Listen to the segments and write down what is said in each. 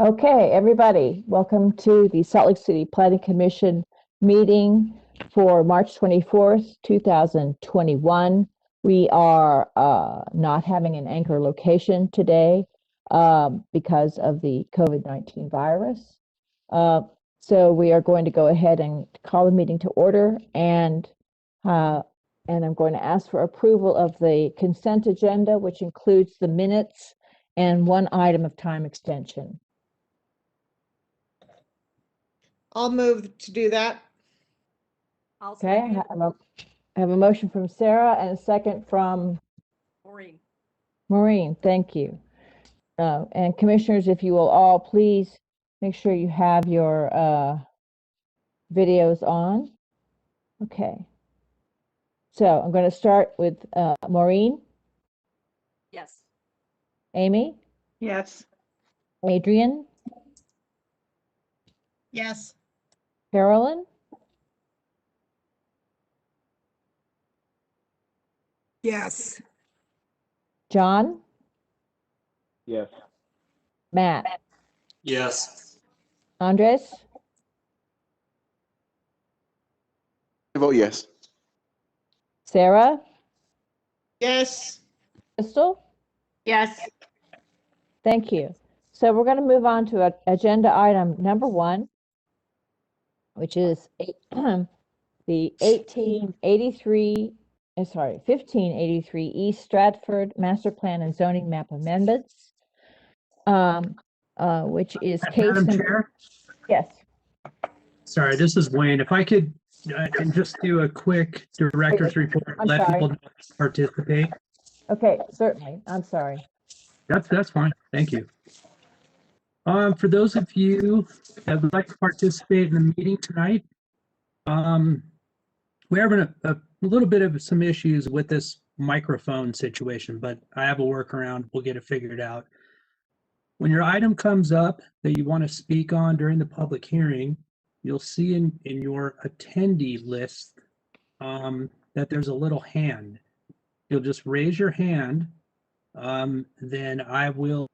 Okay, everybody, welcome to the Salt Lake City Planning Commission meeting for March 24th, 2021. We are not having an anchor location today because of the COVID-19 virus. So we are going to go ahead and call the meeting to order, and I'm going to ask for approval of the consent agenda, which includes the minutes and one item of time extension. I'll move to do that. Okay, I have a motion from Sarah and a second from Maureen. Maureen. Thank you. And commissioners, if you will all please make sure you have your videos on. Okay. So I'm going to start with Maureen. Yes. Amy. Yes. Adrian. Yes. Carolyn. Yes. John. Yes. Matt. Yes. Andres. I vote yes. Sarah. Yes. Crystal. Yes. Thank you. So we're going to move on to agenda item number 1, which is the 1583 East Stratford Master Plan and Zoning Map Amendments, which is case Madam number. Chair? Yes. Sorry, this is Wayne. If I could and just do a quick director's report, I'm let sorry. people participate. Okay, certainly. I'm sorry. That's fine. Thank you. For those of you that would like to participate in the meeting tonight, we're having a little bit of some issues with this microphone situation, but I have a workaround. We'll get it figured out. When your item comes up that you want to speak on during the public hearing, you'll see in your attendee list that there's a little hand. You'll just raise your hand, then I will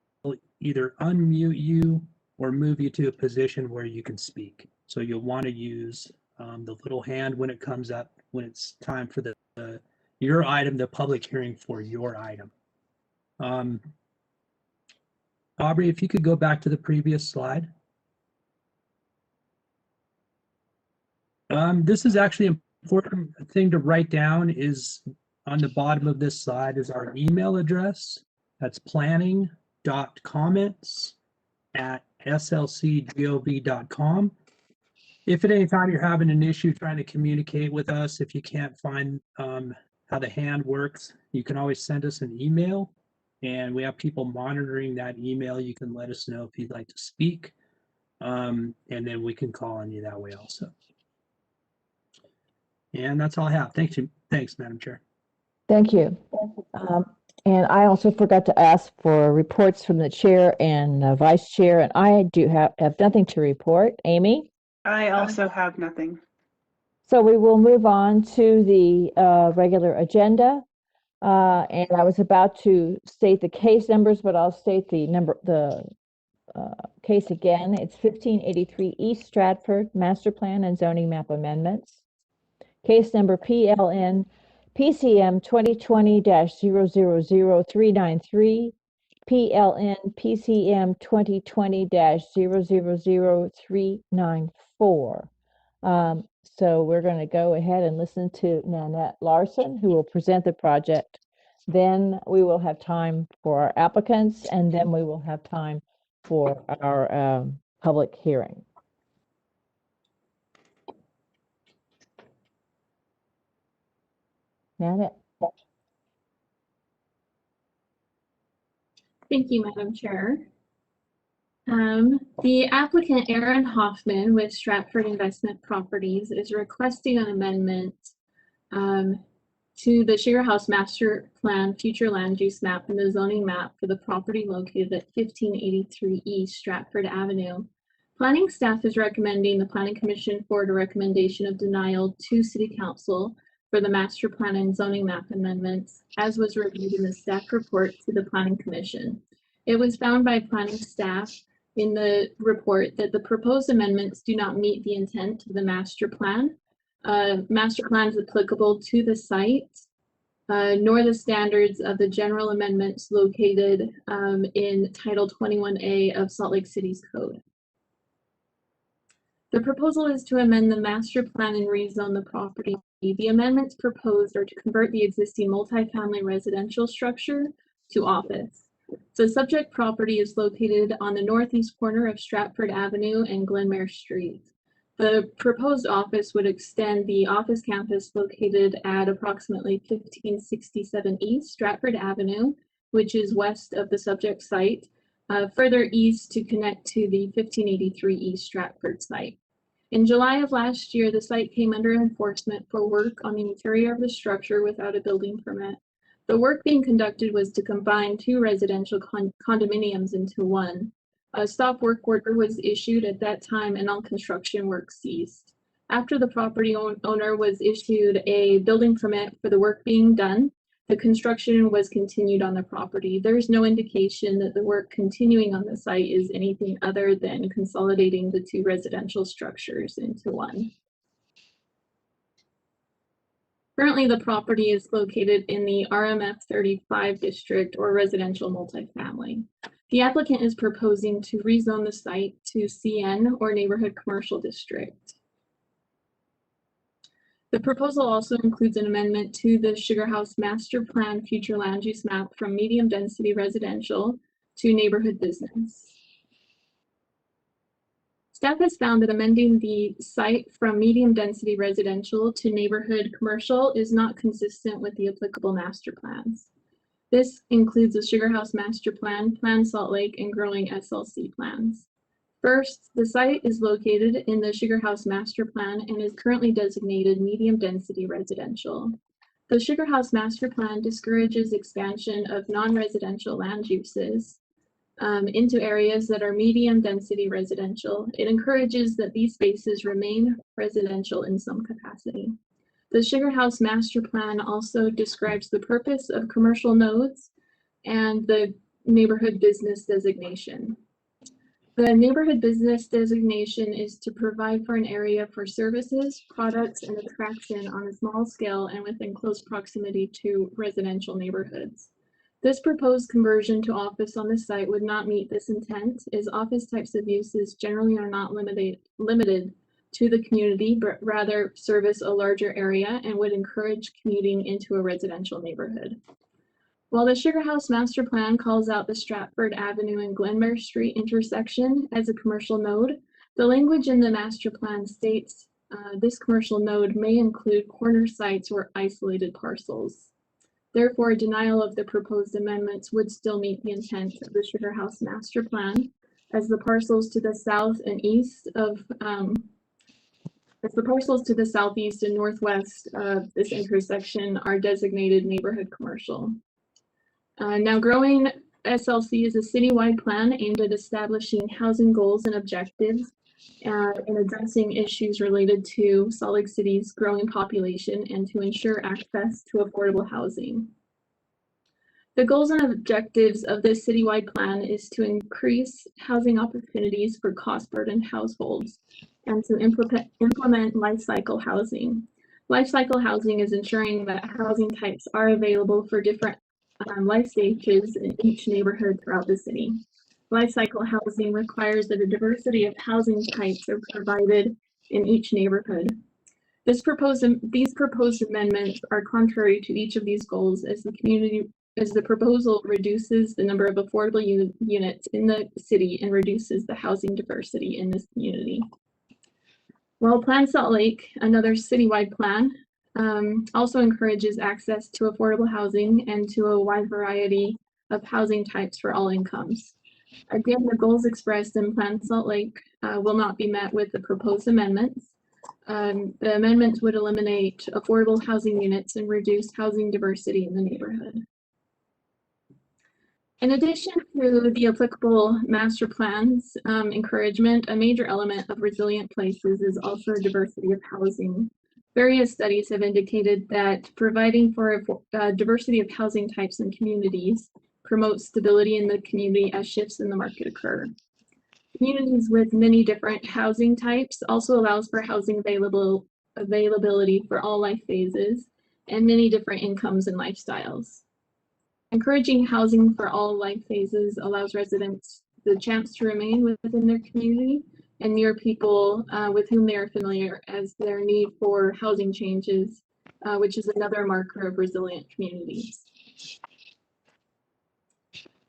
either unmute you or move you to a position where you can speak. So you'll want to use the little hand when it comes up, when it's time for your item, the public hearing for your item. Aubrey, if you could go back to the previous slide. This is actually an important thing to write down. Is on the bottom of this slide is our email address. That's planning.comments@slcgov.com. If at any time you're having an issue trying to communicate with us, if you can't find how the hand works, you can always send us an email, and we have people monitoring that email. You can let us know if you'd like to speak, and then we can call on you that way also. And that's all I have. Thanks, Madam Chair. Thank you. And I also forgot to ask for reports from the chair and vice chair, and I do have nothing to report. Amy? I also have nothing. So we will move on to the regular agenda. And I was about to state the case numbers, but I'll state the case again. It's 1583 East Stratford Master Plan and Zoning Map Amendments. Case number PLN PCM 2020-000393, PLN PCM 2020-000394. So we're going to go ahead and listen to Nanette Larson, who will present the project. Then we will have time for our applicants, and then we will have time for our public hearing. Nanette. Thank you, Madam Chair. The applicant Aaron Hoffman with Stratford Investment Properties is requesting an amendment to the Sugar House Master Plan Future Land Use Map and the zoning map for the property located at 1583 East Stratford Avenue. Planning staff is recommending the Planning Commission forward a recommendation of denial to City Council for the Master Plan and zoning map amendments, as was reviewed in the staff report to the Planning Commission. It was found by planning staff in the report that the proposed amendments do not meet the intent of the master plan. Master plan is applicable to the site, nor the standards of the general amendments located in Title 21A of Salt Lake City's code. The proposal is to amend the master plan and rezone the property. The amendments proposed are to convert the existing multifamily residential structure to office. The subject property is located on the northeast corner of Stratford Avenue and Glenmere Street. The proposed office would extend the office campus located at approximately 1567 East Stratford Avenue, which is west of the subject site, further east to connect to the 1583 East Stratford site. In July of last year, the site came under enforcement for work on the interior of the structure without a building permit. The work being conducted was to combine two residential condominiums into one. A stop work order was issued at that time and all construction work ceased. After the property owner was issued a building permit for the work being done, the construction was continued on the property. There is no indication that the work continuing on the site is anything other than consolidating the two residential structures into one. Currently, the property is located in the RMF 35 district or residential multifamily. The applicant is proposing to rezone the site to CN or neighborhood commercial district. The proposal also includes an amendment to the Sugar House Master Plan future land use map from medium density residential to neighborhood business. Staff has found that amending the site from medium density residential to neighborhood commercial is not consistent with the applicable master plans. This includes the Sugar House Master Plan, Plan Salt Lake, and growing SLC plans. First, the site is located in the Sugar House Master Plan and is currently designated medium density residential. The Sugar House Master Plan discourages expansion of non-residential land uses into areas that are medium density residential. It encourages that these spaces remain residential in some capacity. The Sugar House Master Plan also describes the purpose of commercial nodes and the neighborhood business designation. The neighborhood business designation is to provide for an area for services, products, and attraction on a small scale and within close proximity to residential neighborhoods. This proposed conversion to office on the site would not meet this intent, as office types of uses generally are not limited to the community, but rather service a larger area and would encourage commuting into a residential neighborhood. While the Sugar House Master Plan calls out the Stratford Avenue and Glenmere Street intersection as a commercial node, the language in the master plan states this commercial node may include corner sites or isolated parcels. Therefore, denial of the proposed amendments would still meet the intent of the Sugar House Master Plan, as the parcels to the south and east of southeast and northwest of this intersection are designated neighborhood commercial. Now, growing SLC is a citywide plan aimed at establishing housing goals and objectives and addressing issues related to Salt Lake City's growing population and to ensure access to affordable housing. The goals and objectives of this citywide plan is to increase housing opportunities for cost-burdened households and to implement life cycle housing. Life cycle housing is ensuring that housing types are available for different life stages in each neighborhood throughout the city. Life cycle housing requires that a diversity of housing types are provided in each neighborhood. These proposed amendments are contrary to each of these goals, as the proposal reduces the number of affordable units in the city and reduces the housing diversity in this community. While Plan Salt Lake, another citywide plan, also encourages access to affordable housing and to a wide variety of housing types for all incomes. Again, the goals expressed in Plan Salt Lake will not be met with the proposed amendments. The amendments would eliminate affordable housing units and reduce housing diversity in the neighborhood. In addition to the applicable master plans encouragement, a major element of resilient places is also diversity of housing. Various studies have indicated that providing for a diversity of housing types and communities promotes stability in the community as shifts in the market occur. communities with many different housing types also allows for housing availability for all life phases and many different incomes and lifestyles. Encouraging housing for all life phases allows residents the chance to remain within their community and near people with whom they are familiar as their need for housing changes, which is another marker of resilient communities.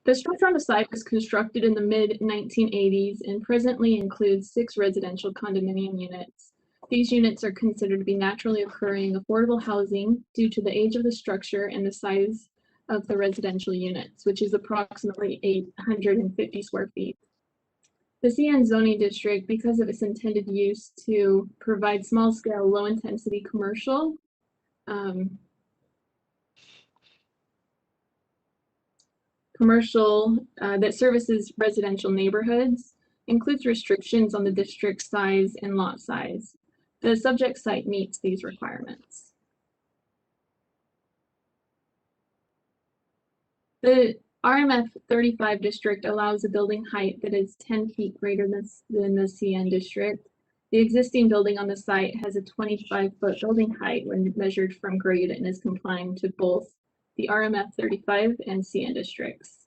The structure on the site was constructed in the mid-1980s and presently includes 6 residential condominium units. These units are considered to be naturally occurring affordable housing due to the age of the structure and the size of the residential units, which is approximately 850 square feet. The CN zoning district, because of its intended use to provide small-scale, low-intensity commercial, that services residential neighborhoods, includes restrictions on the district size and lot size. The subject site meets these requirements. The RMF 35 district allows a building height that is 10 feet greater than the CN district. The existing building on the site has a 25-foot building height when measured from grade and is complying to both the RMF 35 and CN districts.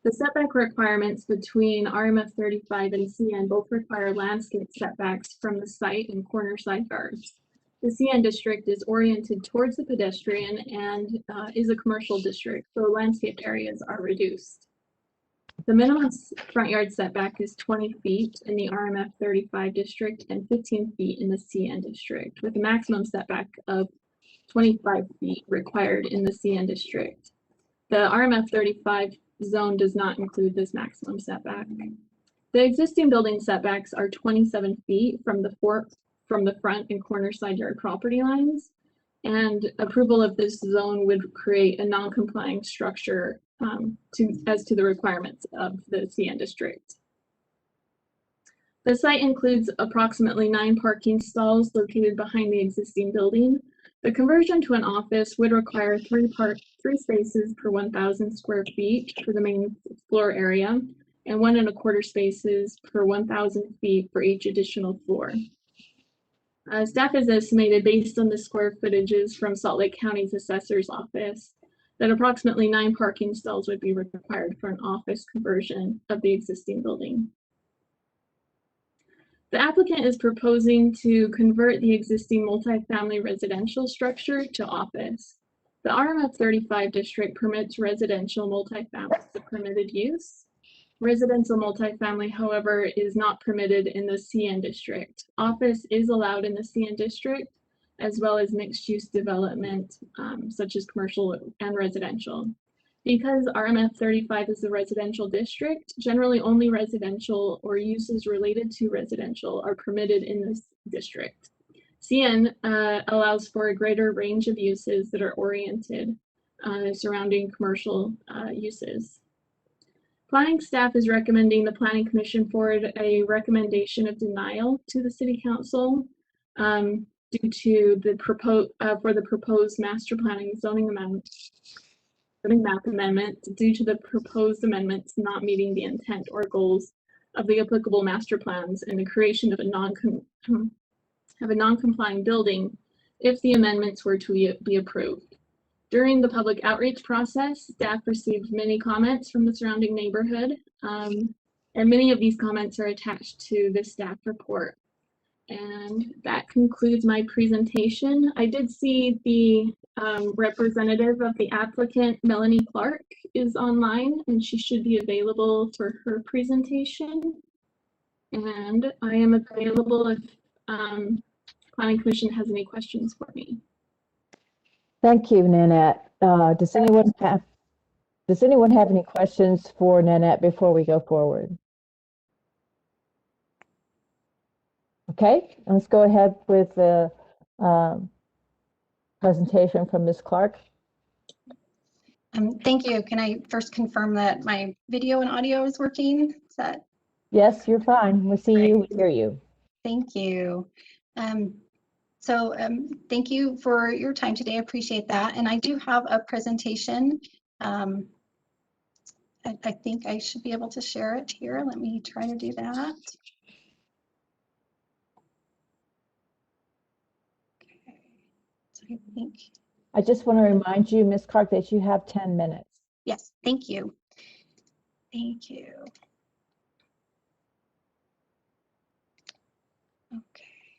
The setback requirements between RMF 35 and CN both require landscape setbacks from the site and corner side yards. The CN district is oriented towards the pedestrian and is a commercial district, so landscaped areas are reduced. The minimum front yard setback is 20 feet in the RMF 35 district and 15 feet in the CN district, with a maximum setback of 25 feet required in the CN district. The RMF 35 zone does not include this maximum setback. The existing building setbacks are 27 feet from the front and corner side yard property lines, and approval of this zone would create a non-complying structure as to the requirements of the CN district. The site includes approximately 9 parking stalls located behind the existing building. The conversion to an office would require 3 spaces per 1,000 square feet for the main floor area and 1 1/4 spaces per 1,000 feet for each additional floor. Staff has estimated, based on the square footages from Salt Lake County's assessor's office, that approximately 9 parking stalls would be required for an office conversion of the existing building. The applicant is proposing to convert the existing multifamily residential structure to office. The RMF 35 district permits residential multifamily as a permitted use. Residential multifamily, however, is not permitted in the CN district. Office is allowed in the CN district, as well as mixed-use development, such as commercial and residential. Because RMF 35 is a residential district, generally only residential or uses related to residential are permitted in this district. CN allows for a greater range of uses that are oriented surrounding commercial uses. Planning staff is recommending the Planning Commission forward a recommendation of denial to the City Council due to the proposed master planning zoning map amendment due to the proposed amendments not meeting the intent or goals of the applicable master plans and the creation of a non-complying building if the amendments were to be approved. During the public outreach process, staff received many comments from the surrounding neighborhood, and many of these comments are attached to the staff report. And that concludes my presentation. I did see the representative of the applicant, Melanie Clark, is online, and she should be available for her presentation. And I am available if Planning Commission has any questions for me. Thank you, Nanette. Does anyone have any questions for Nanette before we go forward? Okay, let's go ahead with the presentation from Ms. Clark. Thank you. Can I first confirm that my video and audio is working? Is that? Yes, you're fine. We see you, we hear you. Thank you. Thank you for your time today. I appreciate that. And I do have a presentation I think I should be able to share it here. Let me try to do that. Okay. So I think, I just want to remind you, Ms. Clark, that you have 10 minutes. yes, thank you. Thank you.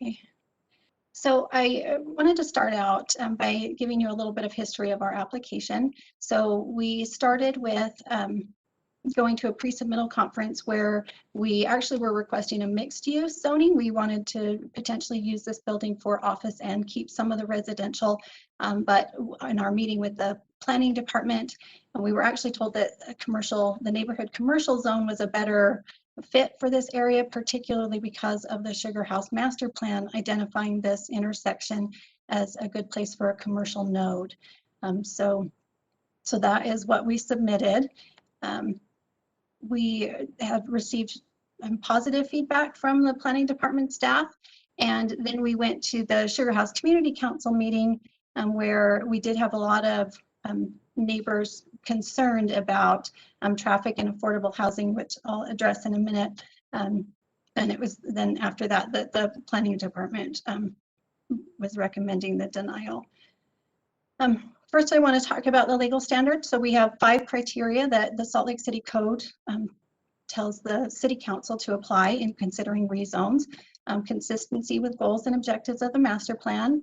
Okay. So I wanted to start out by giving you a little bit of history of our application. So we started with going to a pre-submittal conference where we actually were requesting a mixed use zoning. We wanted to potentially use this building for office and keep some of the residential. But in our meeting with the planning department, we were actually told that the neighborhood commercial zone was a better fit for this area, particularly because of the Sugar House master plan identifying this intersection as a good place for a commercial node. So that is what we submitted. We have received positive feedback from the planning department staff. And then we went to the Sugar House Community Council meeting where we did have a lot of neighbors concerned about traffic and affordable housing, which I'll address in a minute. And it was then after that that the planning department was recommending the denial. First, I want to talk about the legal standards. So we have 5 criteria that the Salt Lake City Code tells the City Council to apply in considering rezones. Consistency with goals and objectives of the master plan,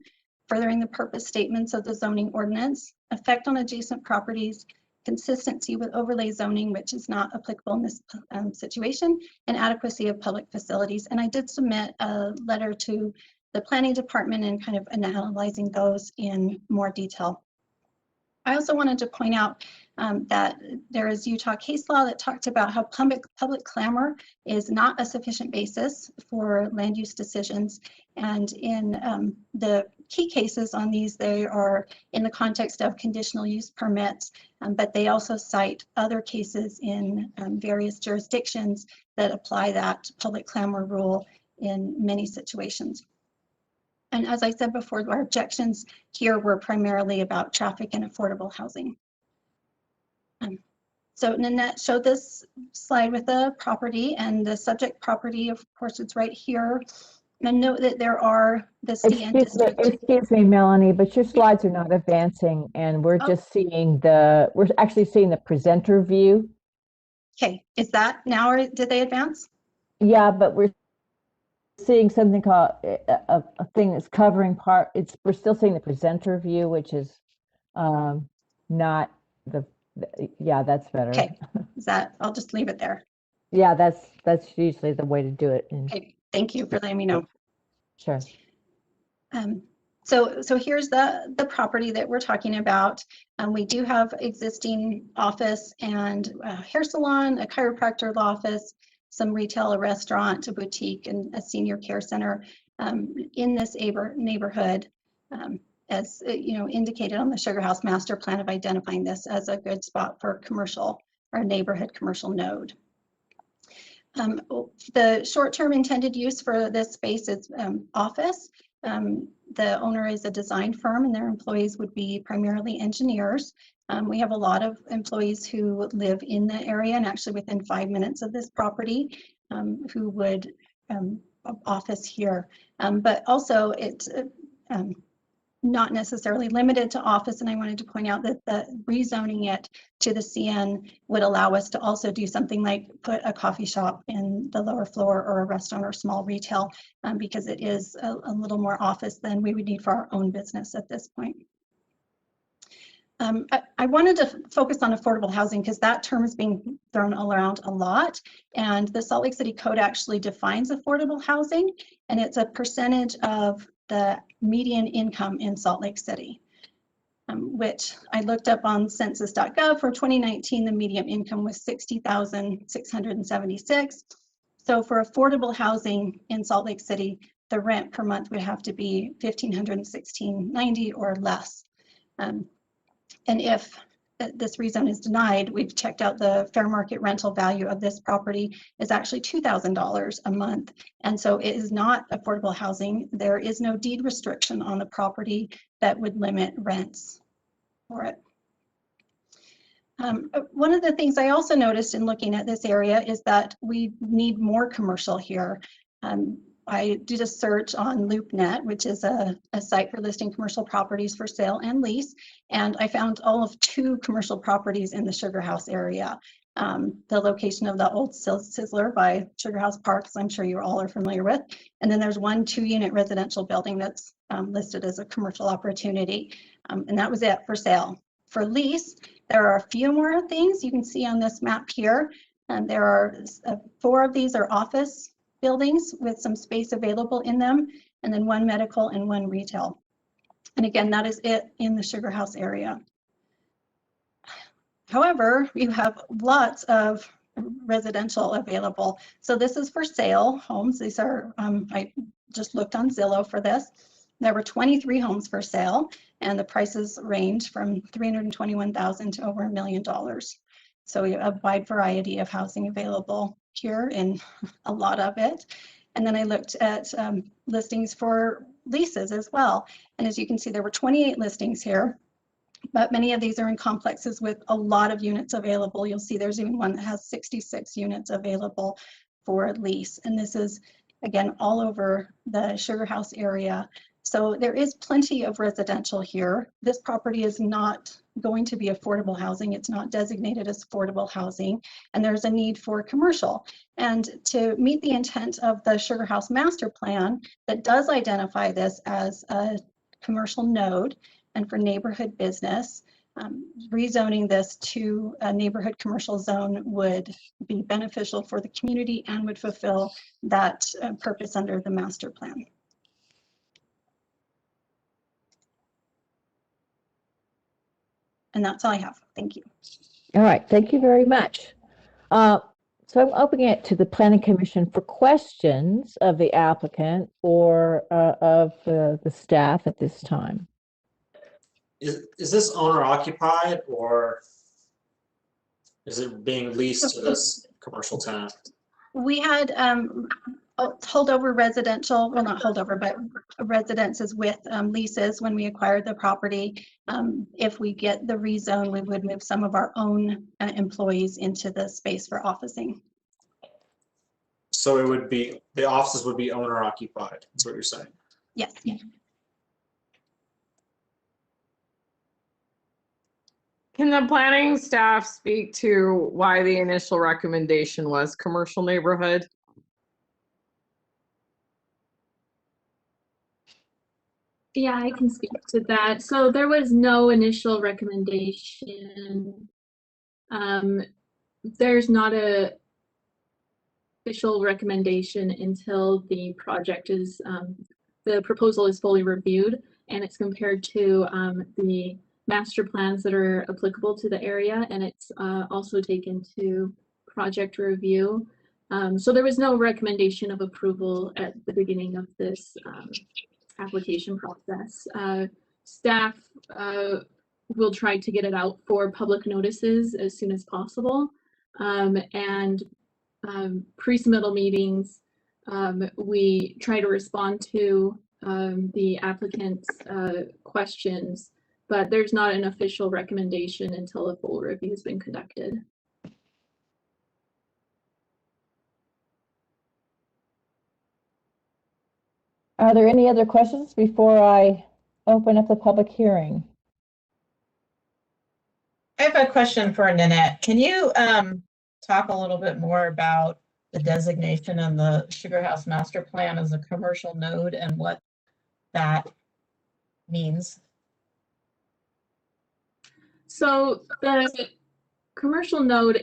furthering the purpose statements of the zoning ordinance, effect on adjacent properties, consistency with overlay zoning, which is not applicable in this situation, and adequacy of public facilities. And I did submit a letter to the planning department and kind of analyzing those in more detail. I also wanted to point out that there is Utah case law that talked about how public clamor is not a sufficient basis for land use decisions. And in the key cases on these, they are in the context of conditional use permits, but they also cite other cases in various jurisdictions that apply that public clamor rule in many situations. And as I said before, our objections here were primarily about traffic and affordable housing. So Nanette showed this slide with the property, and the subject property, of course, it's right here. And note that there are the CN district. Excuse me, Melanie, but your slides are not advancing, and we're just seeing we're actually seeing the presenter view. Okay, is that now, or did they advance? Yeah, but we're seeing something called a thing that's covering part. We're still seeing the presenter view, which is not yeah, that's better. Okay, is that, I'll just leave it there. Yeah, that's usually the way to do it. Okay, thank you for letting me know. Sure. So here's the property that we're talking about. We do have existing office and a hair salon, a chiropractor office, some retail, a restaurant, a boutique, and a senior care center in this neighborhood, as indicated on the Sugar House master plan of identifying this as a good spot for commercial or neighborhood commercial node. The short-term intended use for this space is office. The owner is a design firm and their employees would be primarily engineers. We have a lot of employees who live in the area and actually within 5 minutes of this property who would office here. But also it's not necessarily limited to office, and I wanted to point out that the rezoning it to the CN would allow us to also do something like put a coffee shop in the lower floor or a restaurant or small retail because it is a little more office than we would need for our own business at this point. I wanted to focus on affordable housing because that term is being thrown around a lot, and the Salt Lake City Code actually defines affordable housing, and it's a percentage of the median income in Salt Lake City, which I looked up on census.gov. For 2019, the median income was $60,676. So for affordable housing in Salt Lake City, the rent per month would have to be $1,516.90 or less. And if this rezone is denied, we've checked out the fair market rental value of this property is actually $2,000 a month. And so it is not affordable housing. There is no deed restriction on the property that would limit rents for it. One of the things I also noticed in looking at this area is that we need more commercial here. I did a search on LoopNet, which is a site for listing commercial properties for sale and lease, and I found all of 2 commercial properties in the Sugar House area. The location of the old Sizzler by Sugar House Parks, I'm sure you all are familiar with. And then there's 1 2-unit residential building that's listed as a commercial opportunity. And that was it for sale. For lease, there are a few more things you can see on this map here. And there are 4 of these are office buildings with some space available in them, and then 1 medical and 1 retail. And again, that is it in the Sugar House area. However, you have lots of residential available. So this is for sale homes. These are, I just looked on Zillow for this. There were 23 homes for sale, and the prices range from $321,000 to over $1 million. So we have a wide variety of housing available here, and a lot of it. And then I looked at listings for leases as well. And as you can see, there were 28 listings here, but many of these are in complexes with a lot of units available. You'll see there's even one that has 66 units available for lease. And this is, again, all over the Sugar House area. So there is plenty of residential here. This property is not going to be affordable housing. It's not designated as affordable housing, and there's a need for commercial. And to meet the intent of the Sugar House Master Plan that does identify this as a commercial node and for neighborhood business, rezoning this to a neighborhood commercial zone would be beneficial for the community and would fulfill that purpose under the master plan. And that's all I have. Thank you. All right, thank you very much. So I'm opening it to the Planning Commission for questions of the applicant or of the staff at this time. Is this owner occupied, or is it being leased to this commercial tenant? We had holdover residential, well, not holdover, but residences with leases when we acquired the property. If we get the rezone, we would move some of our own employees into the space for officing. So it would be, the offices would be owner occupied, is what you're saying? Yes. Can the planning staff speak to why the initial recommendation was commercial neighborhood? Yeah, I can speak to that. So there was no initial recommendation. There's not a official recommendation until the project is, the proposal is fully reviewed and it's compared to the master plans that are applicable to the area, and it's also taken to project review. So there was no recommendation of approval at the beginning of this application process. Staff will try to get it out for public notices as soon as possible, and pre-submittal meetings, we try to respond to the applicant's questions, but there's not an official recommendation until a full review has been conducted. Are there any other questions before I open up the public hearing? I have a question for Nanette. Can you talk a little bit more about the designation in the Sugar House Master Plan as a commercial node and what that means? So the commercial node,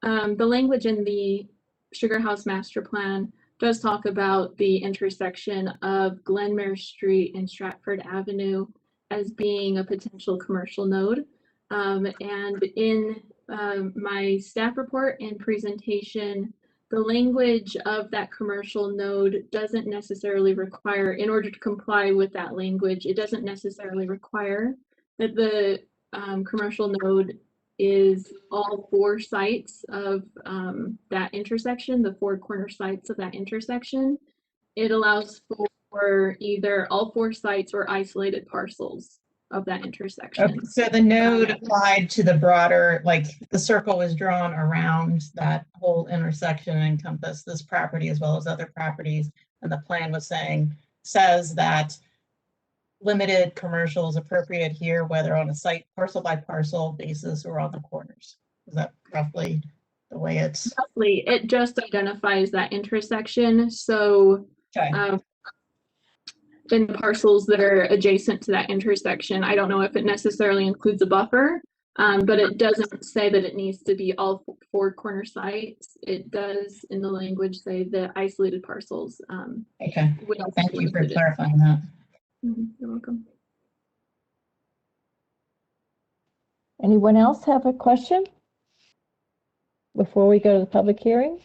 the language in the Sugar House Master Plan does talk about the intersection of Glenmere Street and Stratford Avenue as being a potential commercial node. And in my staff report and presentation, the language of that commercial node doesn't necessarily require, in order to comply with that language, it doesn't necessarily require that the commercial node is all 4 sites of that intersection, the 4 corner sites of that intersection. It allows for either all 4 sites or isolated parcels of that intersection. Okay, so the node applied to the broader, like the circle was drawn around that whole intersection and encompassed this property as well as other properties. And the plan was says that limited commercial is appropriate here, whether on a site parcel by parcel basis or on the corners. Is that roughly the way it's? Roughly, it just identifies that intersection. So Okay. in the parcels that are adjacent to that intersection, I don't know if it necessarily includes a buffer, but it doesn't say that it needs to be all four corner sites. It does in the language say the isolated parcels. Okay, thank you for clarifying that. You're welcome. Anyone else have a question before we go to the public hearing?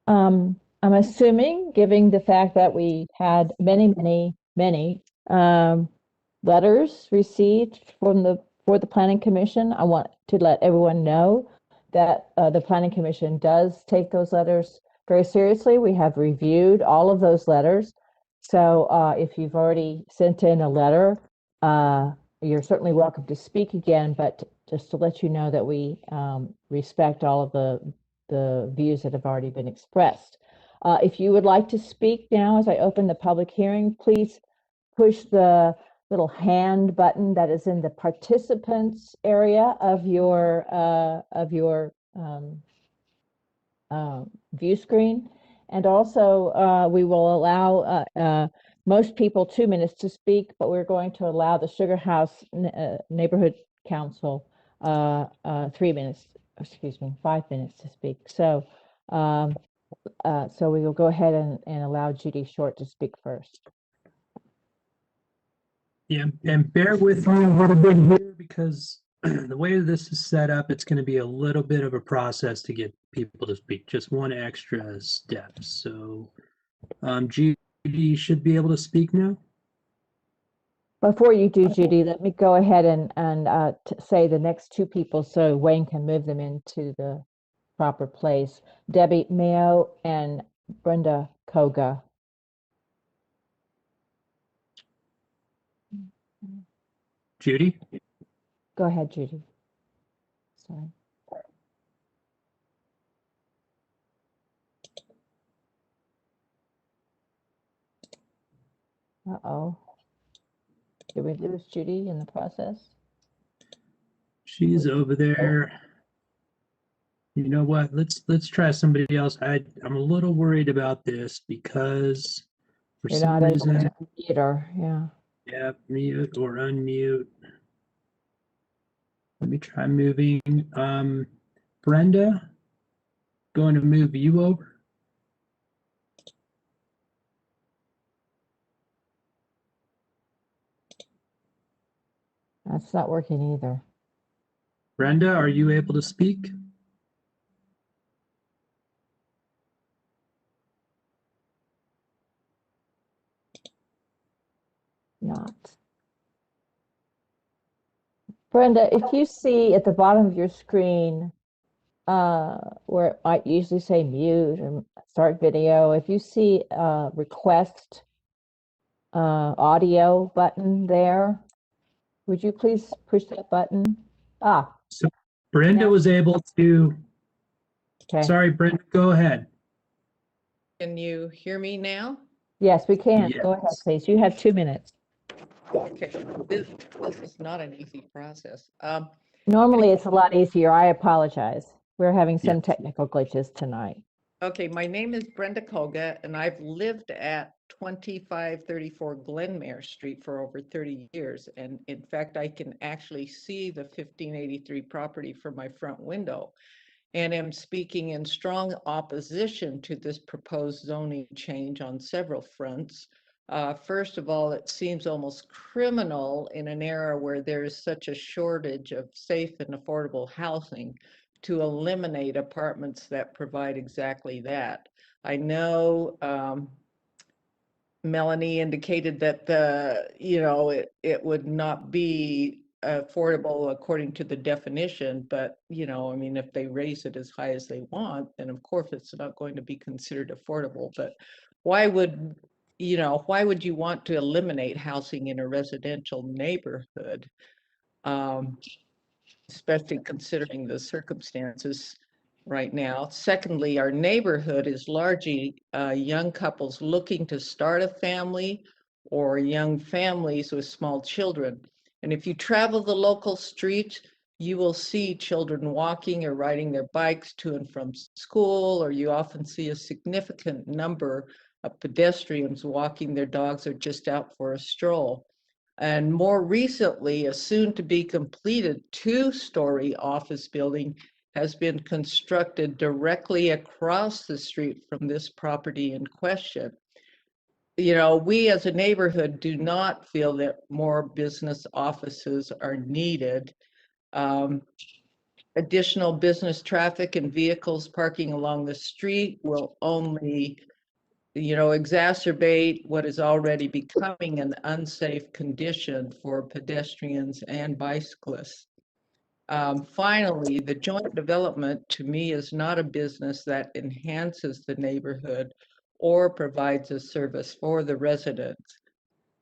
I'm assuming, given the fact that we had many letters received for the Planning Commission, I want to let everyone know that the Planning Commission does take those letters very seriously. We have reviewed all of those letters. So if you've already sent in a letter, you're certainly welcome to speak again, but just to let you know that we respect all of the views that have already been expressed. If you would like to speak now as I open the public hearing, please push the little hand button that is in the participants area of your view screen. And also we will allow most people 2 minutes to speak, but we're going to allow the Sugar House Neighborhood Council 5 minutes to speak. So so we will go ahead and allow Judy Short to speak first. Yeah, and bear with me a little bit here because the way this is set up, it's going to be a little bit of a process to get people to speak, just one extra step. So Judy should be able to speak now. Before you do, Judy, let me go ahead and say the next two people so Wayne can move them into the proper place. Debbie Mayo and Brenda Koga. Judy? Go ahead, Judy. Sorry. Uh-oh. Did we lose Judy in the process? She's over there. You know what? Let's try somebody else. I'm a little worried about this because for You're some not reason, able to mute her, yeah. yeah, mute or unmute. Let me try moving. Brenda, going to move you over. That's not working either. Brenda, are you able to speak? Not. Brenda, if you see at the bottom of your screen where it might usually say mute or start video, if you see a request audio button there, would you please push that button? So Brenda was able to. Okay. Sorry, Brenda, go ahead. Can you hear me now? Yes, we can. Yes. Go ahead, please. You have 2 minutes. Okay, this is not an easy process. Normally, it's a lot easier. I apologize. We're having some Yeah. technical glitches tonight. Okay, my name is Brenda Koga, and I've lived at 2534 Glenmere Street for over 30 years. And in fact, I can actually see the 1583 property from my front window. And am speaking in strong opposition to this proposed zoning change on several fronts. First of all, it seems almost criminal in an era where there is such a shortage of safe and affordable housing to eliminate apartments that provide exactly that. I know Melanie indicated that it would not be affordable according to the definition, but I mean, if they raise it as high as they want, then of course it's not going to be considered affordable. But why would you know, why would you want to eliminate housing in a residential neighborhood? Especially considering the circumstances right now. Secondly, our neighborhood is largely young couples looking to start a family or young families with small children. And if you travel the local streets, you will see children walking or riding their bikes to and from school, or you often see a significant number of pedestrians walking their dogs or just out for a stroll. And more recently, a soon-to-be completed two-story office building has been constructed directly across the street from this property in question. You know, we as a neighborhood do not feel that more business offices are needed. Additional business traffic and vehicles parking along the street will only, you know, exacerbate what is already becoming an unsafe condition for pedestrians and bicyclists. Finally, the joint development to me is not a business that enhances the neighborhood or provides a service for the residents.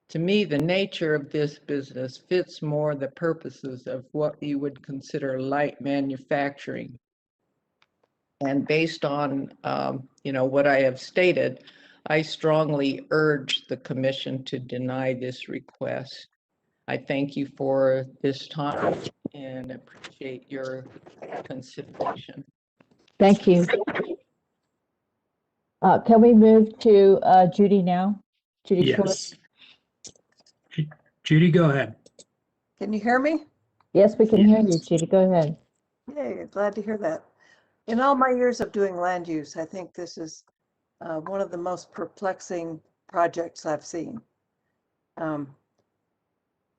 To me, the nature of this business fits more the purposes of what you would consider light manufacturing. And based on, you know, what I have stated, I strongly urge the commission to deny this request. I thank you for this time and appreciate your consideration. Thank you. Can we move to Judy now? Judy Schwartz? Yes. Judy, go ahead. Can you hear me? Yes, we can hear you, Judy. Go ahead. Yay, glad to hear that. In all my years of doing land use, I think this is one of the most perplexing projects I've seen.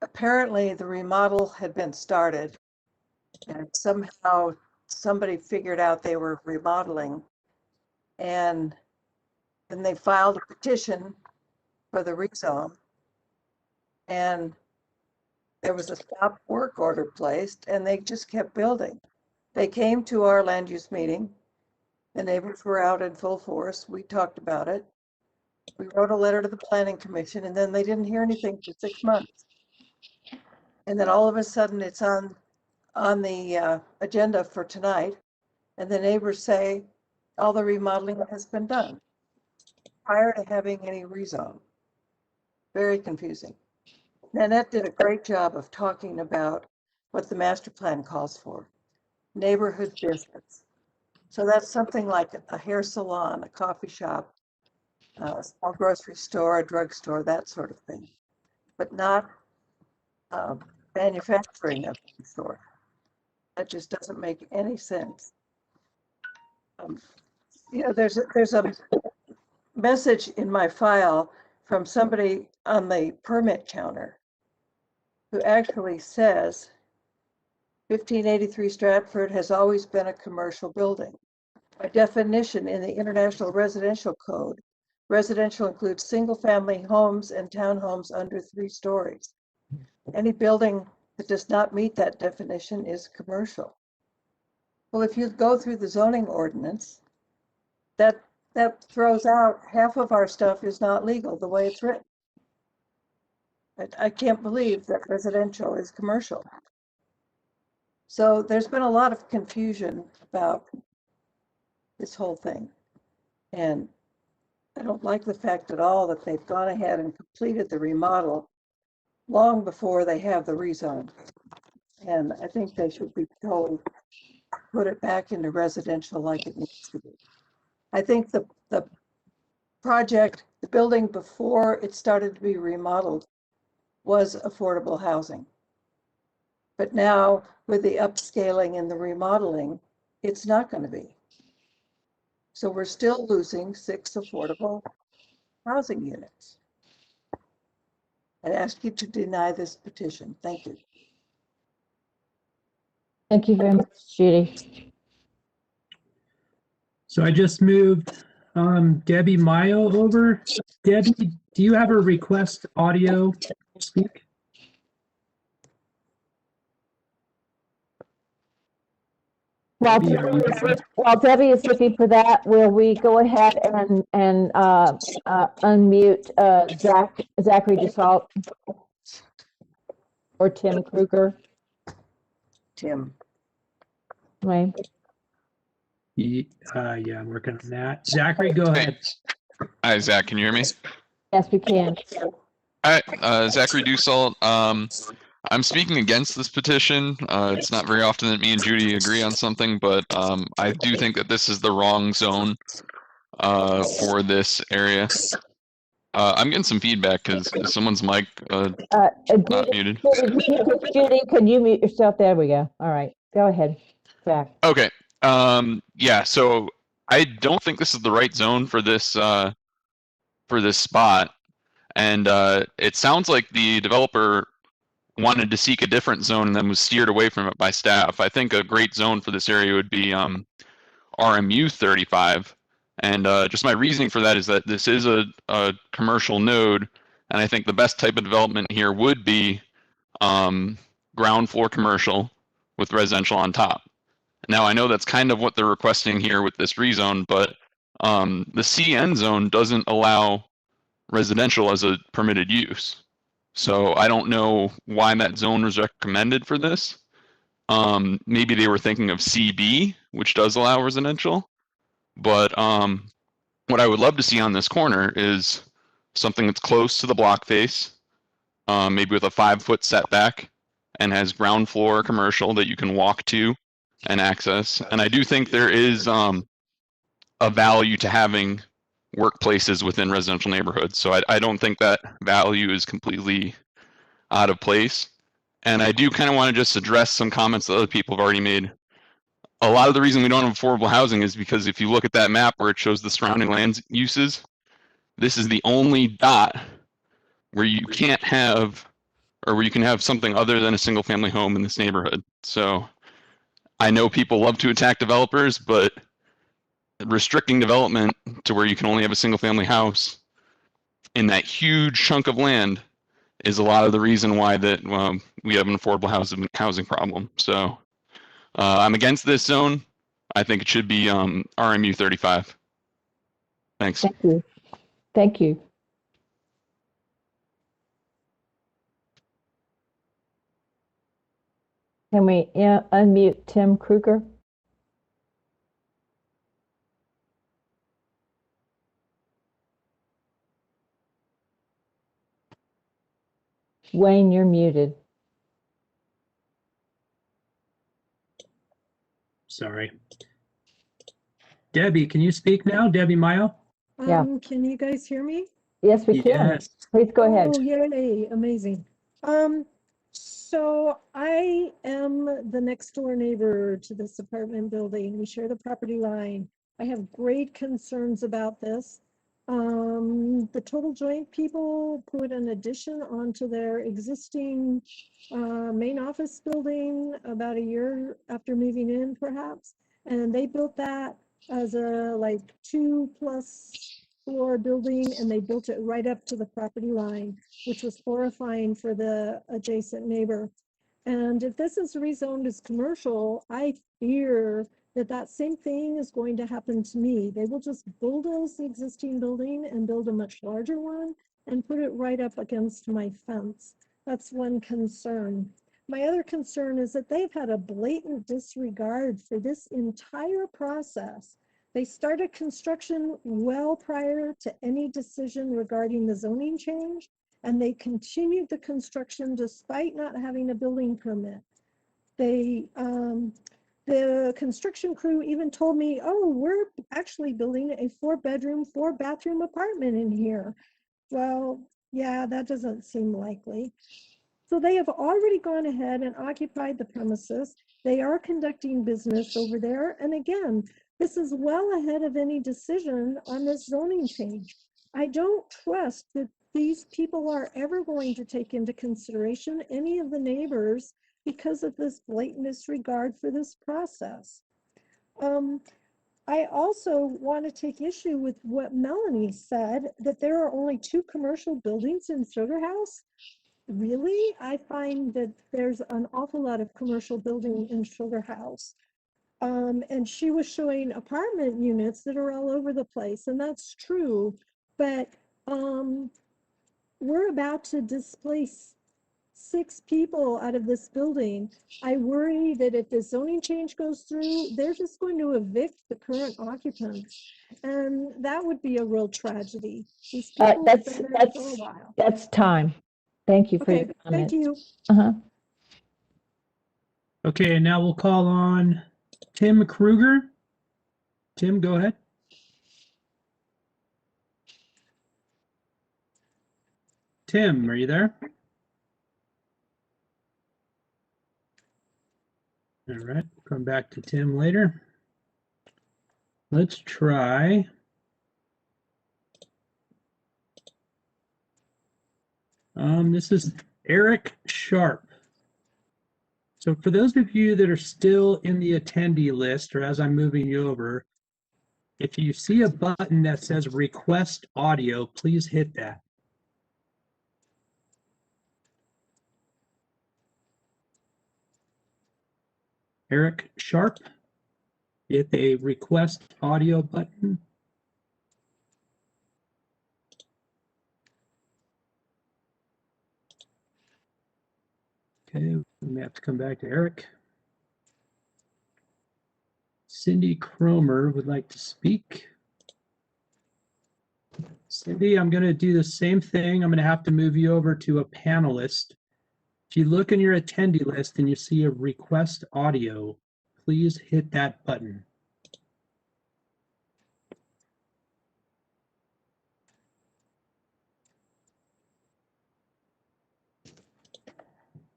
Apparently, the remodel had been started, and somehow somebody figured out they were remodeling, and then they filed a petition for the rezone, and there was a stop work order placed, and they just kept building. They came to our land use meeting. The neighbors were out in full force. We talked about it. We wrote a letter to the planning commission, and then they didn't hear anything for 6 months. And then all of a sudden it's on the agenda for tonight. And the neighbors say all the remodeling has been done prior to having any rezone. Very confusing. Nanette did a great job of talking about what the master plan calls for. Neighborhood business. So that's something like a hair salon, a coffee shop, a small grocery store, a drugstore, that sort of thing, but not manufacturing of any sort. That just doesn't make any sense. You know, there's a message in my file from somebody on the permit counter who actually says 1583 Stratford has always been a commercial building. By definition in the International Residential Code, residential includes single-family homes and townhomes under 3 stories. Any building that does not meet that definition is commercial. Well, if you go through the zoning ordinance, that throws out half of our stuff is not legal the way it's written. I can't believe that residential is commercial. So there's been a lot of confusion about this whole thing. And I don't like the fact at all that they've gone ahead and completed the remodel long before they have the rezone. And I think they should be told, put it back into residential like it needs to be. I think the project, the building before it started to be remodeled was affordable housing. But now with the upscaling and the remodeling, it's not going to be. So we're still losing 6 affordable housing units. I ask you to deny this petition. Thank you. Thank you very much, Judy. So I just moved Debbie Mayo over. Debbie, do you have a request audio to speak? While Debbie, are you there? while Debbie is looking for that, will we go ahead and unmute Zachary DeSalt or Tim Kruger? Tim. Right. Yeah, I'm working on that. Zachary, go ahead. Hi, Zach. Can you hear me? Yes, we can. Hi, Zachary Dussault. I'm speaking against this petition. It's not very often that me and Judy agree on something, but I do think that this is the wrong zone for this area. I'm getting some feedback because someone's mic not muted. Judy, can you mute yourself? There we go. All right, go ahead. Zach. Okay. Yeah. So I don't think this is the right zone for this spot, and it sounds like the developer wanted to seek a different zone and then was steered away from it by staff. I think a great zone for this area would be RMU 35. And just my reasoning for that is that this is a commercial node, and I think the best type of development here would be ground floor commercial with residential on top. Now, I know that's kind of what they're requesting here with this rezone, but the CN zone doesn't allow residential as a permitted use. So I don't know why that zone was recommended for this. Maybe they were thinking of CB, which does allow residential. But what I would love to see on this corner is something that's close to the block face, maybe with a 5-foot setback, and has ground floor commercial that you can walk to and access. And I do think there is a value to having workplaces within residential neighborhoods. So I don't think that value is completely out of place. And I do kind of want to just address some comments that other people have already made. A lot of the reason we don't have affordable housing is because if you look at that map where it shows the surrounding land uses, this is the only dot where you can't have, or where you can have something other than a single family home in this neighborhood. So I know people love to attack developers, but restricting development to where you can only have a single family house in that huge chunk of land is a lot of the reason why that we have an affordable housing problem. So I'm against this zone. I think it should be RMU 35. Thanks. Thank you. Thank you. Can we unmute Tim Kruger? Wayne, you're muted. Sorry. Debbie, can you speak now? Debbie Mayo? Yeah. Can you guys hear me? Yes, we can. Yes. Please go ahead. Oh, yay, amazing. So I am the next door neighbor to this apartment building. We share the property line. I have great concerns about this. The total joint people put an addition onto their existing main office building about a year after moving in, perhaps. And they built that as a like 2+ floor building, and they built it right up to the property line, which was horrifying for the adjacent neighbor. And if this is rezoned as commercial, I fear that that same thing is going to happen to me. They will just bulldoze the existing building and build a much larger one and put it right up against my fence. That's one concern. My other concern is that they've had a blatant disregard for this entire process. They started construction well prior to any decision regarding the zoning change, and they continued the construction despite not having a building permit. They, the construction crew even told me, oh, we're actually building a 4-bedroom, 4-bathroom apartment in here. Well, yeah, that doesn't seem likely. So they have already gone ahead and occupied the premises. They are conducting business over there. And again, this is well ahead of any decision on this zoning change. I don't trust that these people are ever going to take into consideration any of the neighbors because of this blatant disregard for this process. I also want to take issue with what Melanie said, that there are only 2 commercial buildings in Sugar House. Really? I find that there's an awful lot of commercial building in Sugar House. And she was showing apartment units that are all over the place, and that's true. But we're about to displace 6 people out of this building. I worry that if the zoning change goes through, they're just going to evict the current occupants. And that would be a real tragedy. These people have been there for a while. That's time. Thank you for your Okay, comments. thank you. Uh-huh. Okay, and now we'll call on Tim Kruger. Tim, go ahead. Tim, are you there? All right, we'll come back to Tim later. Let's try. This is Eric Sharp. So for those of you that are still in the attendee list, or as I'm moving you over, if you see a button that says request audio, please hit that. Eric Sharp, hit the request audio button. Okay, we may have to come back to Eric. Cindy Cromer would like to speak. Cindy, I'm going to do the same thing. I'm going to have to move you over to a panelist. If you look in your attendee list and you see a request audio, please hit that button.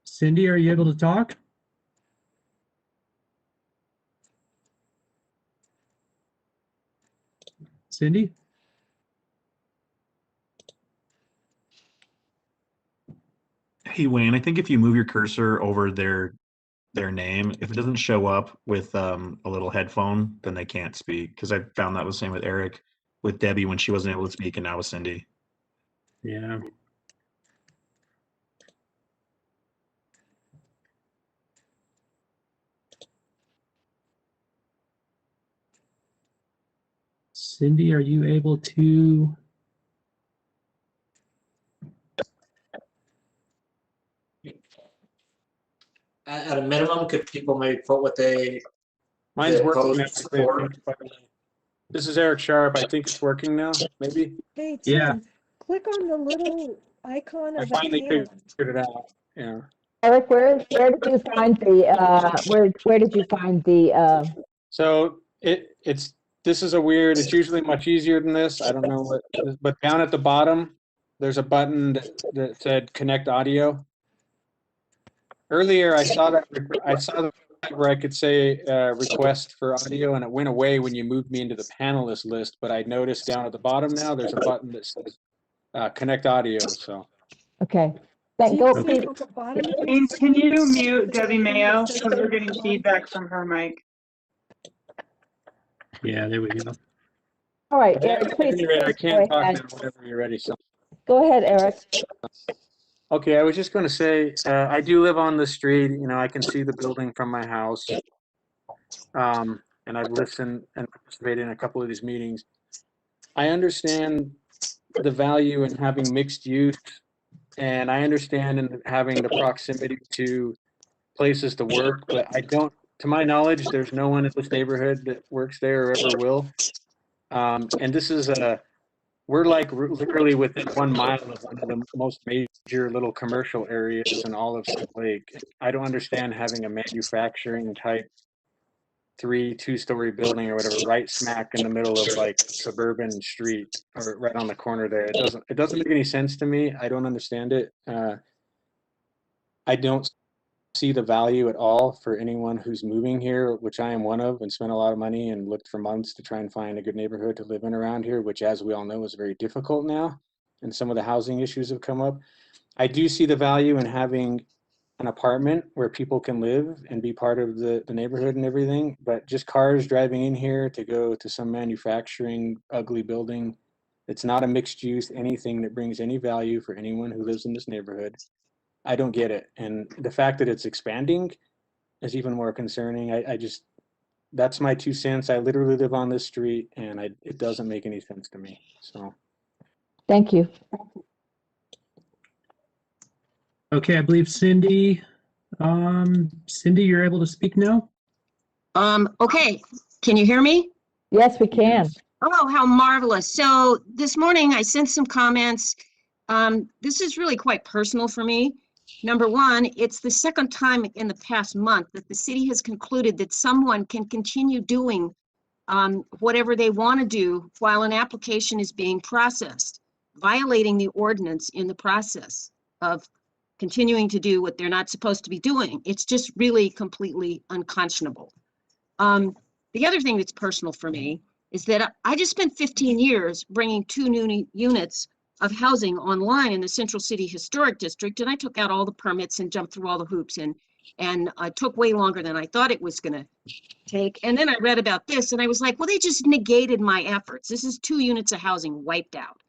Cindy, are you able to talk? Cindy? Hey, Wayne, I think if you move your cursor over their name, if it doesn't show up with a little headphone, then they can't speak. Because I found that was the same with Eric, with Debbie when she wasn't able to speak, and now with Cindy. Yeah. Cindy, are you able to? At a minimum, could people maybe put what they Mine's working oppose now. support? This is Eric Sharp. I think it's working now, maybe. Hey, Yeah. Tim, click on the little icon I of the finally hand. figured it out. Yeah. Eric, where did you find the where did you find the So this is a weird. It's usually much easier than this. I don't know what, but down at the bottom, there's a button that said connect audio. Earlier, I saw that where I could say request for audio, and it went away when you moved me into the panelist list. But I noticed down at the bottom now there's a button that says connect audio. So okay. Go please. At the bottom of Wayne, the can you screen, mute Debbie Mayo? says Because we're at getting the bottom. feedback from her mic. Yeah, there we go. All right, Eric, please. I can't talk now whenever you're ready. So. Go ahead, Eric. Okay, I was just going to say, I do live on the street. You know, I can see the building from my house. And I've listened and participated in a couple of these meetings. I understand the value in having mixed use, and I understand in having the proximity to places to work, but I don't, to my knowledge, there's no one in this neighborhood that works there or ever will. And this is we're like literally within 1 mile of one of the most major little commercial areas in all of Salt Lake. I don't understand having a manufacturing type 2-story building or whatever right smack in the middle of like suburban street or right on the corner there. It doesn't make any sense to me. I don't understand it. I don't see the value at all for anyone who's moving here, which I am one of, and spent a lot of money and looked for months to try and find a good neighborhood to live in around here, which, as we all know, is very difficult now. And some of the housing issues have come up. I do see the value in having an apartment where people can live and be part of the neighborhood and everything, but just cars driving in here to go to some manufacturing ugly building, it's not a mixed use anything that brings any value for anyone who lives in this neighborhood. I don't get it. And the fact that it's expanding is even more concerning. that's my 2 cents. I literally live on this street and it doesn't make any sense to me. So. Thank you. Okay, I believe Cindy, Cindy, you're able to speak now? Okay, can you hear me? Yes, we can. Yes. Oh, how marvelous. So this morning I sent some comments. This is really quite personal for me. Number one, it's the second time in the past month that the city has concluded that someone can continue doing whatever they want to do while an application is being processed, violating the ordinance in the process of continuing to do what they're not supposed to be doing. It's just really completely unconscionable. The other thing that's personal for me is that I just spent 15 years bringing 2 new units of housing online in the Central City Historic District, and I took out all the permits and jumped through all the hoops, and it took way longer than I thought it was going to take. And then I read about this, and I was like, well, they just negated my efforts. This is 2 units of housing wiped out.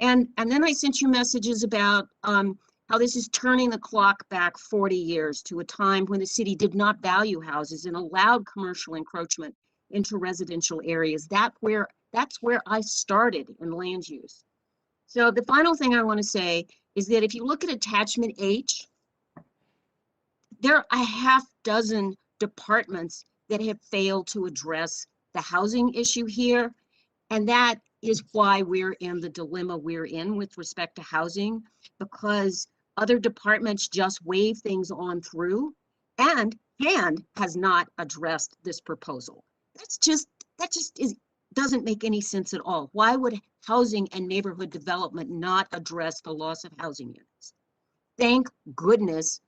And then I sent you messages about how this is turning the clock back 40 years to a time when the city did not value houses and allowed commercial encroachment into residential areas. That's where I started in land use. So the final thing I want to say is that if you look at attachment H, there are a half dozen departments that have failed to address the housing issue here. And that is why we're in the dilemma we're in with respect to housing, because other departments just wave things on through, and has not addressed this proposal. That just doesn't make any sense at all. Why would housing and neighborhood development not address the loss of housing units? Thank goodness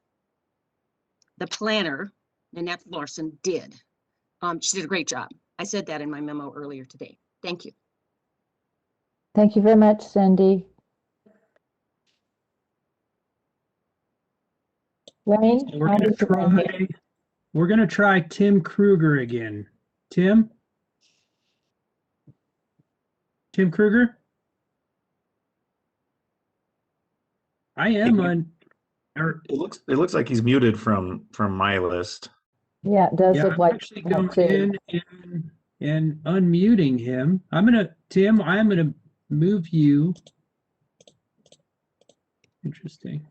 the planner, Nanette Larson, did. She did a great job. I said that in my memo earlier today. Thank you. Thank you very much, Cindy. Wayne, We're gonna try Tim Kruger again. Tim Kruger? I am on. It looks like he's muted from my list. Yeah, it does look I'm like actually that going too. in and unmuting him. Tim, I'm gonna move you. Interesting.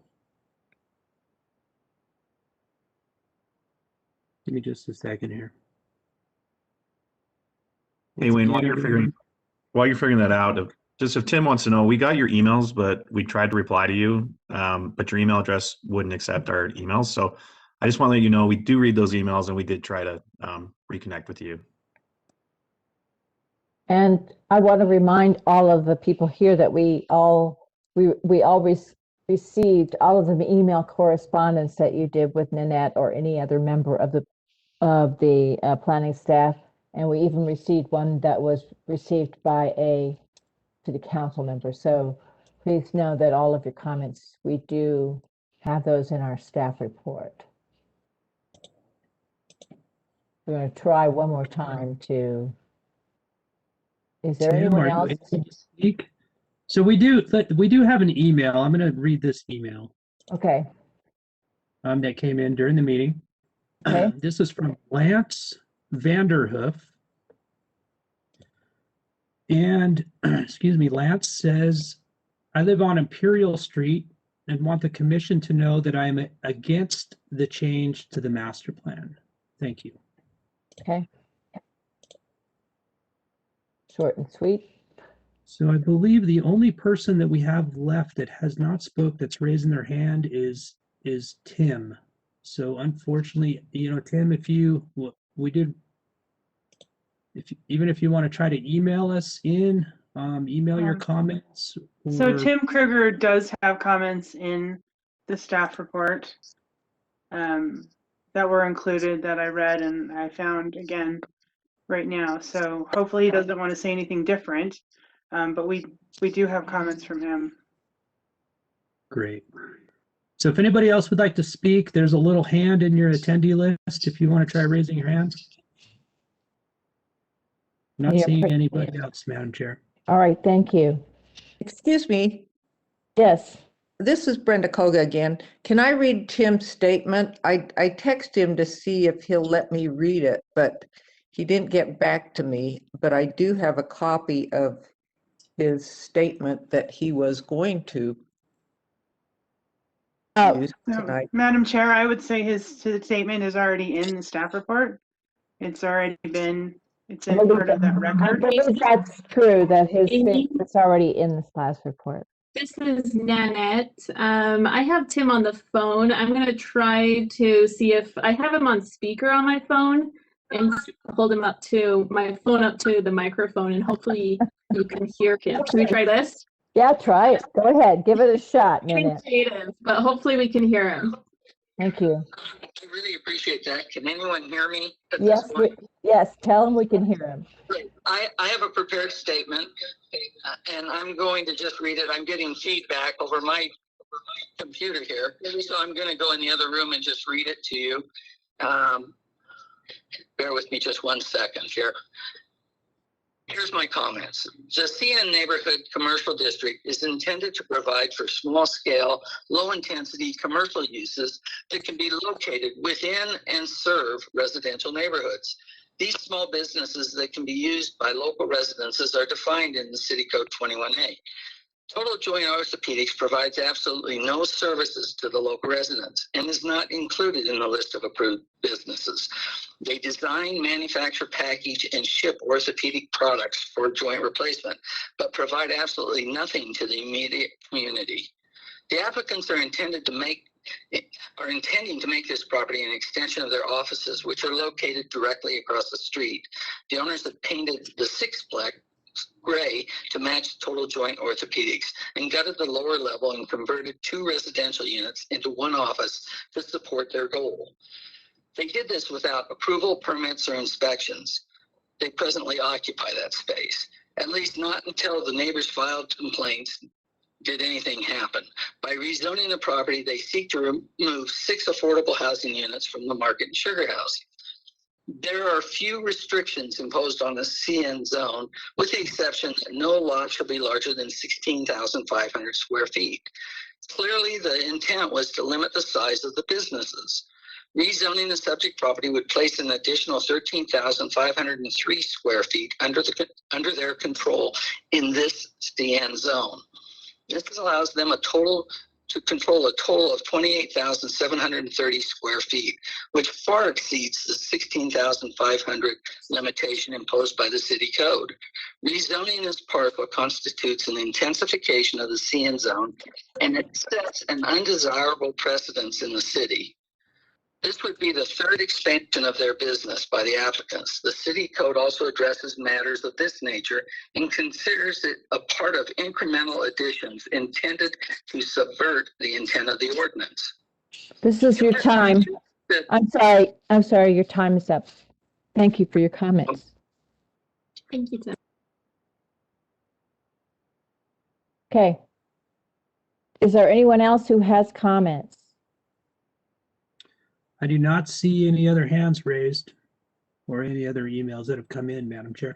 Give me just a second here. Hey Wayne, while you're figuring that out, just if Tim wants to know, we got your emails, but we tried to reply to you, but your email address wouldn't accept our emails. So I just want to let you know we do read those emails, and we did try to reconnect with you. And I want to remind all of the people here that we all received all of the email correspondence that you did with Nanette or any other member of the planning staff, and we even received one that was received by a city council member. So please know that all of your comments, we do have those in our staff report. We're going to try one more time to. Is there Tim, anyone are you else? able to speak? So we do have an email. I'm going to read this email. Okay. That came in during the meeting. Okay. This is from Lance Vanderhoof. And excuse me, Lance says, I live on Imperial Street and want the commission to know that I am against the change to the master plan. Thank you. Okay. Short and sweet. So I believe the only person that we have left that has not spoke that's raising their hand is Tim. So unfortunately, Tim, if you want to try to email us in, email your comments. So Tim Kruger does have comments in the staff report that were included that I read and I found again right now. So hopefully he doesn't want to say anything different, but we do have comments from him. Great. So if anybody else would like to speak, there's a little hand in your attendee list if you want to try raising your hand. Not seeing anybody else, Madam Chair. All right, thank you. Excuse me. Yes. This is Brenda Koga again. Can I read Tim's statement? I text him to see if he'll let me read it, but he didn't get back to me, but I do have a copy of his statement that he was going to use No, tonight. Madam Chair, I would say his statement is already in the staff report. It's already been, it's in part of that I record. believe that's true, that his Amy? statement's already in the class report. This is Nanette. I have Tim on the phone. I'm gonna try to see if I have him on speaker on my phone and hold him up to my phone up to the microphone, and hopefully you can hear him. Should we try this? Yeah, try it. Go ahead. Give it a shot, Nanette. Creative, but hopefully we can hear him. Thank you. I really appreciate that. Can anyone hear me at Yes, this point? yes, tell him we can hear him. Great. I have a prepared statement, and I'm going to just read it. I'm getting feedback over my computer here, so I'm going to go in the other room and just read it to you. Bear with me just 1 second here. Here's my comments. The CN Neighborhood Commercial District is intended to provide for small-scale, low-intensity commercial uses that can be located within and serve residential neighborhoods. These small businesses that can be used by local residences are defined in the City Code 21A. Total Joint Orthopedics provides absolutely no services to the local residents and is not included in the list of approved businesses. They design, manufacture, package, and ship orthopedic products for joint replacement, but provide absolutely nothing to the immediate community. The applicants are intending to make this property an extension of their offices, which are located directly across the street. The owners have painted the sixplex gray to match Total Joint Orthopedics and gutted the lower level and converted 2 residential units into 1 office to support their goal. They did this without approval, permits, or inspections. They presently occupy that space, at least not until the neighbors filed complaints did anything happen. By rezoning the property, they seek to remove 6 affordable housing units from the Market and Sugar House. There are few restrictions imposed on the CN zone, with the exception that no lot shall be larger than 16,500 square feet. Clearly, the intent was to limit the size of the businesses. Rezoning the subject property would place an additional 13,503 square feet under their control in this CN zone. This allows them to control a total of 28,730 square feet, which far exceeds the 16,500 limitation imposed by the city code. Rezoning this parcel constitutes an intensification of the CN zone, and it sets an undesirable precedence in the city. This would be the 3rd expansion of their business by the applicants. The city code also addresses matters of this nature and considers it a part of incremental additions intended to subvert the intent of the ordinance. This is your time. I'm sorry, your time is up. Thank you for your comments. Thank you, Tim. Okay. Is there anyone else who has comments? I do not see any other hands raised or any other emails that have come in, Madam Chair.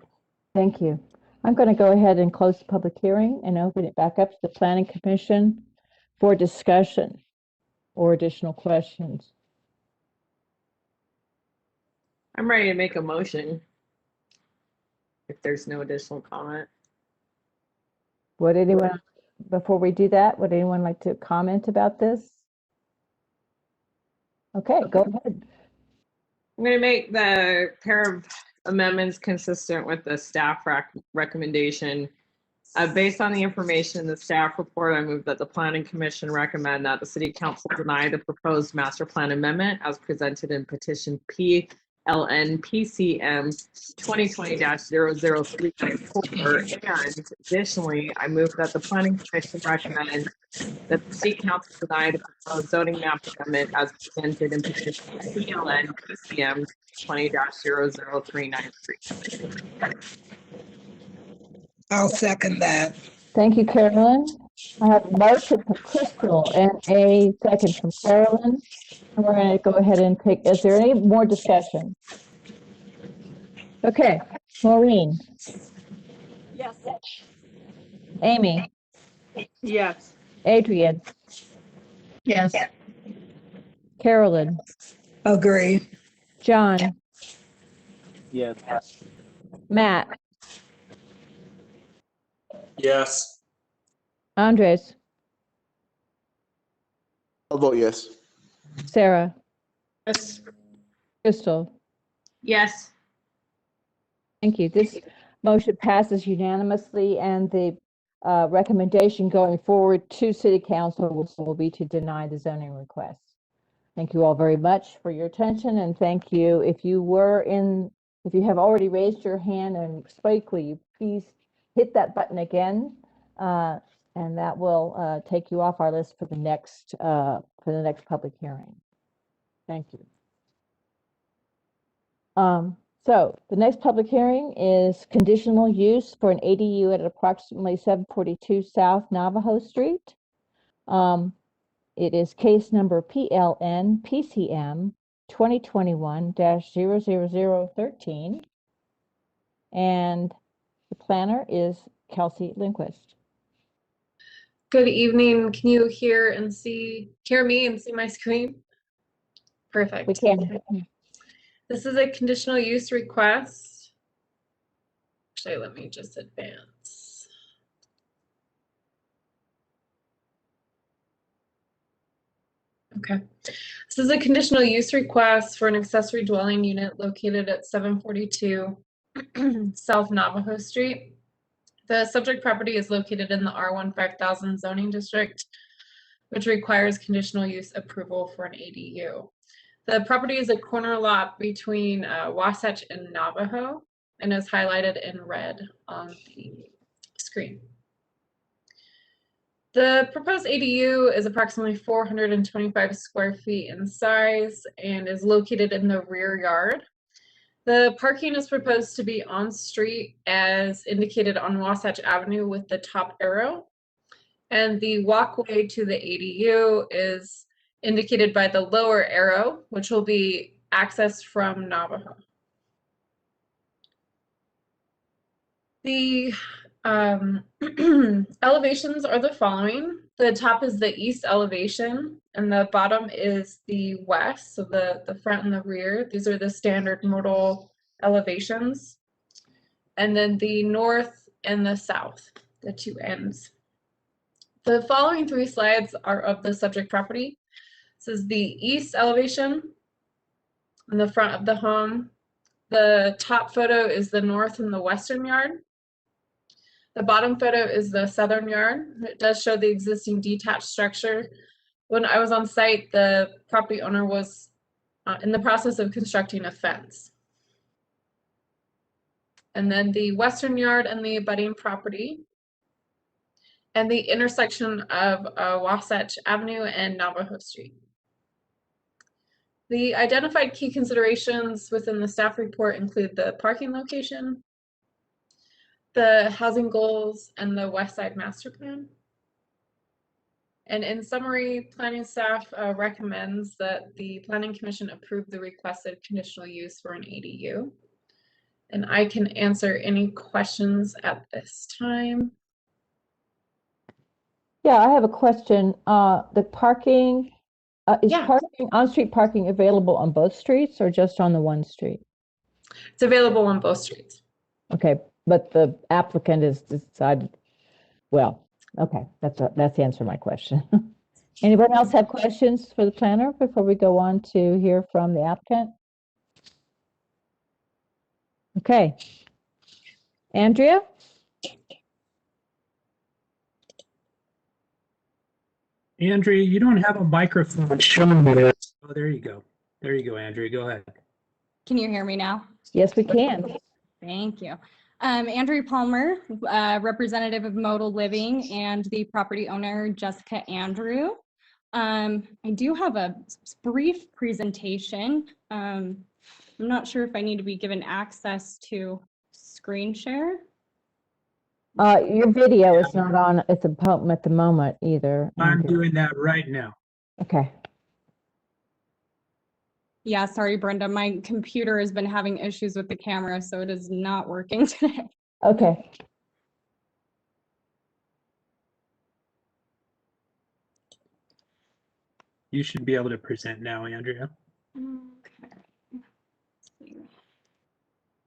Thank you. I'm going to go ahead and close the public hearing and open it back up to the Planning Commission for discussion or additional questions. I'm ready to make a motion. If there's no additional comment. Would anyone, before we do that, would anyone like to comment about this? Okay, go ahead. I'm going to make the pair of amendments consistent with the staff recommendation. Based on the information in the staff report, I move that the Planning Commission recommend that the City Council deny the proposed master plan amendment as presented in petition PLN-PCM 2020-00394. And additionally, I move that the Planning Commission recommend that the City Council deny the proposed zoning map amendment as presented in petition PLN-PCM 20-00393. I'll second that. Thank you, Carolyn. I have a motion from Crystal and a second from Carolyn. And we're going to go ahead and take, is there any more discussion? Okay, Maureen. Yes. Amy. Yes. Adrian. Yes. Carolyn. Agree. John. Yes. Matt, Yes. Andres, I'll vote yes. Sarah, Yes. Crystal. Yes. Thank you. This motion passes unanimously, and the recommendation going forward to City Council will be to deny the zoning request. Thank you all very much for your attention, and thank you. If you have already raised your hand and spoke, will you please hit that button again? And that will take you off our list for the next public hearing. Thank you. So the next public hearing is conditional use for an ADU at approximately 742 South Navajo Street. It is case number PLN PCM 2021-00013. And the planner is Kelsey Lindquist. Good evening. Can you hear me and see my screen? Perfect. We can. This is a conditional use request. Actually, let me just advance. Okay. This is a conditional use request for an accessory dwelling unit located at 742 South Navajo Street. The subject property is located in the R1 5000 zoning district, which requires conditional use approval for an ADU. The property is a corner lot between Wasatch and Navajo and is highlighted in red on the screen. The proposed ADU is approximately 425 square feet in size and is located in the rear yard. The parking is proposed to be on street as indicated on Wasatch Avenue with the top arrow. And the walkway to the ADU is indicated by the lower arrow, which will be accessed from Navajo. The elevations are the following. The top is the east elevation, and the bottom is the west, so the front and the rear. These are the standard modal elevations. And then the north and the south, the two ends. The following three slides are of the subject property. This is the east elevation in the front of the home. The top photo is the north and the western yard. The bottom photo is the southern yard. It does show the existing detached structure. When I was on site, the property owner was in the process of constructing a fence. And then the western yard and the abutting property, and the intersection of Wasatch Avenue and Navajo Street. The identified key considerations within the staff report include the parking location, the housing goals, and the West Side Master Plan. And in summary, planning staff recommends that the Planning Commission approve the requested conditional use for an ADU. And I can answer any questions at this time. Yeah, I have a question. The parking, is parking, on-street parking available on both streets or just on the one street? It's available on both streets. Okay, but the applicant has decided, well, okay, that's the answer to my question. Anyone else have questions for the planner before we go on to hear from the applicant? Okay. Andrea? Andrea, you don't have a microphone showing it. Oh, there you go. There you go, Andrea. Go ahead. Can you hear me now? Yes, we can. Thank you. Andrea Palmer, representative of Modal Living, and the property owner, Jessica Andrew. I do have a brief presentation. I'm not sure if I need to be given access to screen share. Your video is not on at the moment either. I'm doing that right now. Okay. Yeah, sorry, Brenda. My computer has been having issues with the camera, so it is not working today. Okay. You should be able to present now, Andrea. Okay.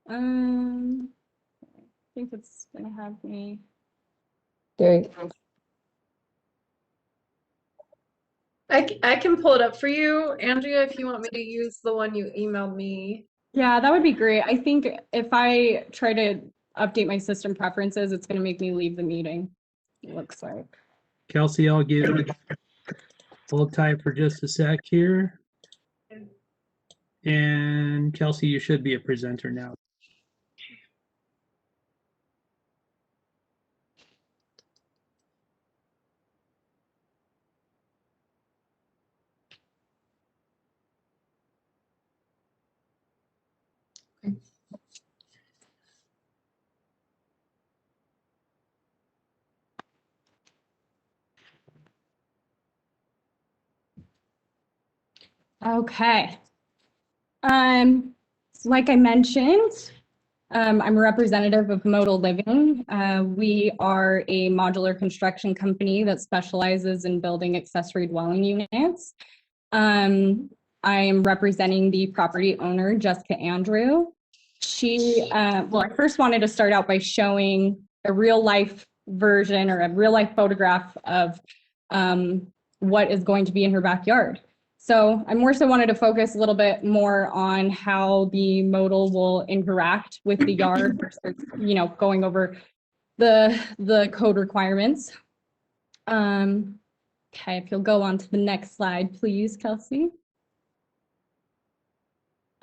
I think it's gonna have me. There, I can pull it up for you, Andrea, if you want me to use the one you emailed me. Yeah, that would be great. I think if I try to update my system preferences, it's gonna make me leave the meeting. It looks like. Kelsey, I'll give you hold tight for just a sec here. And Kelsey, you should be a presenter now. Okay. Like I mentioned, I'm a representative of Modal Living. We are a modular construction company that specializes in building accessory dwelling units. I am representing the property owner, Jessica Andrew. Well, I first wanted to start out by showing a real life version or a real life photograph of what is going to be in her backyard. So I more so wanted to focus a little bit more on how the modal will interact with the yard versus, going over the code requirements. Okay, if you'll go on to the next slide, please, Kelsey.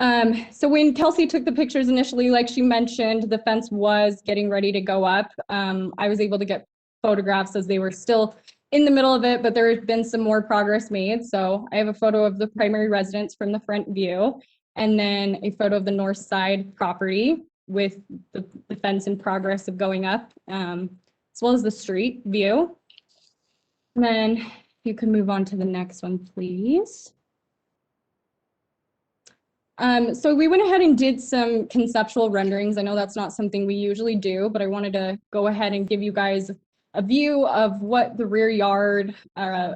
So when Kelsey took the pictures initially, like she mentioned, the fence was getting ready to go up. I was able to get photographs as they were still in the middle of it, but there has been some more progress made. So I have a photo of the primary residence from the front view, and then a photo of the north side property with the fence in progress of going up, as well as the street view. And then if you can move on to the next one, please. So we went ahead and did some conceptual renderings. I know that's not something we usually do, but I wanted to go ahead and give you guys a view of what the rear yard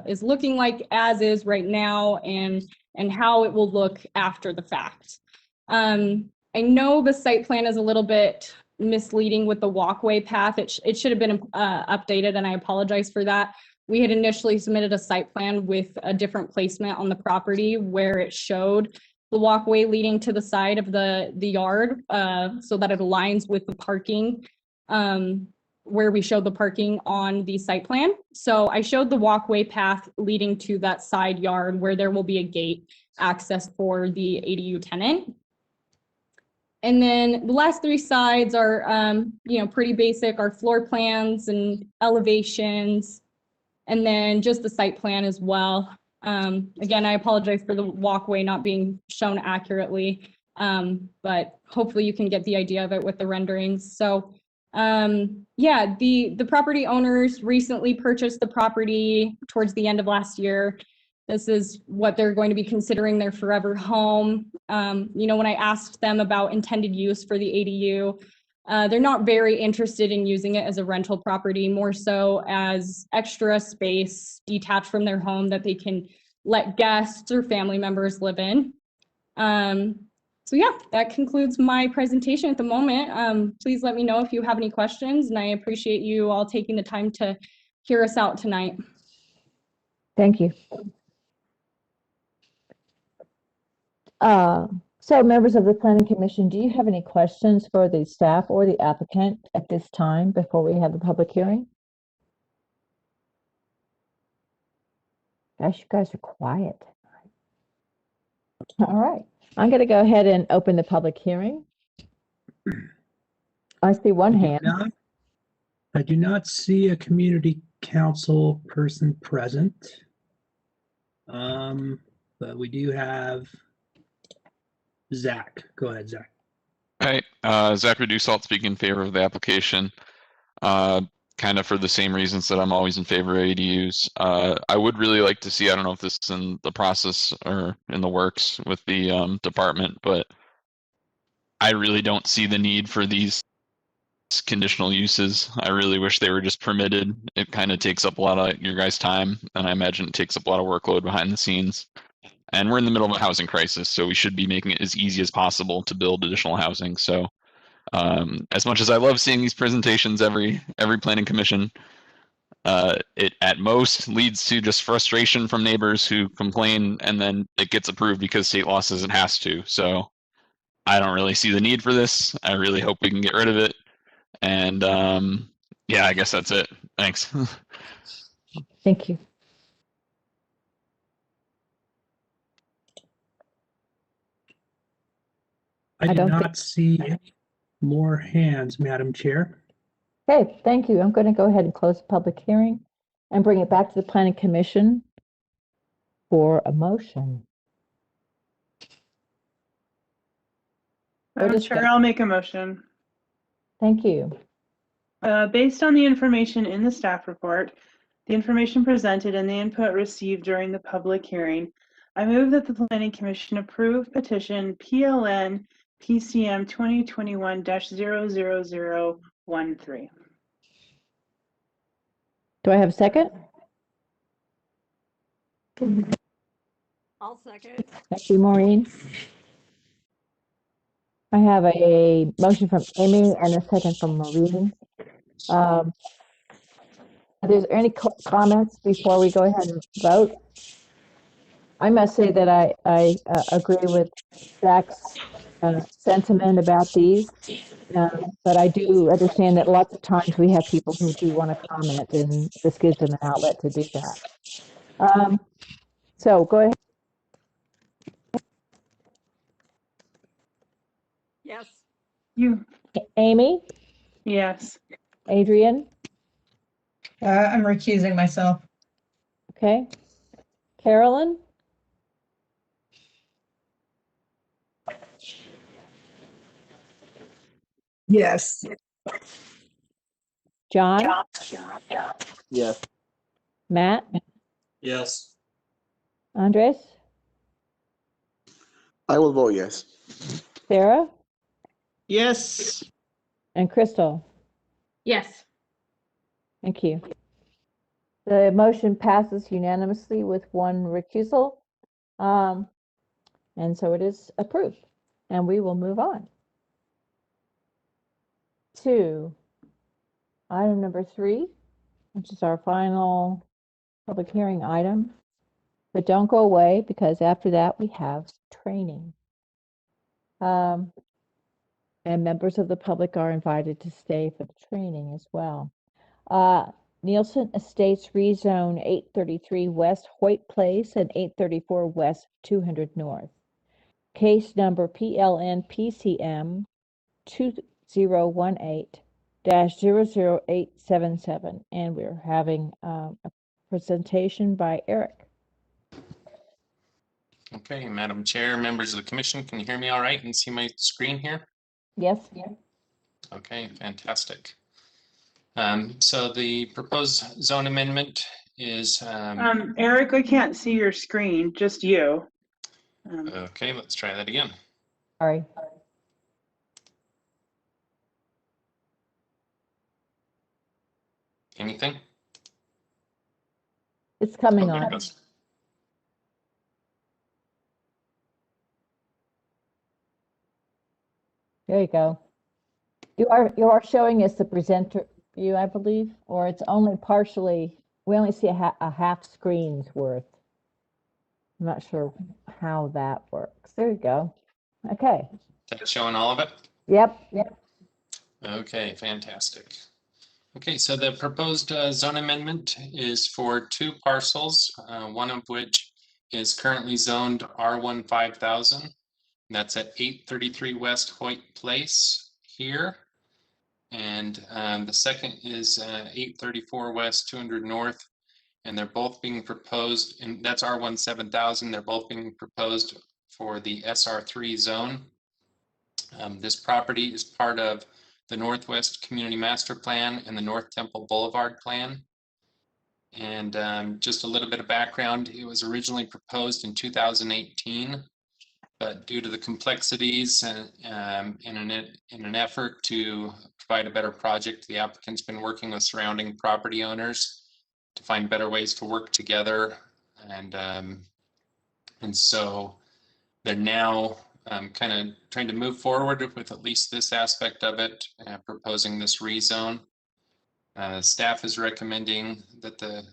is looking like as is right now, and how it will look after the fact. I know the site plan is a little bit misleading with the walkway path. It should have been updated, and I apologize for that. We had initially submitted a site plan with a different placement on the property where it showed the walkway leading to the side of the yard, so that it aligns with the parking, where we showed the parking on the site plan. So I showed the walkway path leading to that side yard where there will be a gate access for the ADU tenant. And then the last three sides are, pretty basic, our floor plans and elevations, and then just the site plan as well. Again, I apologize for the walkway not being shown accurately, but hopefully you can get the idea of it with the renderings. So yeah, the property owners recently purchased the property towards the end of last year. This is what they're going to be considering their forever home. When I asked them about intended use for the ADU, they're not very interested in using it as a rental property, more so as extra space detached from their home that they can let guests or family members live in. So yeah, that concludes my presentation at the moment. Please let me know if you have any questions, and I appreciate you all taking the time to hear us out tonight. thank you. So members of the Planning Commission, do you have any questions for the staff or the applicant at this time before we have the public hearing? Gosh, you guys are quiet. All right, I'm going to go ahead and open the public hearing. I see one hand. I do not see a community council person present. But we do have Zach. Go ahead, Zach. Hi, Zach Reduce-Salt speaking in favor of the application. Kind of for the same reasons that I'm always in favor of ADUs. I would really like to see, I don't know if this is in the process or in the works with the department, but I really don't see the need for these conditional uses. I really wish they were just permitted. It kind of takes up a lot of your guys' time, and I imagine it takes up a lot of workload behind the scenes. And we're in the middle of a housing crisis, so we should be making it as easy as possible to build additional housing. So As much as I love seeing these presentations every planning commission, it at most leads to just frustration from neighbors who complain, and then it gets approved because state law says it has to. So I don't really see the need for this. I really hope we can get rid of it. And yeah, I guess that's it. Thanks. Thank you. I do don't not see any more hands, Madam Chair. Okay, thank you. I'm going to go ahead and close the public hearing and bring it back to the Planning Commission for a motion. Madam Chair, I'll make a motion. Thank you. Based on the information in the staff report, the information presented and the input received during the public hearing, I move that the Planning Commission approve petition PLN PCM 2021-00013. Do I have a second? I'll second. Thank you, Maureen. I have a motion from Amy and a second from Maureen. Are there any comments before we go ahead and vote? I must say that I agree with Zach's sentiment about these, but I do understand that lots of times we have people who do want to comment, and this gives them an outlet to do that. So go ahead. Yes. You. Amy? Yes. Adrian? I'm recusing myself. Okay. Carolyn? Yes. John? Yes. Matt? Yes. Andres? I will vote yes. Sarah? Yes. And Crystal? Yes. Thank you. The motion passes unanimously with one recusal. And so it is approved. And we will move on to item number 3, which is our final public hearing item. But don't go away, because after that we have training. And members of the public are invited to stay for the training as well. Nielsen Estates rezone 833 West Hoyt Place and 834 West 200 North. Case number PLN PCM 2018-00877. And we're having a presentation by Eric. Okay, Madam Chair, members of the commission, can you hear me all right and see my screen here? Yes. Okay, fantastic. So the proposed zone amendment is Eric, I can't see your screen, just you. okay, let's try that again. Sorry. Anything? It's coming Oh, there it on. goes. There you go. You are showing us the presenter view, I believe, or it's only partially. We only see a half screen's worth. I'm not sure how that works. There you go. Okay. That's showing all of it? Yep. Okay, fantastic. Okay, so the proposed zone amendment is for 2 parcels, one of which is currently zoned R1 5000. That's at 833 West Hoyt Place here. And the second is 834 West 200 North. And they're both being proposed, and that's R1 7000. They're both being proposed for the SR3 zone. This property is part of the Northwest Community Master Plan and the North Temple Boulevard Plan. And just a little bit of background, it was originally proposed in 2018, but due to the complexities and in an effort to provide a better project, the applicant's been working with surrounding property owners to find better ways to work together. And so they're now kind of trying to move forward with at least this aspect of it, proposing this rezone. Staff is recommending that the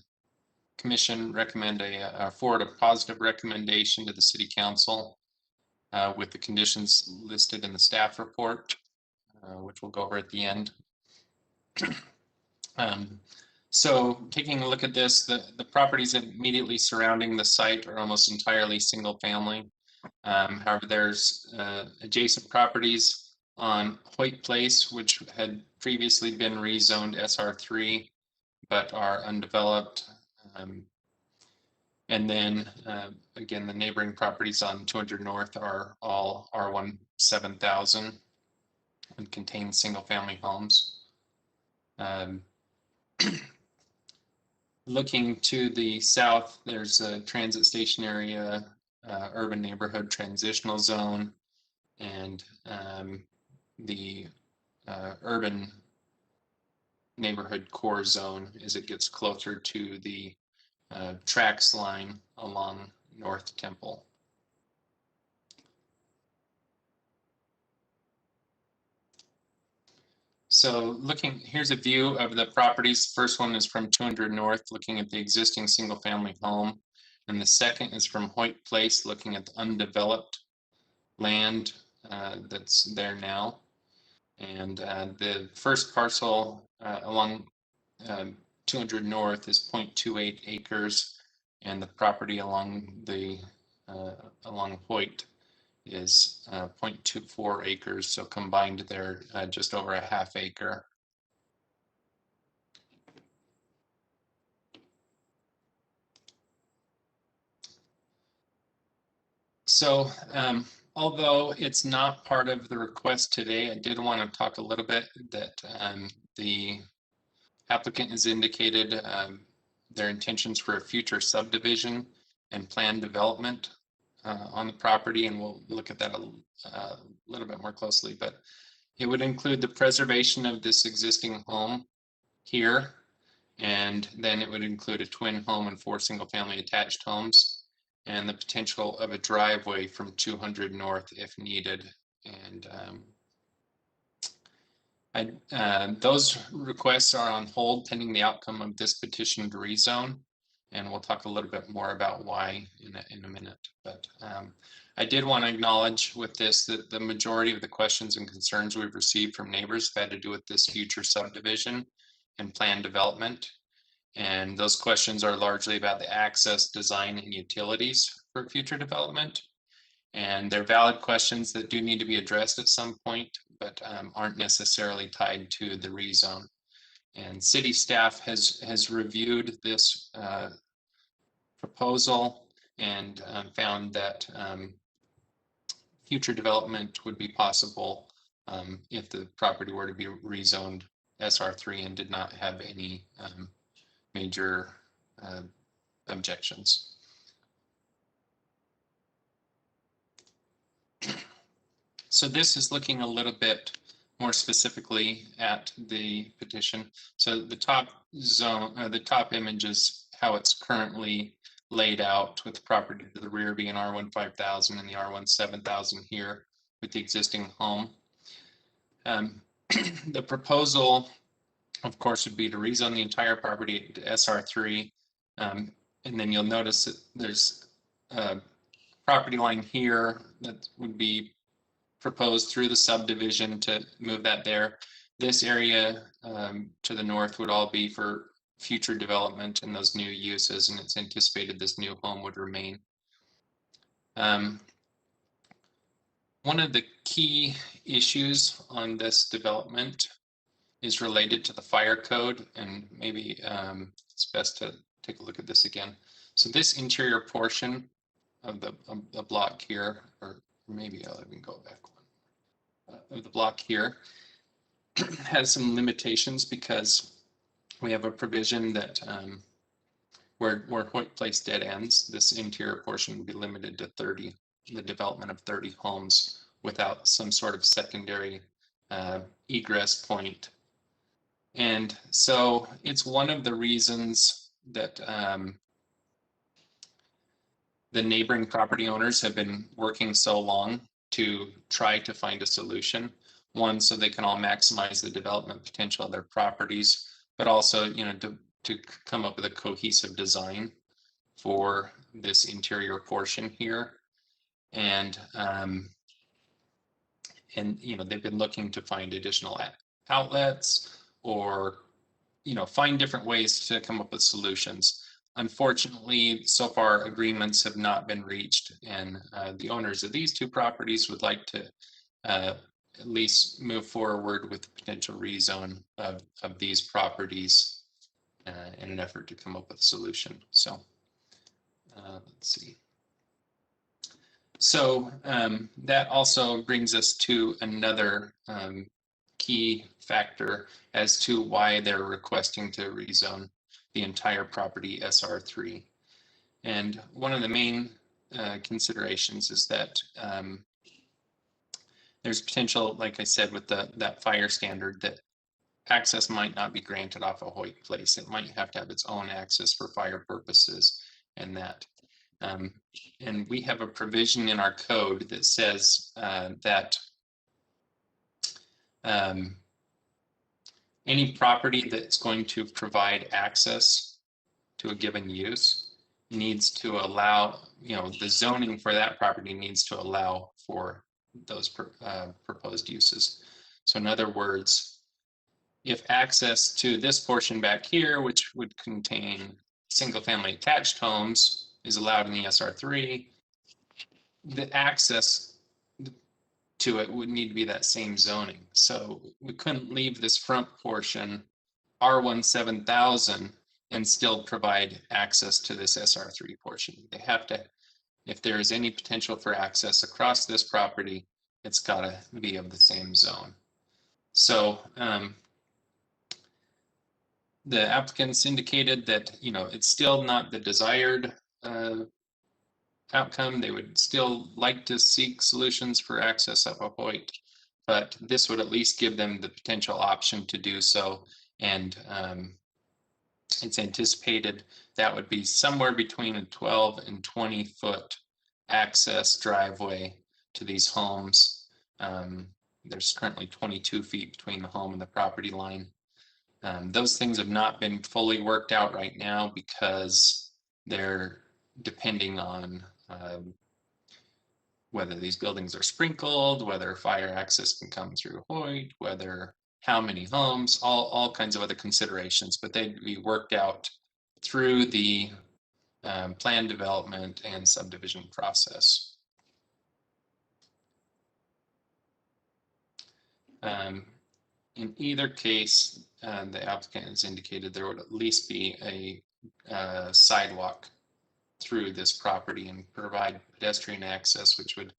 commission recommend forward a positive recommendation to the city council with the conditions listed in the staff report, which we'll go over at the end. So taking a look at this, the properties immediately surrounding the site are almost entirely single family. However, there's adjacent properties on Hoyt Place, which had previously been rezoned SR3, but are undeveloped. And then again, the neighboring properties on 200 North are all R1 7000 and contain single family homes. Looking to the south, there's a transit station area, urban neighborhood transitional zone, and the urban neighborhood core zone as it gets closer to the tracks line along North Temple. So here's a view of the properties. First one is from 200 North, looking at the existing single family home. And the second is from Hoyt Place, looking at the undeveloped land that's there now. And the first parcel along 200 North is 0.28 acres, and the property along along Hoyt is 0.24 acres, so combined they're just over a half acre. So although it's not part of the request today, I did want to talk a little bit that the applicant has indicated their intentions for a future subdivision and planned development on the property, and we'll look at that a little bit more closely, but it would include the preservation of this existing home here, and then it would include a twin home and 4 single-family attached homes, and the potential of a driveway from 200 North if needed. And those requests are on hold pending the outcome of this petition to rezone, and we'll talk a little bit more about why in a minute. But I did want to acknowledge with this that the majority of the questions and concerns we've received from neighbors have had to do with this future subdivision and planned development. And those questions are largely about the access, design, and utilities for future development. And they're valid questions that do need to be addressed at some point, but aren't necessarily tied to the rezone. And city staff has reviewed this proposal and found that future development would be possible if the property were to be rezoned SR3 and did not have any major objections. So this is looking a little bit more specifically at the petition. So the top zone, the top image is how it's currently laid out, with the property to the rear being R1 5000 and the R1 7000 here with the existing home. The proposal, of course, would be to rezone the entire property to SR3. And then you'll notice that there's a property line here that would be proposed through the subdivision to move that there. This area to the north would all be for future development and those new uses, and it's anticipated this new home would remain. One of the key issues on this development is related to the fire code, and maybe it's best to take a look at this again. So this interior portion of the block here, or maybe I'll even go back one, of the block here has some limitations because we have a provision that where Hoyt Place dead ends, this interior portion would be limited to 30, the development of 30 homes without some sort of secondary egress point. And so it's one of the reasons that the neighboring property owners have been working so long to try to find a solution. One, so they can all maximize the development potential of their properties, but also, to come up with a cohesive design for this interior portion here. And they've been looking to find additional outlets or, find different ways to come up with solutions. Unfortunately, so far agreements have not been reached, and the owners of these two properties would like to at least move forward with the potential rezone of these properties in an effort to come up with a solution. So let's see. So that also brings us to another key factor as to why they're requesting to rezone the entire property SR3. And one of the main considerations is that there's potential, like I said, with that fire standard, that access might not be granted off of Hoyt Place. It might have to have its own access for fire purposes and that. And we have a provision in our code that says that any property that's going to provide access to a given use needs to allow, the zoning for that property needs to allow for those proposed uses. So in other words, if access to this portion back here, which would contain single-family attached homes, is allowed in the SR3, the access to it would need to be that same zoning. So we couldn't leave this front portion R1 7000 and still provide access to this SR3 portion. They have to, if there is any potential for access across this property, it's got to be of the same zone. So the applicants indicated that, it's still not the desired outcome. They would still like to seek solutions for access up a Hoyt, but this would at least give them the potential option to do so. And it's anticipated that would be somewhere between a 12 and 20 foot access driveway to these homes. There's currently 22 feet between the home and the property line. Those things have not been fully worked out right now because they're depending on whether these buildings are sprinkled, whether fire access can come through Hoyt, whether how many homes, all kinds of other considerations, but they'd be worked out through the plan development and subdivision process. In either case, the applicant has indicated there would at least be a sidewalk through this property and provide pedestrian access, which would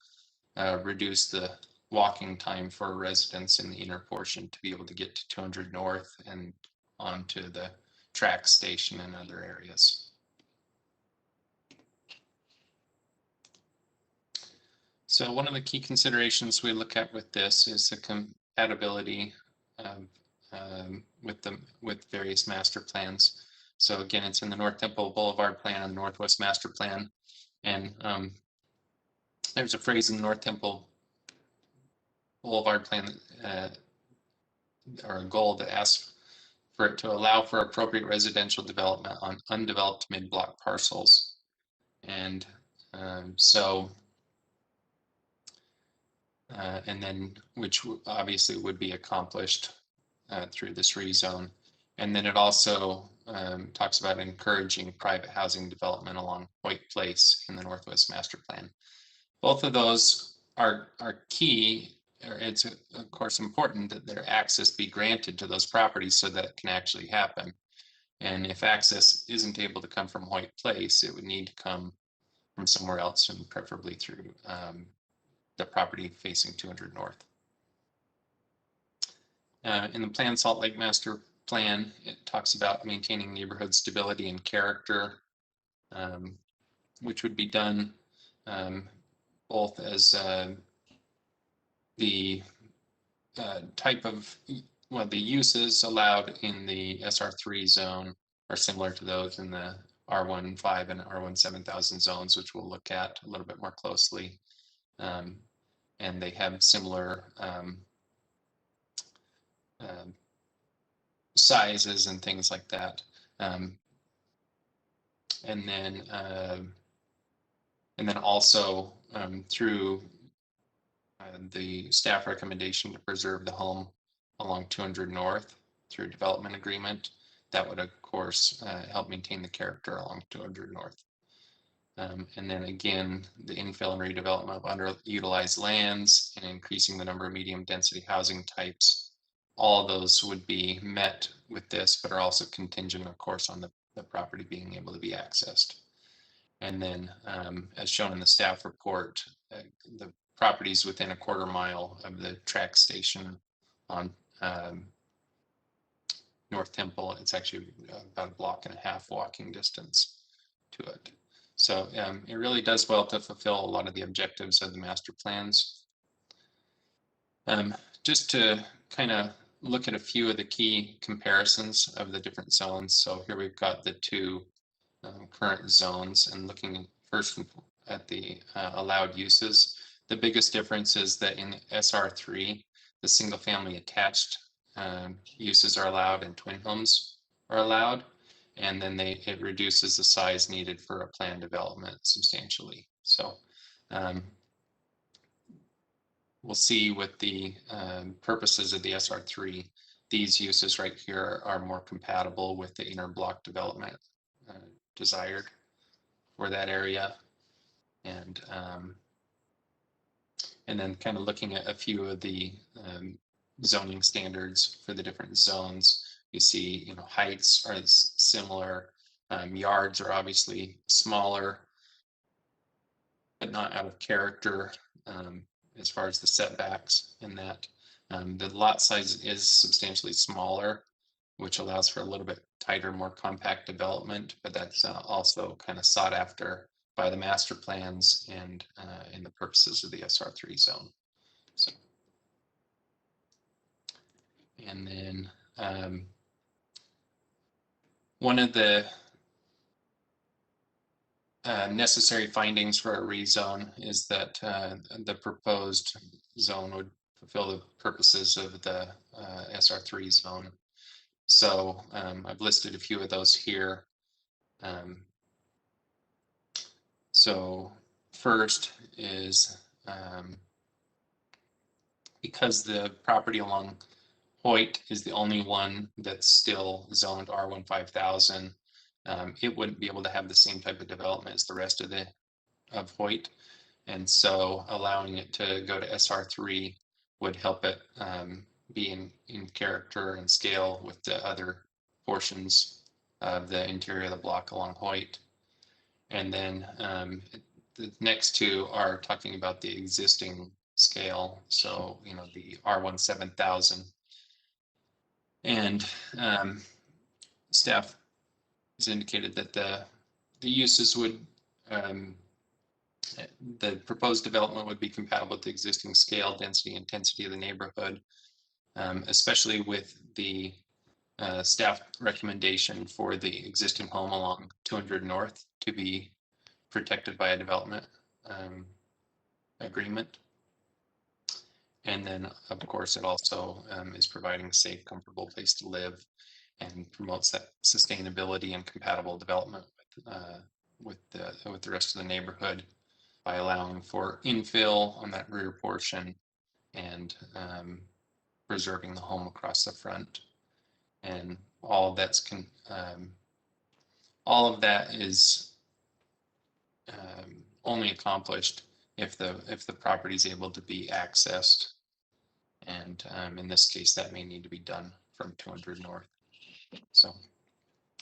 reduce the walking time for residents in the inner portion to be able to get to 200 North and onto the track station and other areas. So one of the key considerations we look at with this is the compatibility with various master plans. So again, it's in the North Temple Boulevard plan and Northwest Master Plan. And there's a phrase in the North Temple Boulevard plan or a goal that asks for it to allow for appropriate residential development on undeveloped mid-block parcels. And and then which obviously would be accomplished through this rezone. And then it also talks about encouraging private housing development along Hoyt Place in the Northwest Master Plan. Both of those are key. It's of course important that their access be granted to those properties so that it can actually happen. And if access isn't able to come from Hoyt Place, it would need to come from somewhere else, and preferably through the property facing 200 North. In the Plan Salt Lake Master Plan, it talks about maintaining neighborhood stability and character, which would be done both as the type of, the uses allowed in the SR3 zone are similar to those in the R15 and R1 7000 zones, which we'll look at a little bit more closely. and they have similar sizes and things like that. And then also through the staff recommendation to preserve the home along 200 North through development agreement, that would of course help maintain the character along 200 North. And then again, the infill and redevelopment of underutilized lands and increasing the number of medium density housing types. All of those would be met with this, but are also contingent, of course, on the property being able to be accessed. And then, as shown in the staff report, the properties within a quarter mile of the track station on North Temple, it's actually about 1.5 blocks walking distance to it. So it really does well to fulfill a lot of the objectives of the master plans. Just to kind of look at a few of the key comparisons of the different zones. So here we've got the two current zones, and looking first at the allowed uses. The biggest difference is that in SR3, the single family attached uses are allowed and twin homes are allowed. And then it reduces the size needed for a planned development substantially. So we'll see with the purposes of the SR3, these uses right here are more compatible with the inner block development desired for that area. And then kind of looking at a few of the zoning standards for the different zones. You see, you know, heights are similar, yards are obviously smaller, but not out of character as far as the setbacks in that. The lot size is substantially smaller, which allows for a little bit tighter, more compact development, but that's also kind of sought after by the master plans and in the purposes of the SR3 zone. So. And then one of the necessary findings for a rezone is that the proposed zone would fulfill the purposes of the SR3 zone. So I've listed a few of those here. So first is because the property along Hoyt is the only one that's still zoned R15000. It wouldn't be able to have the same type of development as the rest of Hoyt. And so allowing it to go to SR3 would help it be in character and scale with the other portions of the interior of the block along Hoyt. And then the next two are talking about the existing scale. So, you know, the R17000. And staff has indicated that the uses would, the proposed development would be compatible with the existing scale, density, intensity of the neighborhood, especially with the staff recommendation for the existing home along 200 North to be protected by a development agreement. And then, of course, it also is providing a safe, comfortable place to live and promotes that sustainability and compatible development with the rest of the neighborhood by allowing for infill on that rear portion and preserving the home across the front. And all of that's all of that is only accomplished if the property is able to be accessed. And in this case, that may need to be done from 200 North. So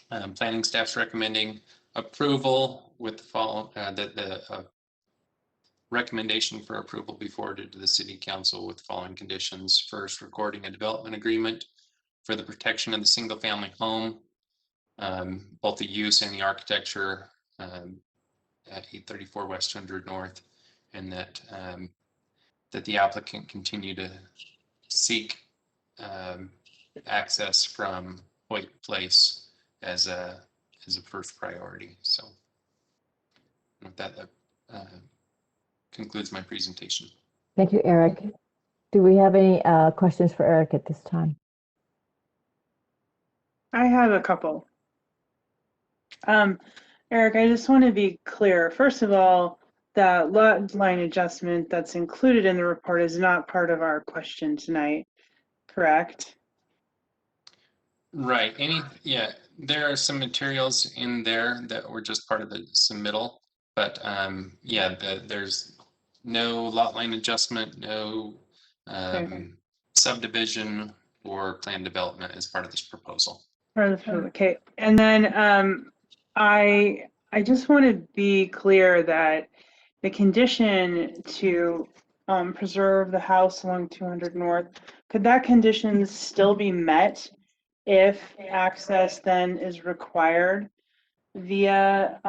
planning staff's recommending approval with the following, that the recommendation for approval be forwarded to the city council with the following conditions. First, recording a development agreement for the protection of the single family home, both the use and the architecture at 834 West 200 North, and that that the applicant continue to seek access from Hoyt Place as a first priority. So with that concludes my presentation. Thank you, Eric. Do we have any questions for Eric at this time? I have a couple. Eric, I just want to be clear. First of all, that lot line adjustment that's included in the report is not part of our question tonight, correct? Right. Yeah, there are some materials in there that were just part of the submittal, but yeah, there's no lot line adjustment, no subdivision or plan development as part of this proposal. Okay, and then I just want to be clear that the condition to preserve the house along 200 North, could that condition still be met if access then is required via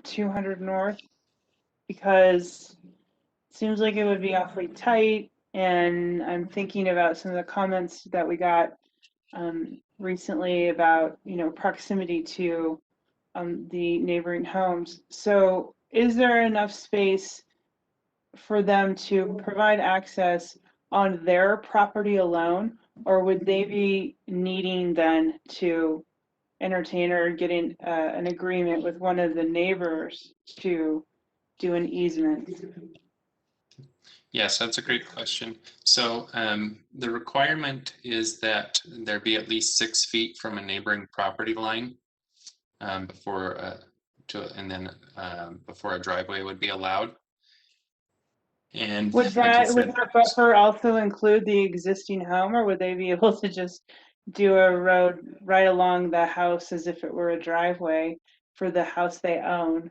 200 North? Because it seems like it would be awfully tight, and I'm thinking about some of the comments that we got recently about, you know, proximity to the neighboring homes. So is there enough space for them to provide access on their property alone, or would they be needing then to entertain or getting an agreement with one of the neighbors to do an easement? Yes, that's a great question. So the requirement is that there be at least 6 feet from a neighboring property line before a driveway would be allowed. And would that buffer also include the existing home, or would they be able to just do a road right along the house as if it were a driveway for the house they own?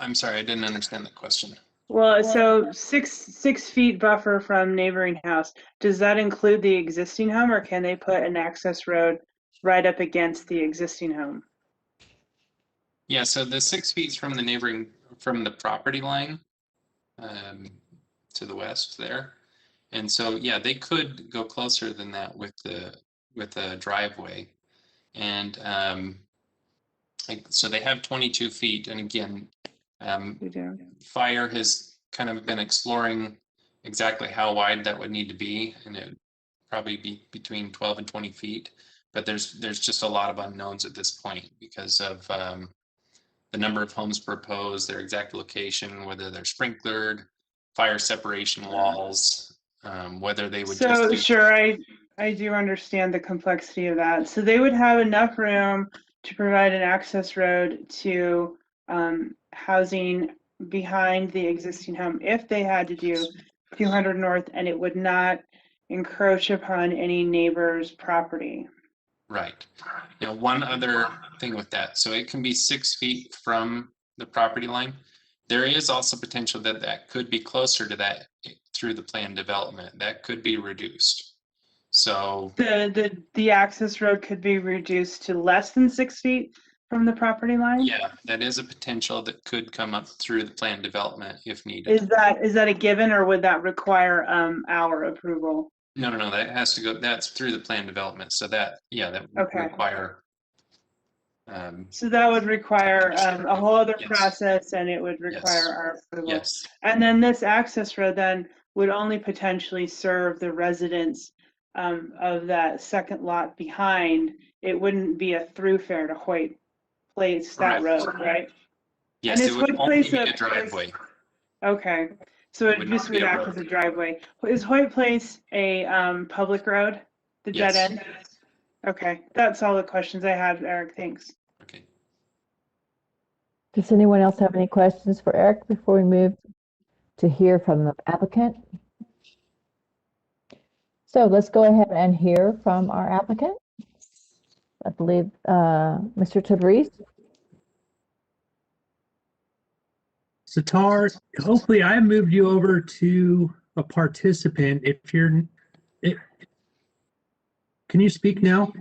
I'm sorry, I didn't understand the question. Well, so six feet buffer from neighboring house, does that include the existing home, or can they put an access road right up against the existing home? Yeah, so the 6 feet from the property line to the west there. And so, yeah, they could go closer than that with the driveway. And so they have 22 feet. And again, Fire has kind of been exploring exactly how wide that would need to be, and it would probably be between 12 and 20 feet. But there's just a lot of unknowns at this point because of the number of homes proposed, their exact location, whether they're sprinklered, fire separation walls, whether they would just So sure, I do understand the complexity of that. So they would have enough room to provide an access road to housing behind the existing home if they had to do 200 North, and it would not encroach upon any neighbor's property. Right. Now, one other thing with that, so it can be 6 feet from the property line. There is also potential that that could be closer to that through the planned development. That could be reduced. So the access road could be reduced to less than 6 feet from the property line? yeah, that is a potential that could come up through the planned development if needed. Is that a given, or would that require our approval? No, that has to go, that's through the planned development. So that, yeah, that would require. So that would require a whole other process, and it would require our approval. Yes. And then this access road then would only potentially serve the residents of that second lot behind. It wouldn't be a thoroughfare to Hoyt Place, that road, right? Yes, it would only be a driveway. Okay, so it just would act as a driveway. Is Hoyt Place a public road, the dead end? Okay, that's all the questions I had, Eric. Thanks. Okay. Does anyone else have any questions for Eric before we move to hear from the applicant? So let's go ahead and hear from our applicant. I believe Mr. Tabriz. Sitar, hopefully I moved you over to a participant. Can you speak now?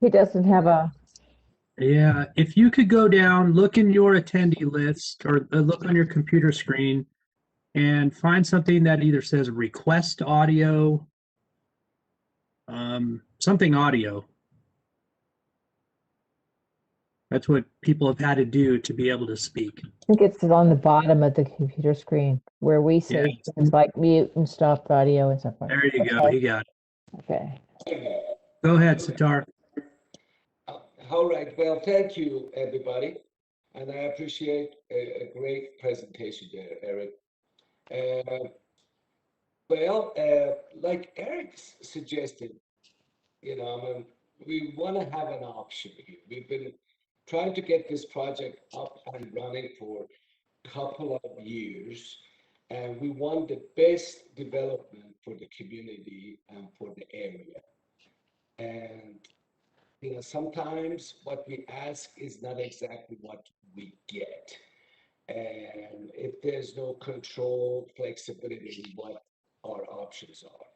He doesn't have a. Yeah, if you could go down, look in your attendee list or look on your computer screen and find something that either says request audio, something audio. That's what people have had to do to be able to speak. I think it's on the bottom of the computer screen where we say Yeah. things like mute and stop audio and stuff like that. There you go. Okay. You got it. Okay. Go ahead, Sitar. All right. Well, thank you, everybody. And I appreciate a great presentation there, Eric. Like Eric suggested, you know, I mean, we want to have an option here. We've been trying to get this project up and running for a couple of years, and we want the best development for the community and for the area. And, you know, sometimes what we ask is not exactly what we get. And if there's no control, flexibility in what our options are.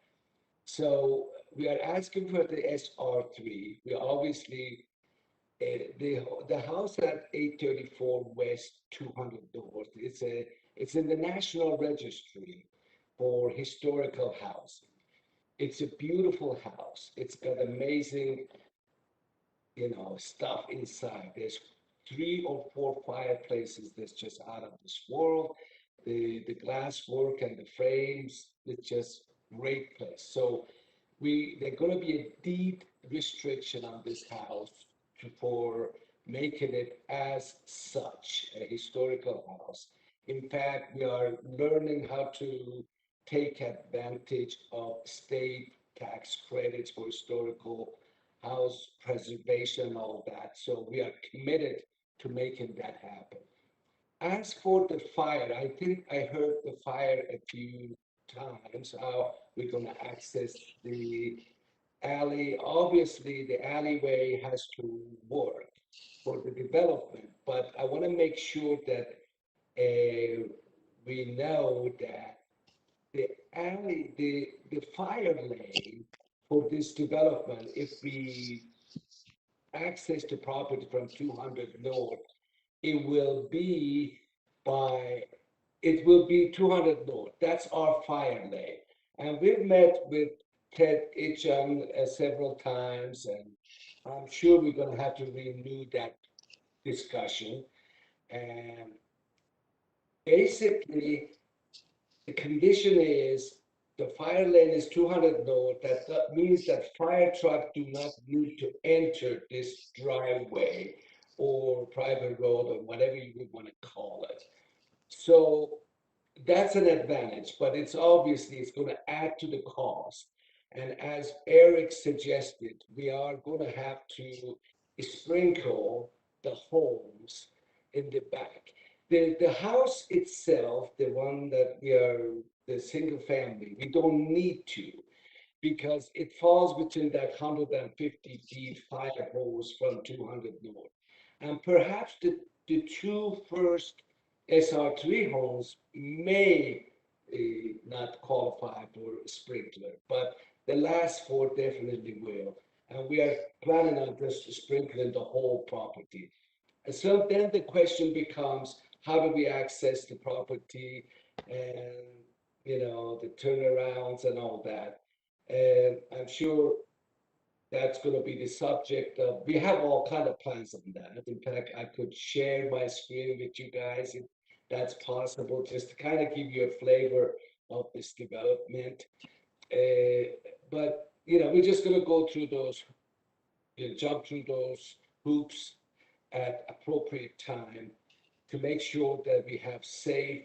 So we are asking for the SR3. We obviously, the house at 834 West, 200 North, it's in the National Registry for historical housing. It's a beautiful house. It's got amazing, you know, stuff inside. There's 3 or 4 fireplaces that's just out of this world. The glass work and the frames, it's just great place. So there's going to be a deed restriction on this house for making it as such a historical house. In fact, we are learning how to take advantage of state tax credits for historical house preservation and all that. So we are committed to making that happen. As for the fire, I think I heard the fire a few times, how we're going to access the alley. Obviously, the alleyway has to work for the development, but I want to make sure that we know that the alley, the fire lane for this development, if we access the property from 200 North, it will be 200 North. That's our fire lane. And we've met with Ted Itcham several times, and I'm sure we're going to have to renew that discussion. And basically, the condition is the fire lane is 200 North. That means that fire trucks do not need to enter this driveway or private road or whatever you would want to call it. So that's an advantage, but it's going to add to the cost. And as Eric suggested, we are going to have to sprinkle the homes in the back. The house itself, the one that the single family, we don't need to, because it falls between that 150 feet fire hose from 200 North. And perhaps the 2 first SR3 homes may not qualify for sprinkler, but the last 4 definitely will. And we are planning on just sprinkling the whole property. And so then the question becomes, how do we access the property and, you know, the turnarounds and all that? And I'm sure that's going to be the subject of, we have all kind of plans on that. In fact, I could share my screen with you guys if that's possible, just to kind of give you a flavor of this development. But, you know, we're just going to go through those, jump through those hoops at appropriate time to make sure that we have safe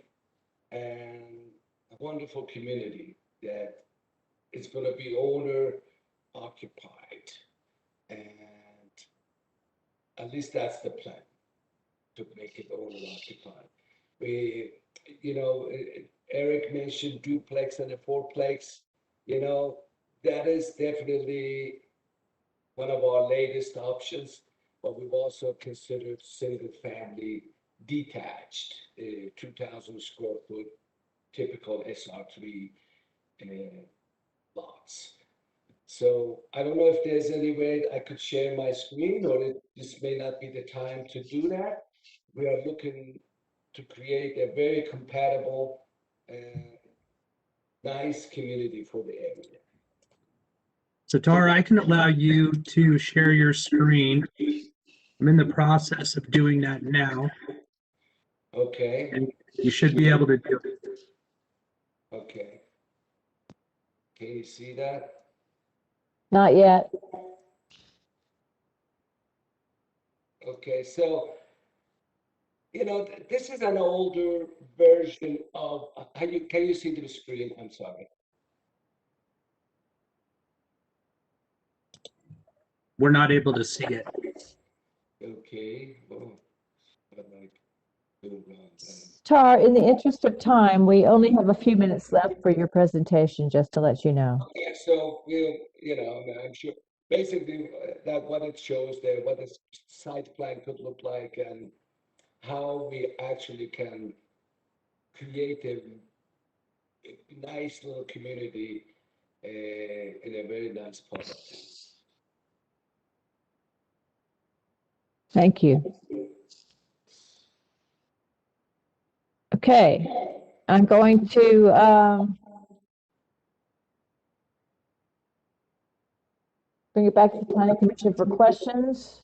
and a wonderful community that is going to be owner occupied. And at least that's the plan, to make it owner occupied. We, you know, Eric mentioned duplex and a fourplex. You know, that is definitely one of our latest options, but we've also considered single family detached, 2,000 square foot, typical SR3 lots. So I don't know if there's any way I could share my screen, or this may not be the time to do that. We are looking to create a very compatible and nice community for the area. So Tara, I can allow you to share your screen. I'm in the process of doing that now, Okay, and you should be able to do it. okay. Can you see that? Not yet. Okay, so, this is an older version of, can you see the screen? I'm sorry. We're not able to see it. Okay. Oh, but like, oh, well, Tar, in the interest of time, we only have a few minutes left for your presentation, just to let you know. okay, so I'm sure basically that what it shows there, what the site plan could look like, and how we actually can create a nice little community in a very nice part of town. Thank you. Okay, I'm going to bring it back to the Planning Commission for questions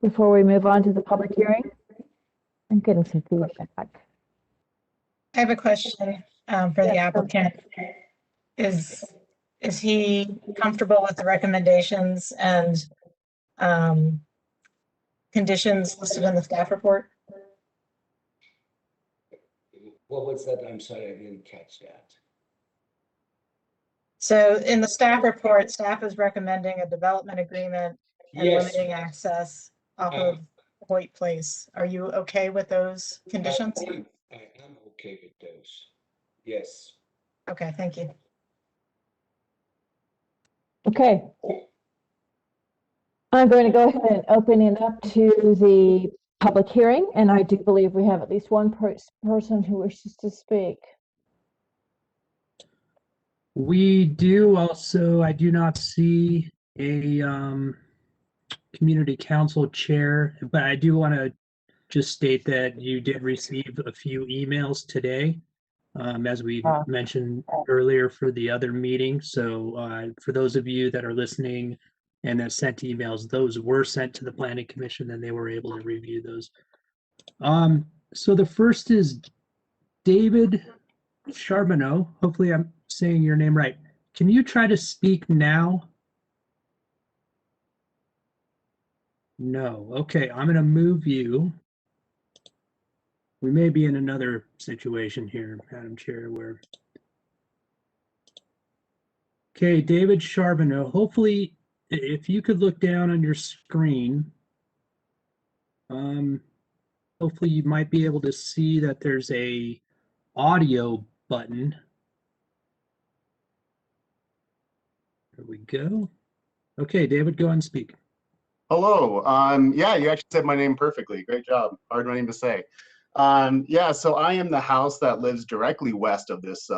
before we move on to the public hearing. I'm getting some feedback. I have a question for the applicant. Is he comfortable with the recommendations and conditions listed in the staff report? What was that? I'm sorry, I didn't catch that. So in the staff report, staff is recommending a development agreement and Yes. limiting access off of Hoyt Place. Are you okay with those conditions? I am okay with those. Yes. Okay, thank you. Okay. I'm going to go ahead and open it up to the public hearing, and I do believe we have at least one person who wishes to speak. We do also, I do not see a community council chair, but I do want to just state that you did receive a few emails today, as we mentioned earlier for the other meeting. So for those of you that are listening and that sent emails, those were sent to the Planning Commission and they were able to review those. So the first is David Charbonneau. Hopefully I'm saying your name right. Can you try to speak now? No. Okay, I'm going to move you. We may be in another situation here, Madam Chair, where. Okay, David Charbonneau, hopefully, if you could look down on your screen, hopefully you might be able to see that there's a audio button. There we go. Okay, David, go and speak. Hello. Yeah, you actually said my name perfectly. Great job. Hard name to say. Yeah, so I am the house that lives directly west of this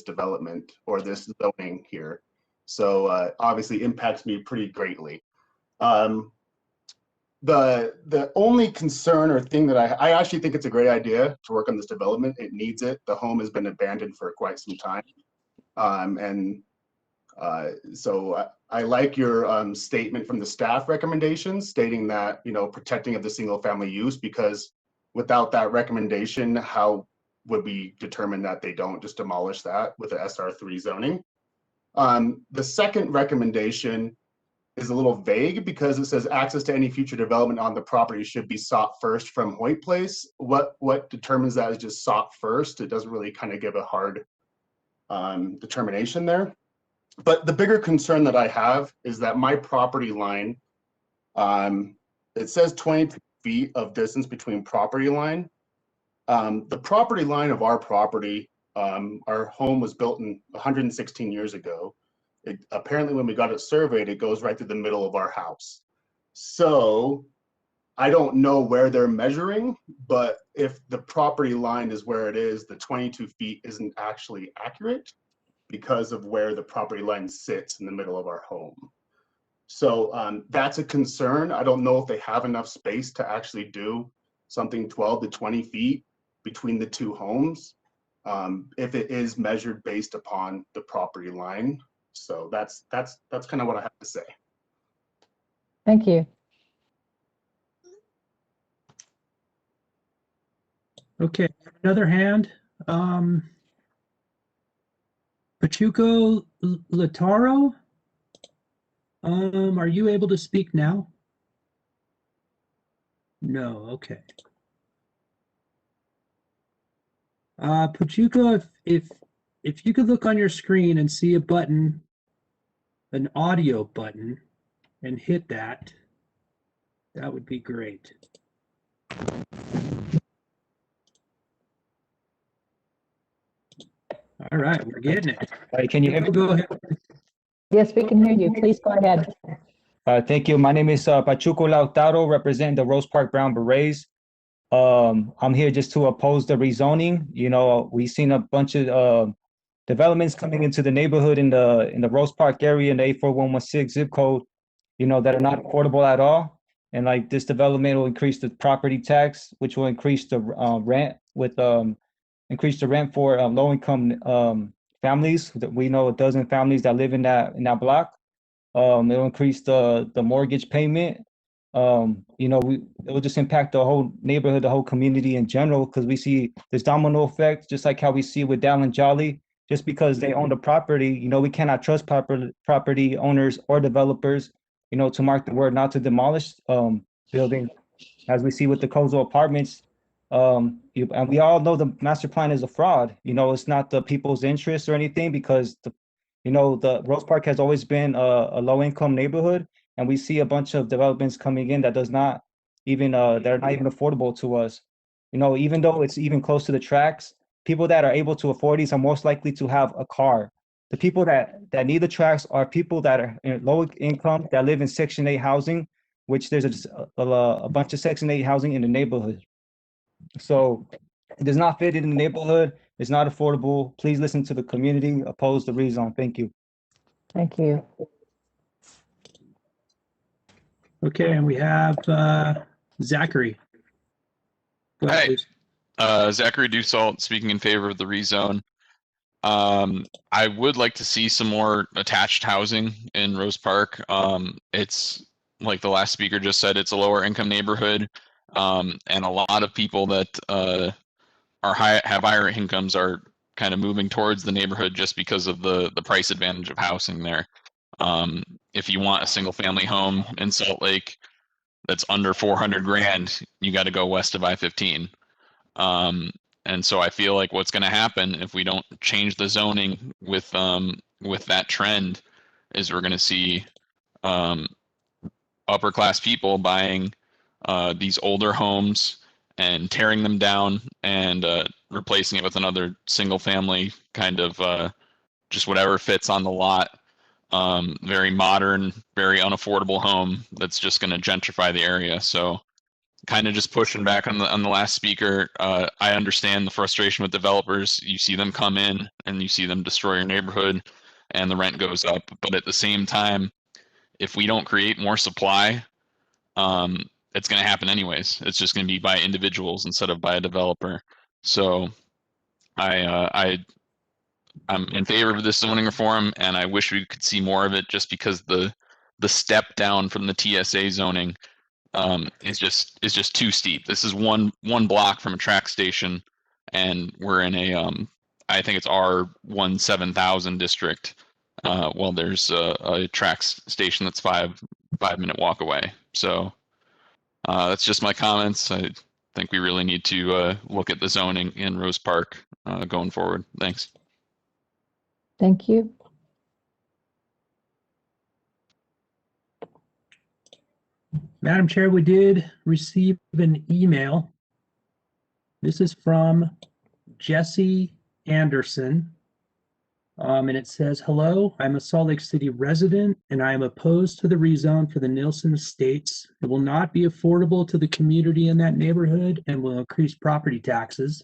development or this zoning here. So obviously impacts me pretty greatly. The only concern or thing that I actually think it's a great idea to work on this development. It needs it. The home has been abandoned for quite some time. So I like your statement from the staff recommendations stating that, protecting of the single family use, because without that recommendation, how would we determine that they don't just demolish that with the SR3 zoning? The second recommendation is a little vague because it says access to any future development on the property should be sought first from Hoyt Place. What determines that is just sought first? It doesn't really kind of give a hard determination there. But the bigger concern that I have is that my property line, it says 22 feet of distance between property line. The property line of our property, our home was built in 116 years ago. Apparently when we got it surveyed, it goes right through the middle of our house. So I don't know where they're measuring, but if the property line is where it is, the 22 feet isn't actually accurate because of where the property line sits in the middle of our home. So that's a concern. I don't know if they have enough space to actually do something 12 to 20 feet between the two homes, if it is measured based upon the property line. So that's kind of what I have to say. Thank you. Okay, another hand. Pachuco Lataro. Are you able to speak now? No, okay. Pachuco, if you could look on your screen and see a button, an audio button, and hit that, that would be great. All right, we're getting it. All right, can you hear me? Go ahead. Yes, we can hear you. Please go ahead. Thank you. My name is Pachuco Lautaro, representing the Rose Park Brown Berets. I'm here just to oppose the rezoning. You know, we've seen a bunch of developments coming into the neighborhood in the Rose Park area in the 84116 zip code, you know, that are not affordable at all. And like this development will increase the property tax, which will increase the rent with increase the rent for low-income families. That we know a dozen families that live in that block. It'll increase the mortgage payment. You know, it will just impact the whole neighborhood, the whole community in general, because we see this domino effect, just like how we see with Dallin Jolly. Just because they own the property, you know, we cannot trust property owners or developers, you know, to mark the word not to demolish buildings, as we see with the Kozo Apartments. And we all know the master plan is a fraud. You know, it's not the people's interest or anything, because you know, the Rose Park has always been a low-income neighborhood, and we see a bunch of developments coming in that does not even that are not even affordable to us. You know, even though it's even close to the tracks, people that are able to afford these are most likely to have a car. The people that need the tracks are people that are in low income, that live in Section 8 housing, which there's a bunch of Section 8 housing in the neighborhood. So it does not fit in the neighborhood. It's not affordable. Please listen to the community. Oppose the rezone. Thank you. Thank you. Okay, and we have Zachary. Go ahead, Hey, please. Zachary Dussault speaking in favor of the rezone. I would like to see some more attached housing in Rose Park. It's like the last speaker just said, it's a lower income neighborhood, and a lot of people that have higher incomes are kind of moving towards the neighborhood just because of the price advantage of housing there. If you want a single family home in Salt Lake that's under 400 grand, you got to go west of I-15. And so I feel like what's going to happen if we don't change the zoning with that trend is we're going to see upper class people buying these older homes and tearing them down and replacing it with another single family kind of just whatever fits on the lot. Very modern, very unaffordable home that's just going to gentrify the area. So kind of just pushing back on the last speaker. I understand the frustration with developers. You see them come in and you see them destroy your neighborhood and the rent goes up. But at the same time, if we don't create more supply, it's going to happen anyways. It's just going to be by individuals instead of by a developer. So I'm in favor of this zoning reform, and I wish we could see more of it, just because the step down from the TSA zoning is just too steep. This is one block from a track station, and we're in a I think it's R17,000 district. Well, there's a track station that's 5-minute walk away. So that's just my comments. I think we really need to look at the zoning in Rose Park going forward. Thanks. Thank you. Madam Chair, we did receive an email. This is from Jesse Anderson. And it says, hello, I'm a Salt Lake City resident and I am opposed to the rezone for the Nielsen Estates. It will not be affordable to the community in that neighborhood and will increase property taxes.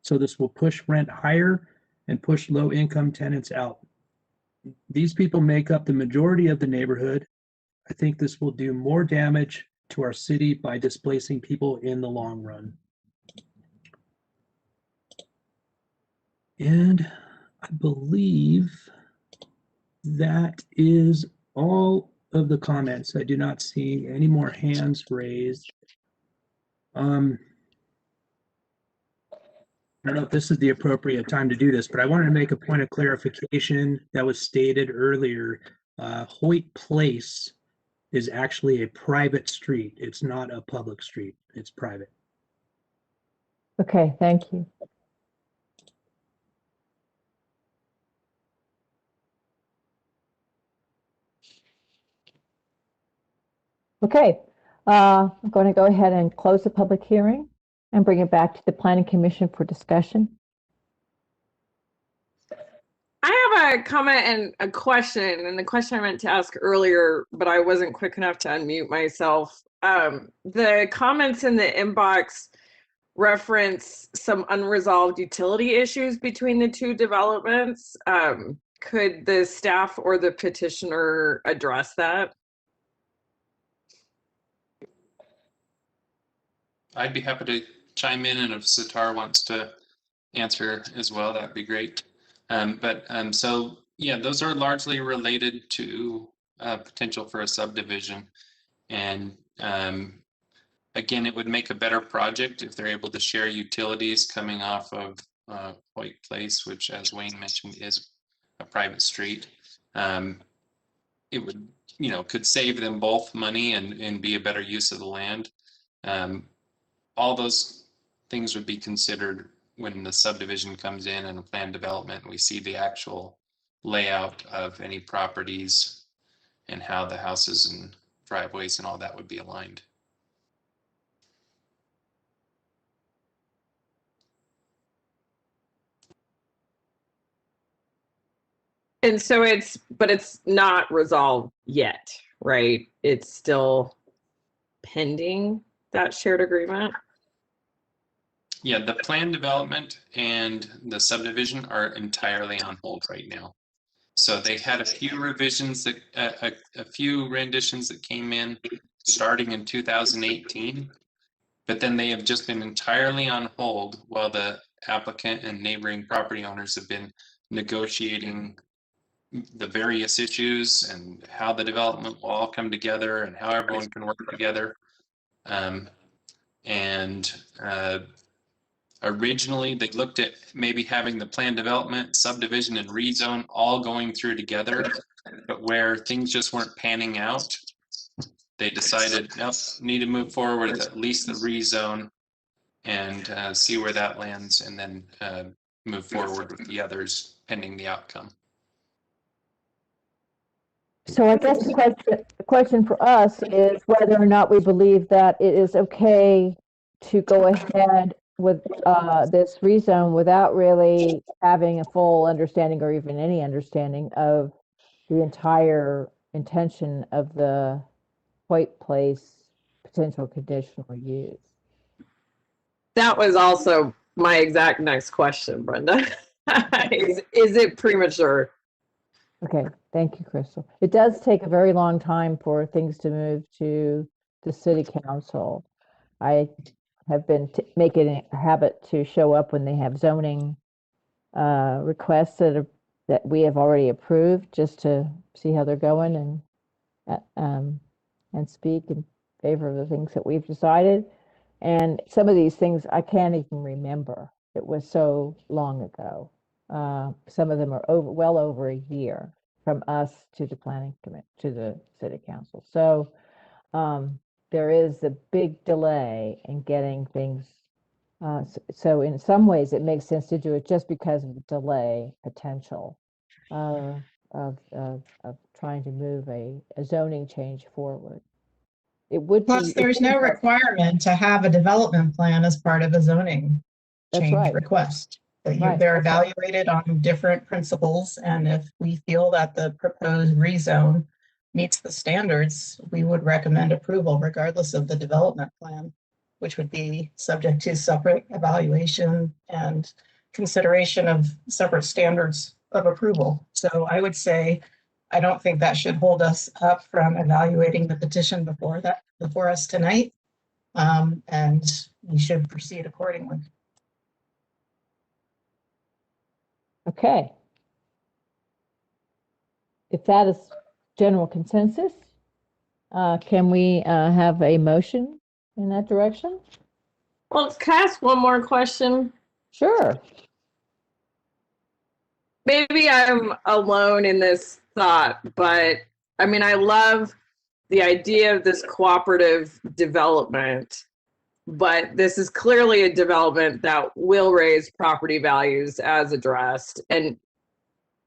So this will push rent higher and push low income tenants out. These people make up the majority of the neighborhood. I think this will do more damage to our city by displacing people in the long run. And I believe that is all of the comments. I do not see any more hands raised. I don't know if this is the appropriate time to do this, but I wanted to make a point of clarification that was stated earlier. Hoyt Place is actually a private street. It's not a public street. It's private. Okay, thank you. Okay, I'm going to go ahead and close the public hearing and bring it back to the Planning Commission for discussion. I have a comment and a question, and the question I meant to ask earlier, but I wasn't quick enough to unmute myself. The comments in the inbox reference some unresolved utility issues between the two developments. Could the staff or the petitioner address that? I'd be happy to chime in, and if Sitar wants to answer as well, that'd be great. So yeah, those are largely related to potential for a subdivision. And again, it would make a better project if they're able to share utilities coming off of Hoyt Place, which, as Wayne mentioned, is a private street. It would, could save them both money and be a better use of the land. All those things would be considered when the subdivision comes in and a planned development. We see the actual layout of any properties and how the houses and driveways and all that would be aligned. And so but it's not resolved yet, right? It's still pending that shared agreement. Yeah, the planned development and the subdivision are entirely on hold right now. So they had a few revisions that a few renditions that came in starting in 2018, but then they have just been entirely on hold while the applicant and neighboring property owners have been negotiating the various issues and how the development will all come together and how everyone can work together. Originally, they looked at maybe having the planned development, subdivision, and rezone all going through together, but where things just weren't panning out, they decided, nope, need to move forward with at least the rezone and see where that lands, and then move forward with the others pending the outcome. So I guess the question for us is whether or not we believe that it is okay to go ahead with this rezone without really having a full understanding or even any understanding of the entire intention of the Hoyt Place potential conditional use. That was also my exact next question, Brenda. Is it premature? Okay, thank you, Crystal. It does take a very long time for things to move to the city council. I have been making a habit to show up when they have zoning requests that we have already approved, just to see how they're going and speak in favor of the things that we've decided. And some of these things I can't even remember. It was so long ago. Some of them are well over a year from us to the planning committee, to the city council. So there is a big delay in getting things. So in some ways, it makes sense to do it just because of the delay potential of trying to move a zoning change forward. It would Plus, be. there's no requirement to have a development plan as part of a zoning change request. They're evaluated on different principles, and if we feel that the proposed rezone meets the standards, we would recommend approval regardless of the development plan, which would be subject to separate evaluation and consideration of separate standards of approval. So I would say, I don't think that should hold us up from evaluating the petition before us tonight, and we should proceed accordingly. Okay. If that is general consensus, can we have a motion in that direction? Well, can I ask one more question? Sure. Maybe I'm alone in this thought, but I mean, I love the idea of this cooperative development, but this is clearly a development that will raise property values as addressed. And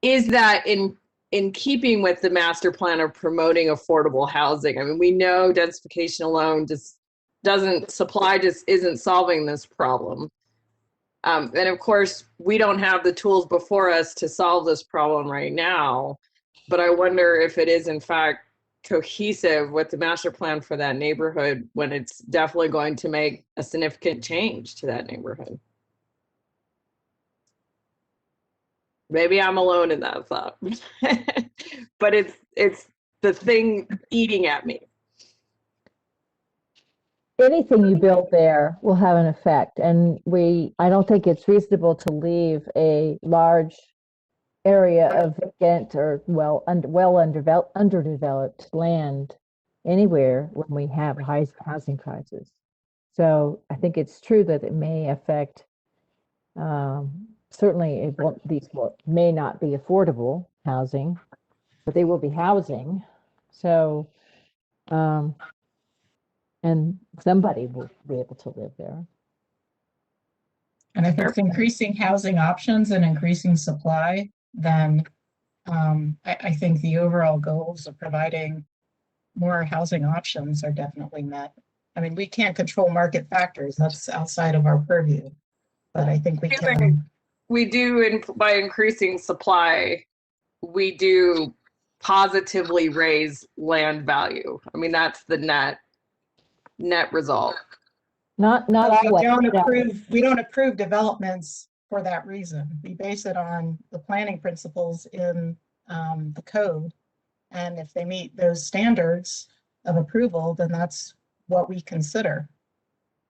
is that in keeping with the master plan of promoting affordable housing? I mean, we know densification alone just isn't solving this problem. And of course, we don't have the tools before us to solve this problem right now, but I wonder if it is in fact cohesive with the master plan for that neighborhood when it's definitely going to make a significant change to that neighborhood. Maybe I'm alone in that thought, but it's the thing eating at me. Anything you build there will have an effect, and I don't think it's reasonable to leave a large area of vacant or underdeveloped land anywhere when we have high housing prices. So I think it's true that it may affect. Certainly, may not be affordable housing, but they will be housing. So. And somebody will be able to live there. And if it's increasing housing options and increasing supply, then I think the overall goals of providing more housing options are definitely met. I mean, we can't control market factors. That's outside of our purview. But I think we can. We do, by increasing supply, we do positively raise land value. I mean, that's the net result. Not We don't approve developments for that reason. We base it on the planning principles in the code. And if they meet those standards of approval, then that's what we consider.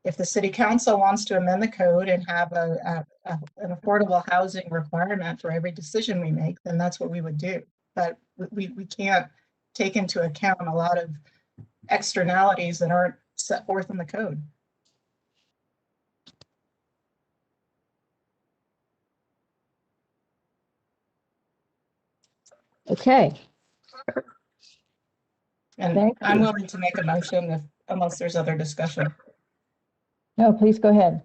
If the city council wants to amend the code and have an affordable housing requirement for every decision we make, then that's what we would do. But we can't take into account a lot of externalities that aren't set forth in the code. Okay. And I'm willing to make a motion unless there's other discussion. No, please go ahead.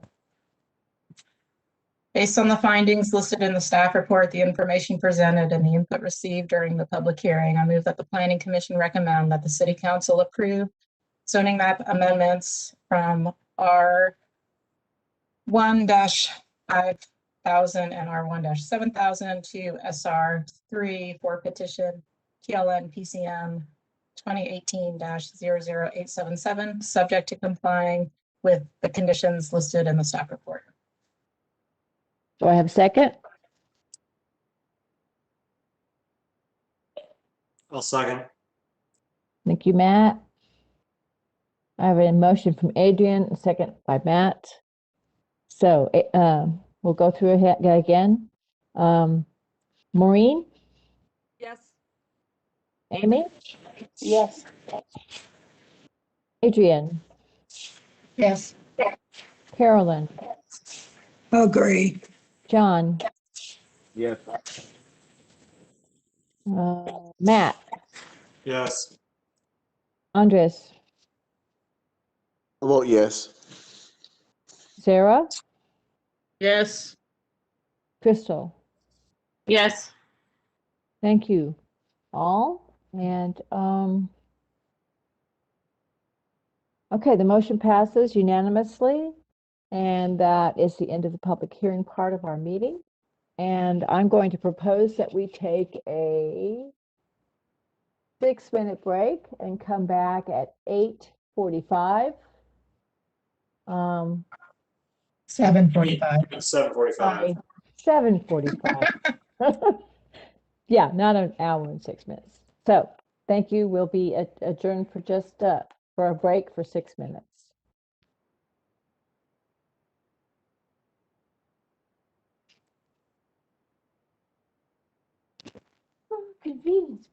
Based on the findings listed in the staff report, the information presented, and the input received during the public hearing, I move that the Planning Commission recommend that the City Council approve zoning map amendments from R1-5000 and R1-7000 to SR3 for petition TLN PCM 2018-00877, subject to complying with the conditions listed in the staff report. Do I have a second? I'll second. Thank you, Matt. I have a motion from Adrian, a second by Matt. So we'll go through it again. Maureen? Yes. Amy? Yes. Adrian? Yes. Carolyn? Agree. John? Yes. Matt? Yes. Andres? I vote yes. Sarah? Yes. Crystal? Yes. Thank you all. And okay, the motion passes unanimously, and that is the end of the public hearing part of our meeting. And I'm going to propose that we take a 6-minute break and come back at 8:45. 7:45. 7:45. 7:45. Yeah, not an hour and 6 minutes. So thank you. We'll be adjourned for just for a break for 6 minutes. Oh, convenience.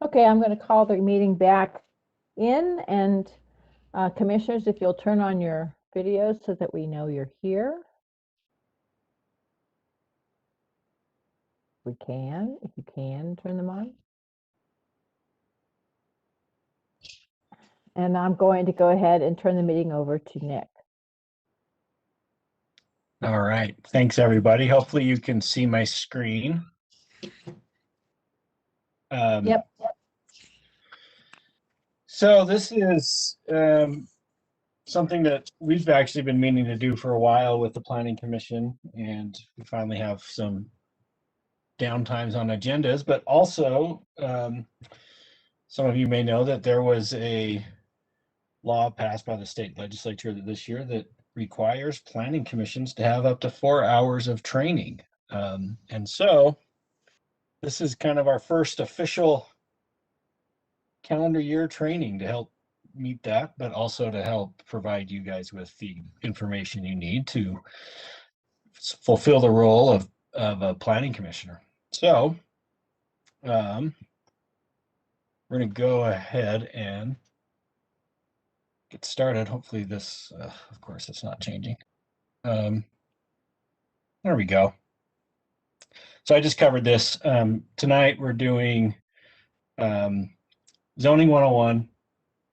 Okay, I'm going to call the meeting back in, and commissioners, if you'll turn on your videos so that we know you're here. If you can, turn them on. And I'm going to go ahead and turn the meeting over to Nick. All right, thanks everybody. Hopefully you can see my screen. Yep. So this is something that we've actually been meaning to do for a while with the Planning Commission, and we finally have some downtimes on agendas, but also some of you may know that there was a law passed by the state legislature this year that requires planning commissions to have up to 4 hours of training. And so this is kind of our first official calendar year training to help meet that, but also to help provide you guys with the information you need to fulfill the role of a planning commissioner. So we're going to go ahead and get started. Hopefully this, of course, it's not changing. There we go. So I just covered this. Tonight we're doing zoning 101,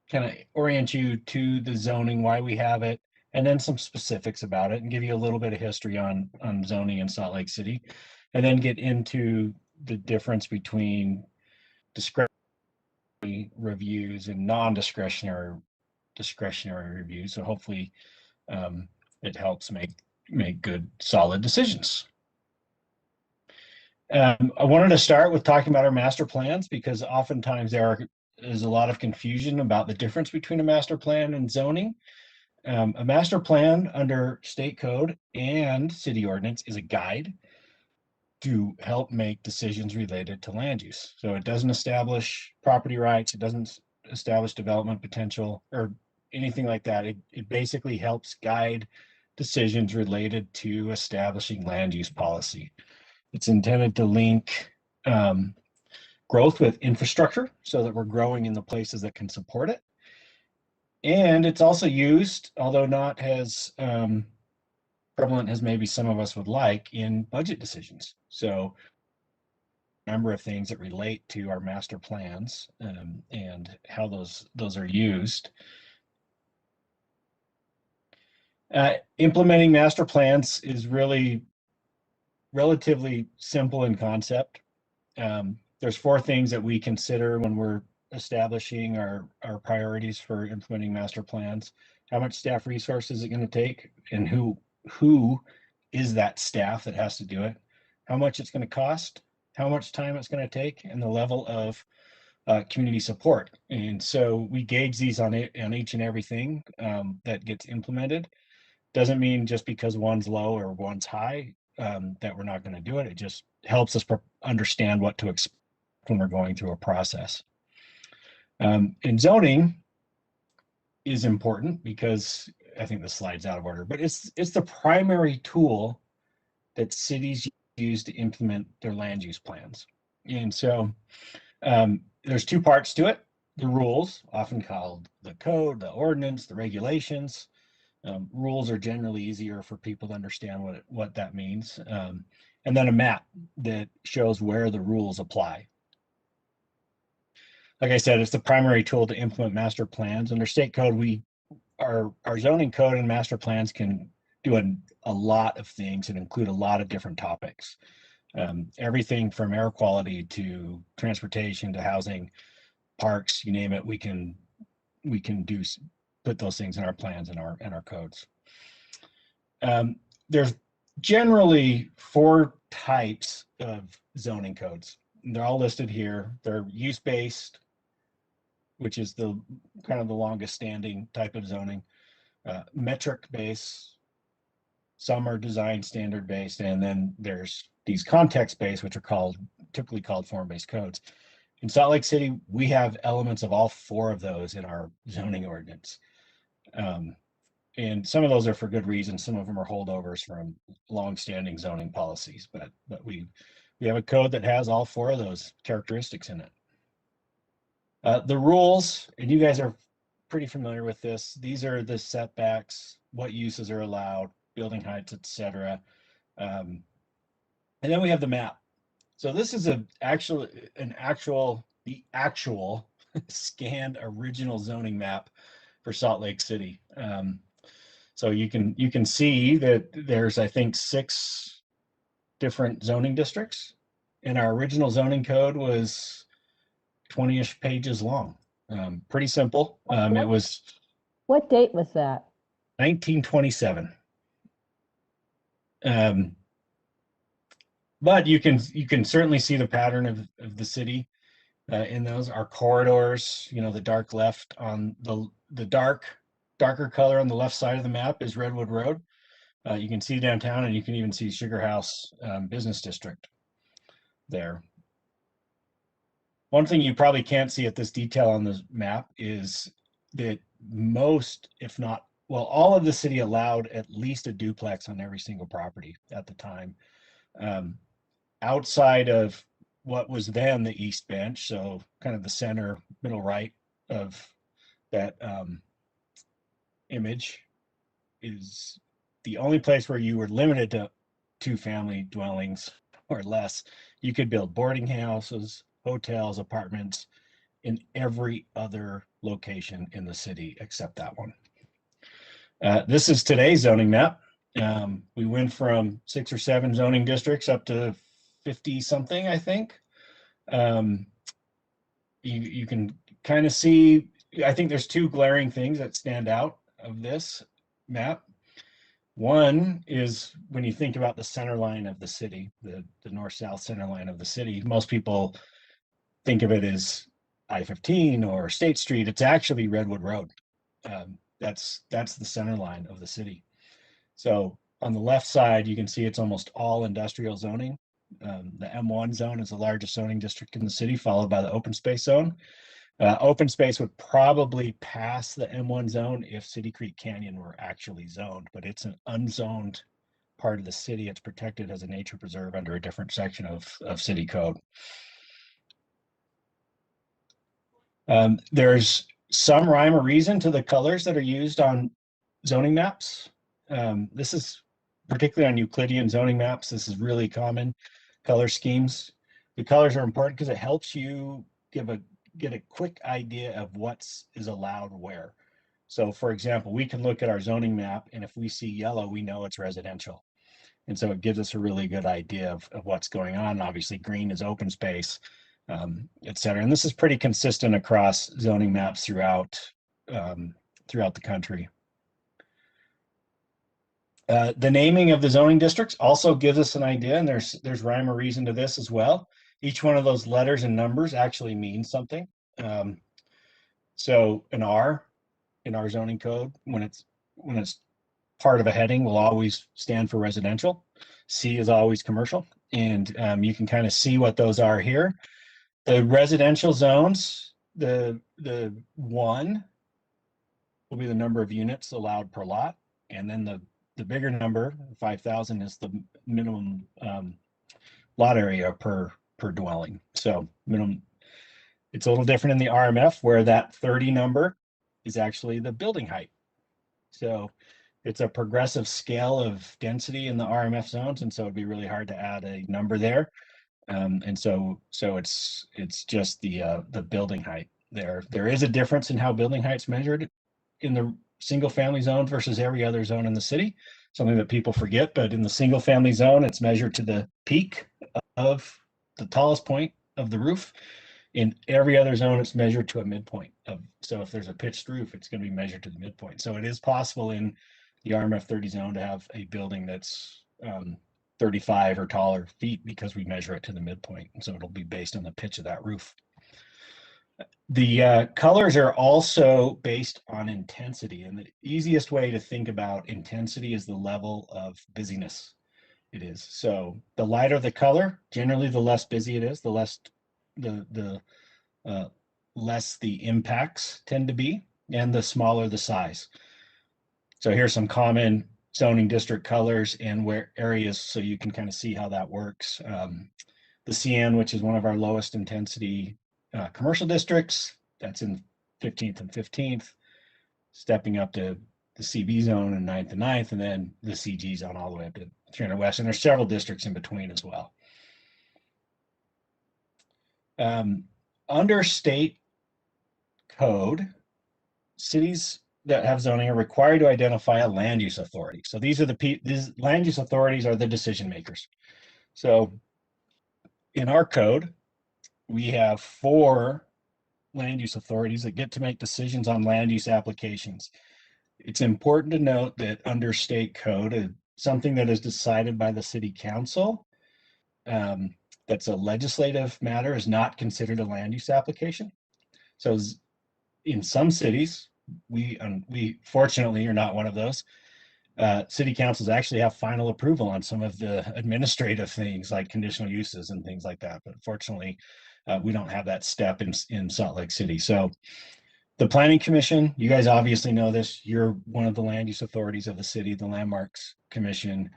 kind of orient you to the zoning, why we have it, and then some specifics about it, and give you a little bit of history on zoning in Salt Lake City, and then get into the difference between discretionary reviews and non-discretionary reviews. So hopefully it helps make good, solid decisions. I wanted to start with talking about our master plans, because oftentimes there is a lot of confusion about the difference between a master plan and zoning. A master plan under state code and city ordinance is a guide to help make decisions related to land use. So it doesn't establish property rights, it doesn't establish development potential or anything like that. It basically helps guide decisions related to establishing land use policy. It's intended to link growth with infrastructure so that we're growing in the places that can support it. And it's also used, although not as prevalent as maybe some of us would like, in budget decisions. So a number of things that relate to our master plans and how those are used. Implementing master plans is really relatively simple in concept. There's 4 things that we consider when we're establishing our priorities for implementing master plans. How much staff resources is it going to take, and who is that staff that has to do it? How much it's going to cost, how much time it's going to take, and the level of community support. And so we gauge these on each and everything that gets implemented. Doesn't mean just because one's low or one's high that we're not going to do it. It just helps us understand what to expect when we're going through a process. And zoning is important because I think the slide's out of order, but it's the primary tool that cities use to implement their land use plans. And so there's 2 parts to it: the rules, often called the code, the ordinance, the regulations. Rules are generally easier for people to understand what that means. And then a map that shows where the rules apply. Like I said, it's the primary tool to implement master plans. Under state code, our zoning code and master plans can do a lot of things and include a lot of different topics. Everything from air quality to transportation to housing, parks, you name it, we can put those things in our plans and our codes. There's generally 4 types of zoning codes. They're all listed here. They're use-based, which is the kind of the longest standing type of zoning. Metric-based, some are design standard-based, and then there's these context-based, which are typically called form-based codes. In Salt Lake City, we have elements of all 4 of those in our zoning ordinance. And some of those are for good reason. Some of them are holdovers from long-standing zoning policies, but we have a code that has all 4 of those characteristics in it. The rules, and you guys are pretty familiar with this. These are the setbacks, what uses are allowed, building heights, etc. And then we have the map. So this is the actual scanned original zoning map for Salt Lake City. So you can see that there's, I think, 6 different zoning districts, and our original zoning code was 20-ish pages long. Pretty simple. It was. What date was that? 1927. But you can certainly see the pattern of the city in those. Our corridors, the dark left on the darker color on the left side of the map is Redwood Road. You can see downtown, and you can even see Sugar House Business District there. One thing you probably can't see at this detail on the map is that most, if not, well, all of the city allowed at least a duplex on every single property at the time. outside of what was then the East Bench, so kind of the center, middle right of that image, is the only place where you were limited to 2-family dwellings or less. You could build boarding houses, hotels, apartments in every other location in the city except that one. This is today's zoning map. We went from 6 or 7 zoning districts up to 50 something, I think. You can kind of see, I think there's 2 glaring things that stand out of this map. One is when you think about the center line of the city, the north-south center line of the city, most people think of it as I-15 or State Street. It's actually Redwood Road. That's the center line of the city. So on the left side, you can see it's almost all industrial zoning. The M1 zone is the largest zoning district in the city, followed by the open space zone. Open space would probably pass the M1 zone if City Creek Canyon were actually zoned, but it's an unzoned part of the city. It's protected as a nature preserve under a different section of city code. There's some rhyme or reason to the colors that are used on zoning maps. This is particularly on Euclidean zoning maps. This is really common color schemes. The colors are important because it helps you get a quick idea of what's is allowed where. So for example, we can look at our zoning map, and if we see yellow, we know it's residential. And so it gives us a really good idea of what's going on. Obviously, green is open space, et cetera. And this is pretty consistent across zoning maps throughout the country. The naming of the zoning districts also gives us an idea, and there's rhyme or reason to this as well. Each one of those letters and numbers actually means something. So an R in our zoning code, when it's part of a heading, will always stand for residential. C is always commercial, and you can kind of see what those are here. The residential zones, the 1 will be the number of units allowed per lot, and then the bigger number, 5,000, is the minimum lot area per dwelling. So minimum, it's a little different in the RMF, where that 30 number is actually the building height. So it's a progressive scale of density in the RMF zones, and so it'd be really hard to add a number there. And so it's just the building height there. There is a difference in how building height's measured in the single family zone versus every other zone in the city, something that people forget. But in the single family zone, it's measured to the peak of the tallest point of the roof. In every other zone, it's measured to a midpoint of, so if there's a pitched roof, it's going to be measured to the midpoint. So it is possible in the RMF 30 zone to have a building that's 35 or taller feet, because we measure it to the midpoint. And so it'll be based on the pitch of that roof. The colors are also based on intensity, and the easiest way to think about intensity is the level of busyness it is. So the lighter the color, generally the less busy it is, the less less the impacts tend to be, and the smaller the size. So here's some common zoning district colors and where areas, so you can kind of see how that works. The CN, which is one of our lowest intensity commercial districts, that's in 15th and 15th, stepping up to the CB zone in 9th and 9th, and then the CG zone all the way up to 300 West. And there's several districts in between as well. Under state code, cities that have zoning are required to identify a land use authority. So these land use authorities are the decision makers. So in our code, we have 4 land use authorities that get to make decisions on land use applications. It's important to note that under state code, something that is decided by the city council, that's a legislative matter, is not considered a land use application. So in some cities, we fortunately are not one of those. City councils actually have final approval on some of the administrative things like conditional uses and things like that. But fortunately, we don't have that step in Salt Lake City. So the Planning Commission, you guys obviously know this, you're one of the land use authorities of the city. The Landmarks Commission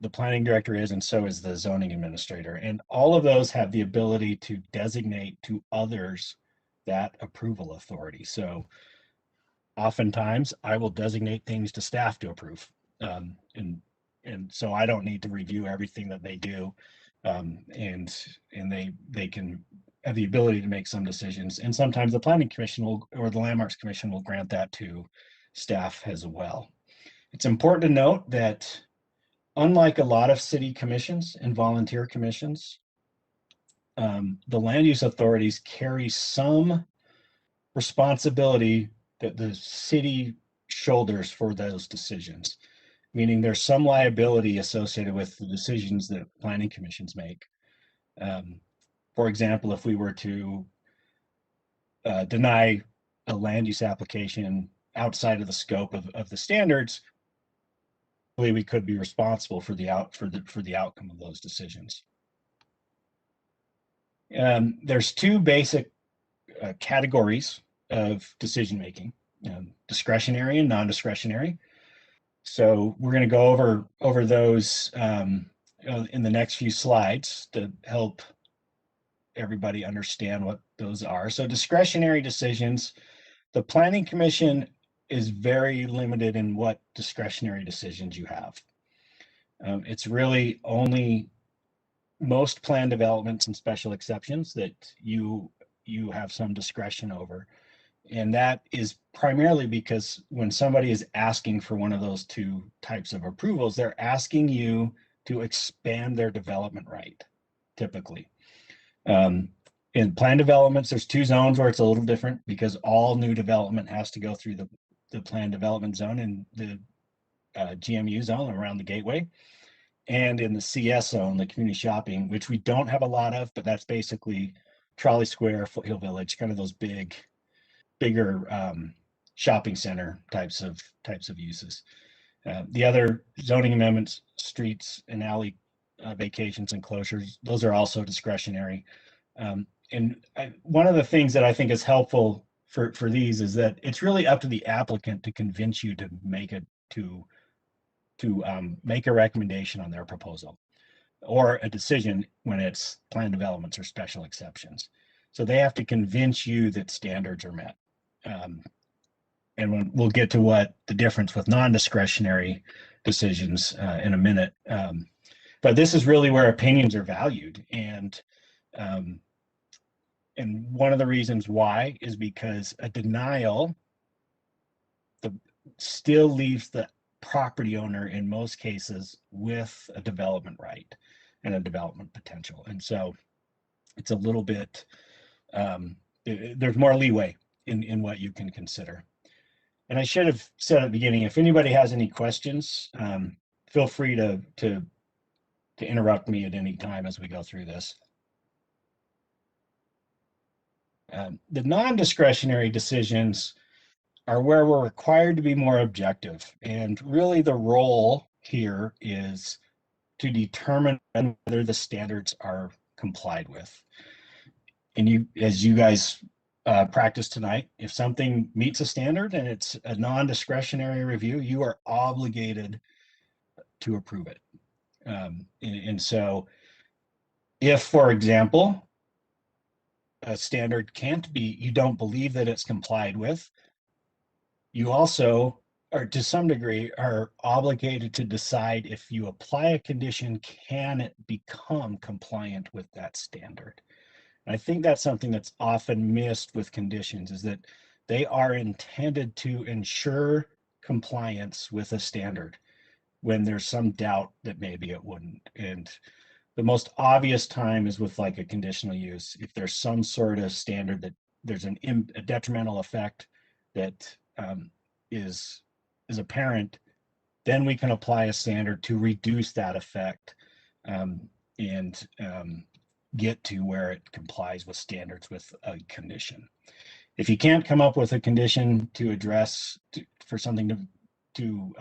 the planning director is, and so is the zoning administrator. And all of those have the ability to designate to others that approval authority. So oftentimes I will designate things to staff to approve. And so I don't need to review everything that they do. And they can have the ability to make some decisions. And sometimes the planning commission will, or the landmarks commission will grant that to staff as well. It's important to note that unlike a lot of city commissions and volunteer commissions, the land use authorities carry some responsibility that the city shoulders for those decisions, meaning there's some liability associated with the decisions that planning commissions make. For example, if we were to deny a land use application outside of the scope of the standards, we could be responsible for the outcome of those decisions. There's two basic categories of decision making: discretionary and non-discretionary. So we're going to go over those in the next few slides to help everybody understand what those are. So discretionary decisions, the planning commission is very limited in what discretionary decisions you have. It's really only most plan developments and special exceptions that you have some discretion over. And that is primarily because when somebody is asking for one of those two types of approvals, they're asking you to expand their development right, typically. In plan developments, there's two zones where it's a little different because all new development has to go through the plan development zone and the GMU zone around the gateway. And in the CS zone, the community shopping, which we don't have a lot of, but that's basically Trolley Square, Foothill Village, kind of those bigger shopping center types of uses. The other zoning amendments, streets and alley vacations and closures, those are also discretionary. One of the things that I think is helpful for these is that it's really up to the applicant to convince you to make a recommendation on their proposal or a decision when it's plan developments or special exceptions. So they have to convince you that standards are met. And we'll get to what the difference with non-discretionary decisions in a minute. But this is really where opinions are valued. And one of the reasons why is because a denial still leaves the property owner in most cases with a development right and a development potential. And so it's a little bit, there's more leeway in what you can consider. And I should have said at the beginning, if anybody has any questions, feel free to interrupt me at any time as we go through this. The non-discretionary decisions are where we're required to be more objective. And really the role here is to determine whether the standards are complied with. And as you guys practice tonight, if something meets a standard and it's a non-discretionary review, you are obligated to approve it. And so if, for example, a standard you don't believe that it's complied with, you also, or to some degree, are obligated to decide if you apply a condition, can it become compliant with that standard? And I think that's something that's often missed with conditions, is that they are intended to ensure compliance with a standard when there's some doubt that maybe it wouldn't. And the most obvious time is with like a conditional use. If there's some sort of standard that there's a detrimental effect that is apparent, then we can apply a standard to reduce that effect and get to where it complies with standards with a condition. If you can't come up with a condition to address for something to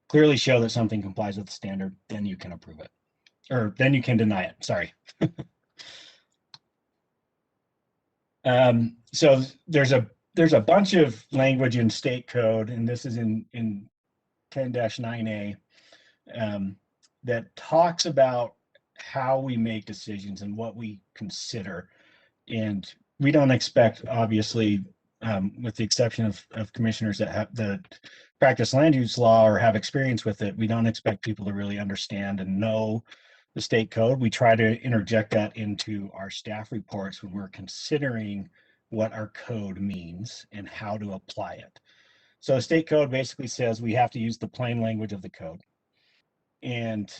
clearly show that something complies with the standard, then you can approve it, or then you can deny it. Sorry. So there's a bunch of language in state code, and this is in 10-9A that talks about how we make decisions and what we consider. And we don't expect, obviously, with the exception of commissioners that practice land use law or have experience with it, we don't expect people to really understand and know the state code. We try to interject that into our staff reports when we're considering what our code means and how to apply it. So state code basically says we have to use the plain language of the code, and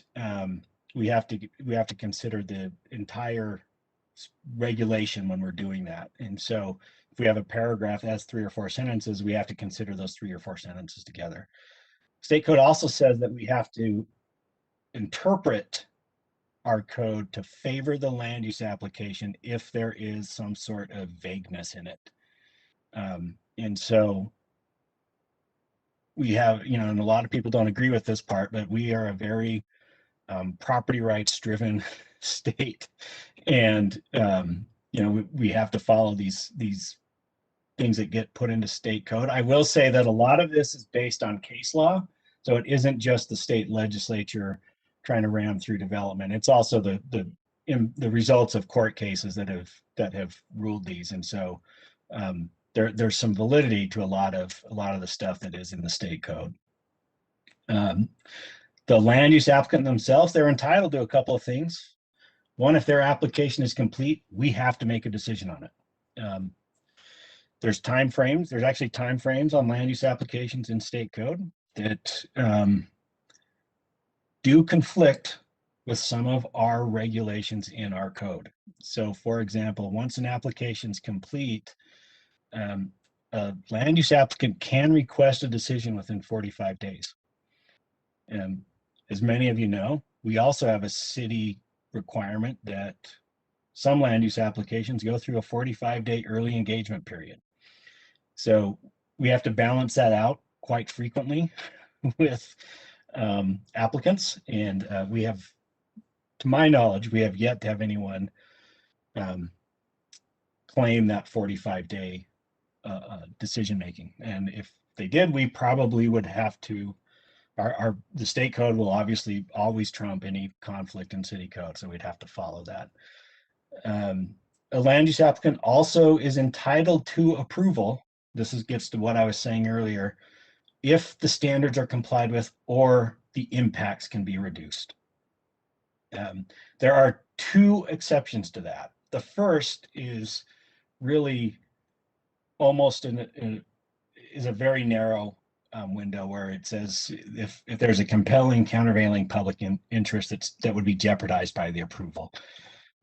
we have to consider the entire regulation when we're doing that. And so if we have a paragraph that has 3 or 4 sentences, we have to consider those 3 or 4 sentences together. State code also says that we have to interpret our code to favor the land use application if there is some sort of vagueness in it. And so we have, and a lot of people don't agree with this part, but we are a very property rights driven state. And, we have to follow these things that get put into state code. I will say that a lot of this is based on case law. So it isn't just the state legislature trying to ram through development. It's also the results of court cases that have ruled these. And so there's some validity to a lot of the stuff that is in the state code. The land use applicant themselves, they're entitled to a couple of things. One, if their application is complete, we have to make a decision on it. There's time frames. There's actually time frames on land use applications in state code that do conflict with some of our regulations in our code. So for example, once an application is complete, a land use applicant can request a decision within 45 days. And as many of you know, we also have a city requirement that some land use applications go through a 45-day early engagement period. So we have to balance that out quite frequently with applicants. And we have, to my knowledge, we have yet to have anyone claim that 45-day decision making. And if they did, we probably would have to, the state code will obviously always trump any conflict in city code, so we'd have to follow that. A land use applicant also is entitled to approval. This gets to what I was saying earlier, if the standards are complied with or the impacts can be reduced. There are 2 exceptions to that. The first is really almost is a very narrow window where it says if there's a compelling countervailing public interest that would be jeopardized by the approval.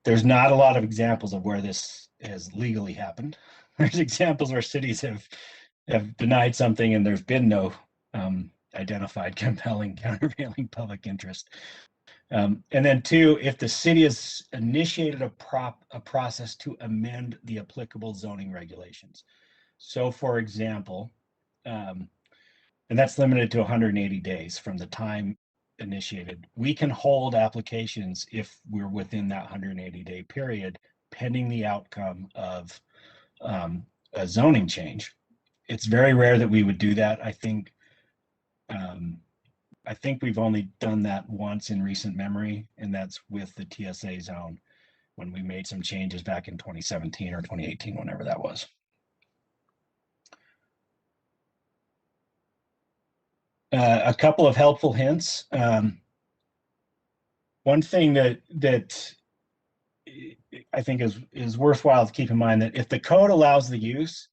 There's not a lot of examples of where this has legally happened. There's examples where cities have denied something and there's been no identified compelling countervailing public interest. And then 2, if the city has initiated a process to amend the applicable zoning regulations. So for example, and that's limited to 180 days from the time initiated. We can hold applications if we're within that 180-day period, pending the outcome of a zoning change. It's very rare that we would do that. I think we've only done that once in recent memory, and that's with the TSA zone when we made some changes back in 2017 or 2018, whenever that was. A couple of helpful hints. One thing that I think is worthwhile to keep in mind, that if the code allows the use,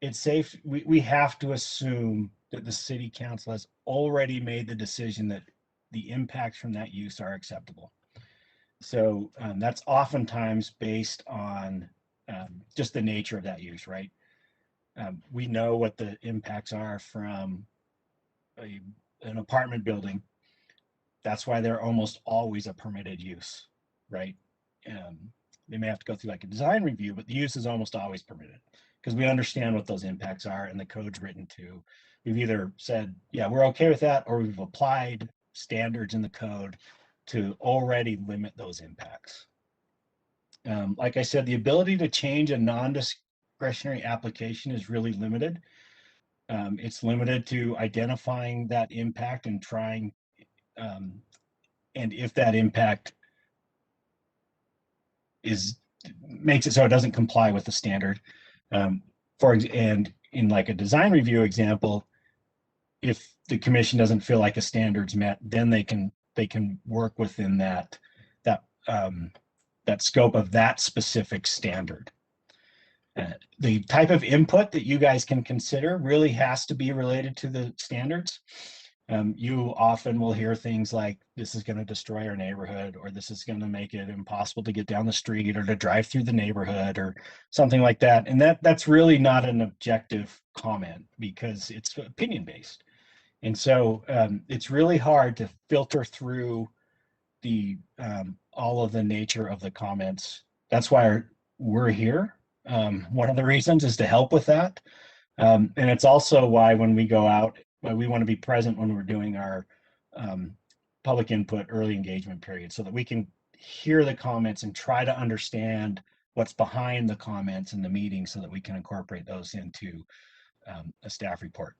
it's safe. We have to assume that the city council has already made the decision that the impacts from that use are acceptable. So that's oftentimes based on just the nature of that use, right? We know what the impacts are from an apartment building. That's why they're almost always a permitted use, right? They may have to go through like a design review, but the use is almost always permitted because we understand what those impacts are and the code's written to. We've either said, yeah, we're okay with that, or we've applied standards in the code to already limit those impacts. Like I said, the ability to change a non-discretionary application is really limited. It's limited to identifying that impact and trying if that impact makes it so it doesn't comply with the standard. And in like a design review example, if the commission doesn't feel like a standard's met, then they can work within that scope of that specific standard. The type of input that you guys can consider really has to be related to the standards. You often will hear things like, this is going to destroy our neighborhood, or this is going to make it impossible to get down the street or to drive through the neighborhood, or something like that. And that's really not an objective comment, because it's opinion based. And so it's really hard to filter through all of the nature of the comments. That's why we're here. One of the reasons is to help with that. And it's also why when we go out, we want to be present when we're doing our public input early engagement period, so that we can hear the comments and try to understand what's behind the comments in the meeting, so that we can incorporate those into a staff report.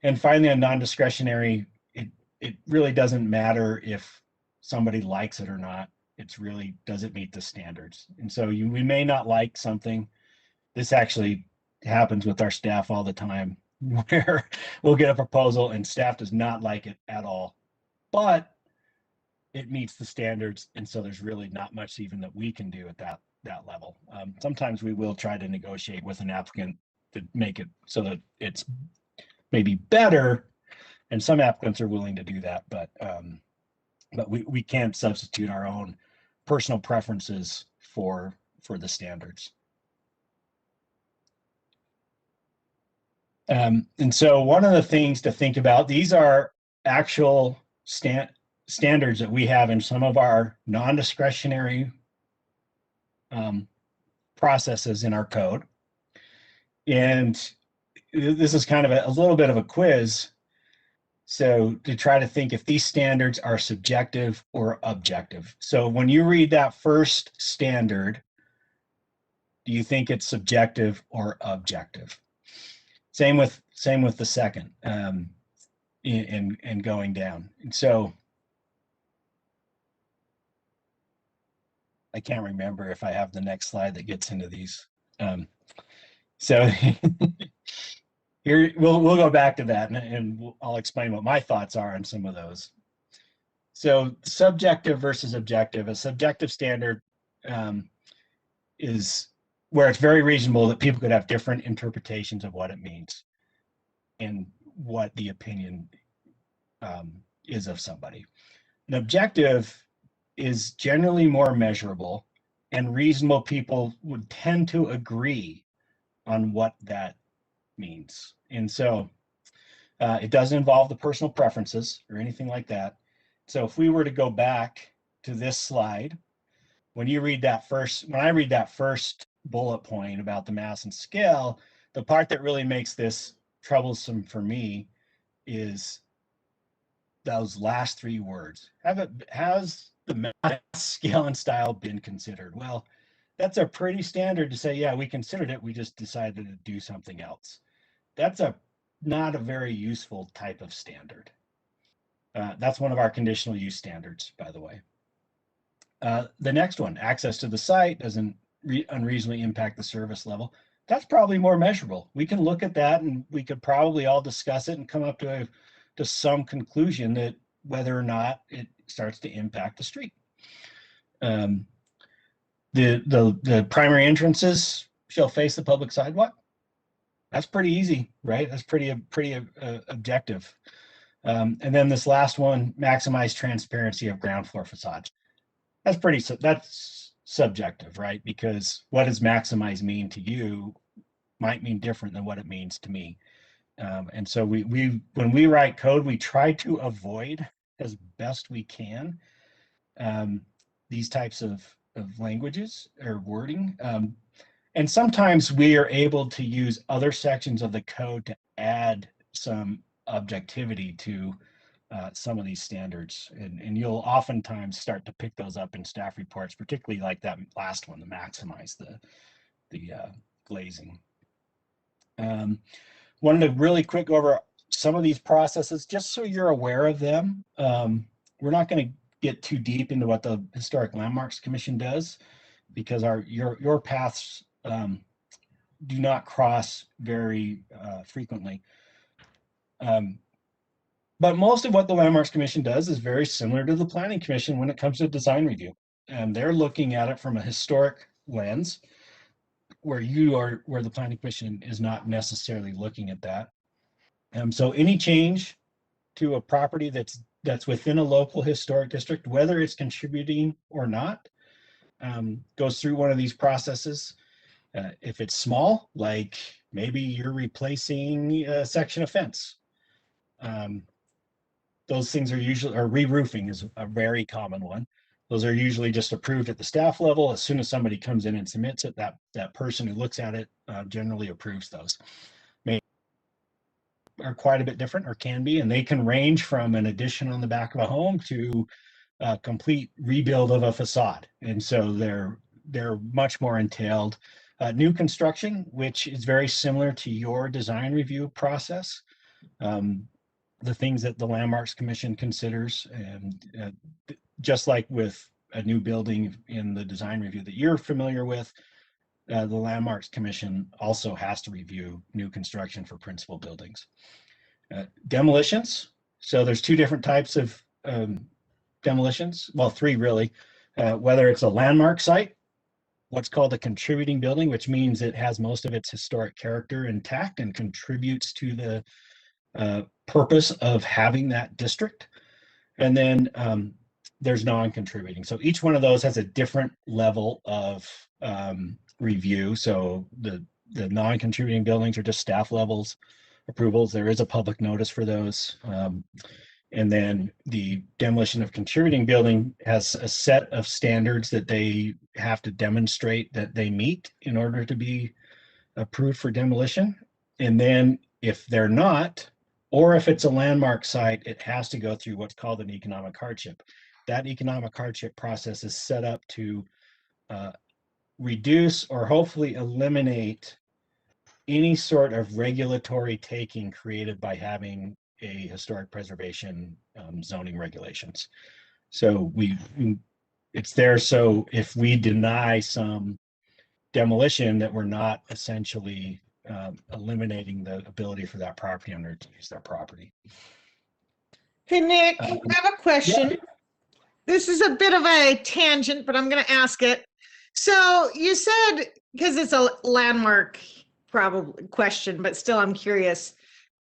And finally, on non-discretionary, it really doesn't matter if somebody likes it or not. It's really, does it meet the standards? And so we may not like something. This actually happens with our staff all the time, where we'll get a proposal and staff does not like it at all, but it meets the standards. And so there's really not much even that we can do at that level. Sometimes we will try to negotiate with an applicant to make it so that it's maybe better, and some applicants are willing to do that, but we can't substitute our own personal preferences for the standards. And so one of the things to think about, these are actual standards that we have in some of our non-discretionary processes in our code. And this is kind of a little bit of a quiz. So to try to think if these standards are subjective or objective. So when you read that first standard, do you think it's subjective or objective? Same with the second, and going down. And so I can't remember if I have the next slide that gets into these. So here we'll go back to that, and I'll explain what my thoughts are on some of those. So subjective versus objective. A subjective standard is where it's very reasonable that people could have different interpretations of what it means and what the opinion is of somebody. An objective is generally more measurable, and reasonable people would tend to agree on what that means. And so it doesn't involve the personal preferences or anything like that. So if we were to go back to this slide, when I read that first bullet point about the mass and scale, the part that really makes this troublesome for me is those last three words. Has the mass, scale, and style been considered? Well, that's a pretty standard to say, yeah, we considered it, we just decided to do something else. That's not a very useful type of standard. That's one of our conditional use standards, by the way. The next one, access to the site doesn't unreasonably impact the service level. That's probably more measurable. We can look at that, and we could probably all discuss it and come up to some conclusion that whether or not it starts to impact the street. The primary entrances shall face the public sidewalk. That's pretty easy, right? That's pretty objective. And then this last one, maximize transparency of ground floor facades. That's subjective, right? Because what does maximize mean to you might mean different than what it means to me. And so when we write code, we try to avoid as best we can these types of languages or wording. And sometimes we are able to use other sections of the code to add some objectivity to some of these standards. And you'll oftentimes start to pick those up in staff reports, particularly like that last one, to maximize the glazing. Wanted to really quick go over some of these processes, just so you're aware of them. We're not going to get too deep into what the Historic Landmarks Commission does, because your paths do not cross very frequently. But most of what the Landmarks Commission does is very similar to the Planning Commission when it comes to design review. And they're looking at it from a historic lens, where the Planning Commission is not necessarily looking at that. So any change to a property that's within a local historic district, whether it's contributing or not, goes through one of these processes. If it's small, like maybe you're replacing a section of fence, those things are usually, or re-roofing is a very common one. Those are usually just approved at the staff level. As soon as somebody comes in and submits it, that person who looks at it generally approves those. Maybe are quite a bit different, or can be, and they can range from an addition on the back of a home to a complete rebuild of a facade. And so they're much more entailed. New construction, which is very similar to your design review process. The things that the Landmarks Commission considers, and just like with a new building in the design review that you're familiar with, the Landmarks Commission also has to review new construction for principal buildings. Demolitions. So there's two different types of demolitions. Well, three really. Whether it's a landmark site, what's called a contributing building, which means it has most of its historic character intact and contributes to the purpose of having that district. And then there's non-contributing. So each one of those has a different level of review. So the non-contributing buildings are just staff levels approvals. There is a public notice for those. And then the demolition of contributing building has a set of standards that they have to demonstrate that they meet in order to be approved for demolition. And then if they're not, or if it's a landmark site, it has to go through what's called an economic hardship. That economic hardship process is set up to reduce or hopefully eliminate any sort of regulatory taking created by having a historic preservation zoning regulations. So it's there so if we deny some demolition, that we're not essentially eliminating the ability for that property owner to use their property. Hey, Nick, I have a question. Yeah. This is a bit of a tangent, but I'm going to ask it. So you said, because it's a landmark probably question, but still I'm curious.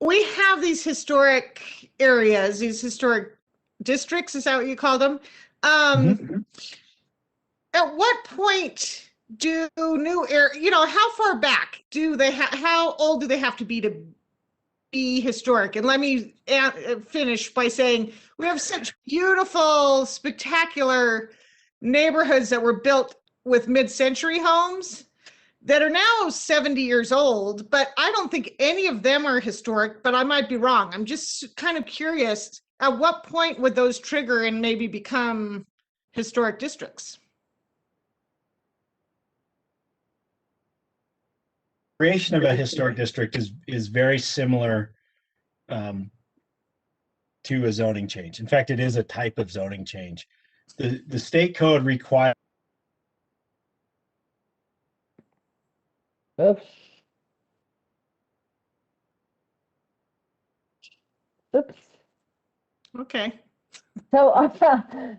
We have these historic areas, these historic districts, is that what you call them? At what point do new how far back do they how old do they have to be historic? And let me finish by saying we have such beautiful, spectacular neighborhoods that were built with mid-century homes that are now 70 years old, but I don't think any of them are historic, but I might be wrong. I'm just kind of curious, at what point would those trigger and maybe become historic districts? Creation of a historic district is very similar to a zoning change. In fact, it is a type of zoning change. The state code requires. Oops. Oops. Okay. So,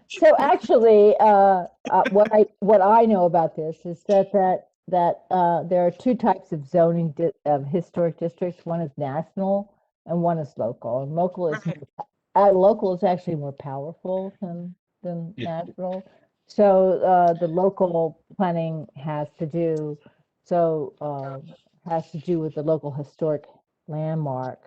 so actually, what I know about this is that there are two types of zoning of historic districts. One is national and one is local. And local is local is actually more powerful than national. So the local planning has to do with the local historic landmark.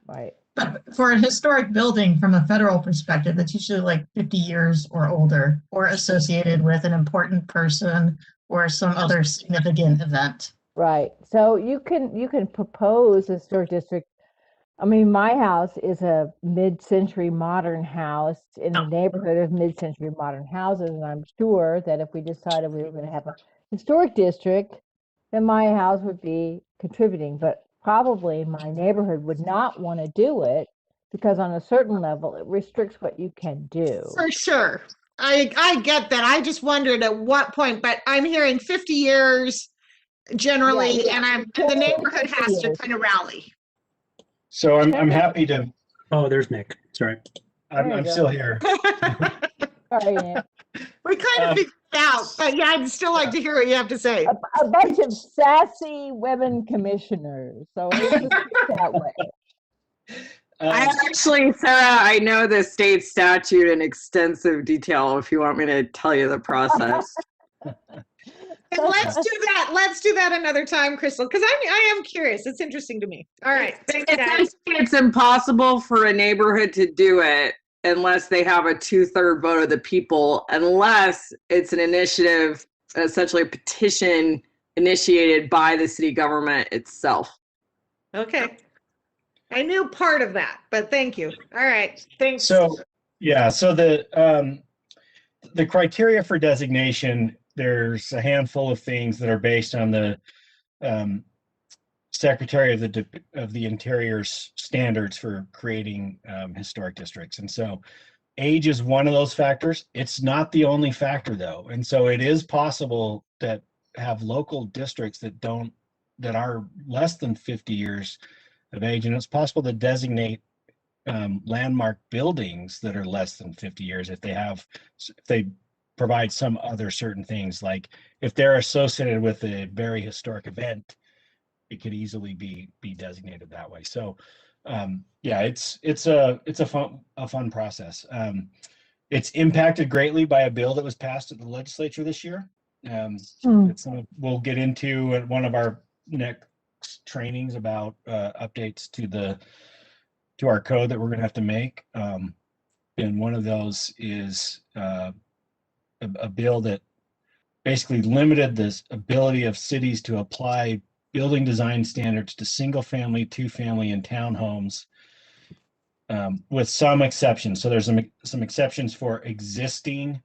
Right. But for a historic building, from a federal perspective, it's usually like 50 years or older, or associated with an important person or some other significant event. Right. So you can propose a historic district. I mean, my house is a mid-century modern house in a neighborhood of mid-century modern houses, and I'm sure that if we decided we were going to have a historic district, then my house would be contributing, but probably my neighborhood would not want to do it because on a certain level, it restricts what you can do. For sure. I get that. I just wondered at what point, but I'm hearing 50 years generally, Yeah, and the neighborhood has to years. kind of rally. So I'm happy to, Oh, there's Nick. Sorry. There you I'm go. still here. Sorry, Nick. We kind of figured it out, but yeah, I'd still like to hear what you have to say. A bunch of sassy women commissioners. So it's just that way. I actually, Sarah, I know the state statute in extensive detail if you want me to tell you the process. And let's do that. Let's do that another time, Crystal, because I am curious. It's interesting to me. All right. Thanks, guys. It's impossible for a neighborhood to do it unless they have a 2/3 vote of the people, unless it's an initiative, essentially a petition initiated by the city government itself. Okay. I knew part of that, but thank you. All right. Thanks. So, yeah, so the criteria for designation, there's a handful of things that are based on the Secretary of the Interior's standards for creating historic districts. And so age is one of those factors. It's not the only factor though. And so it is possible that have local districts that are less than 50 years of age, and it's possible to designate landmark buildings that are less than 50 years if they provide some other certain things, like if they're associated with a very historic event, it could easily be designated that way. So yeah, it's a fun process. It's impacted greatly by a bill that was passed at the legislature this year. We'll get into at one of our next trainings about updates to our code that we're going to have to make. And one of those is a bill that basically limited this ability of cities to apply building design standards to single family, 2-family, and townhomes, with some exceptions. So there's some exceptions for existing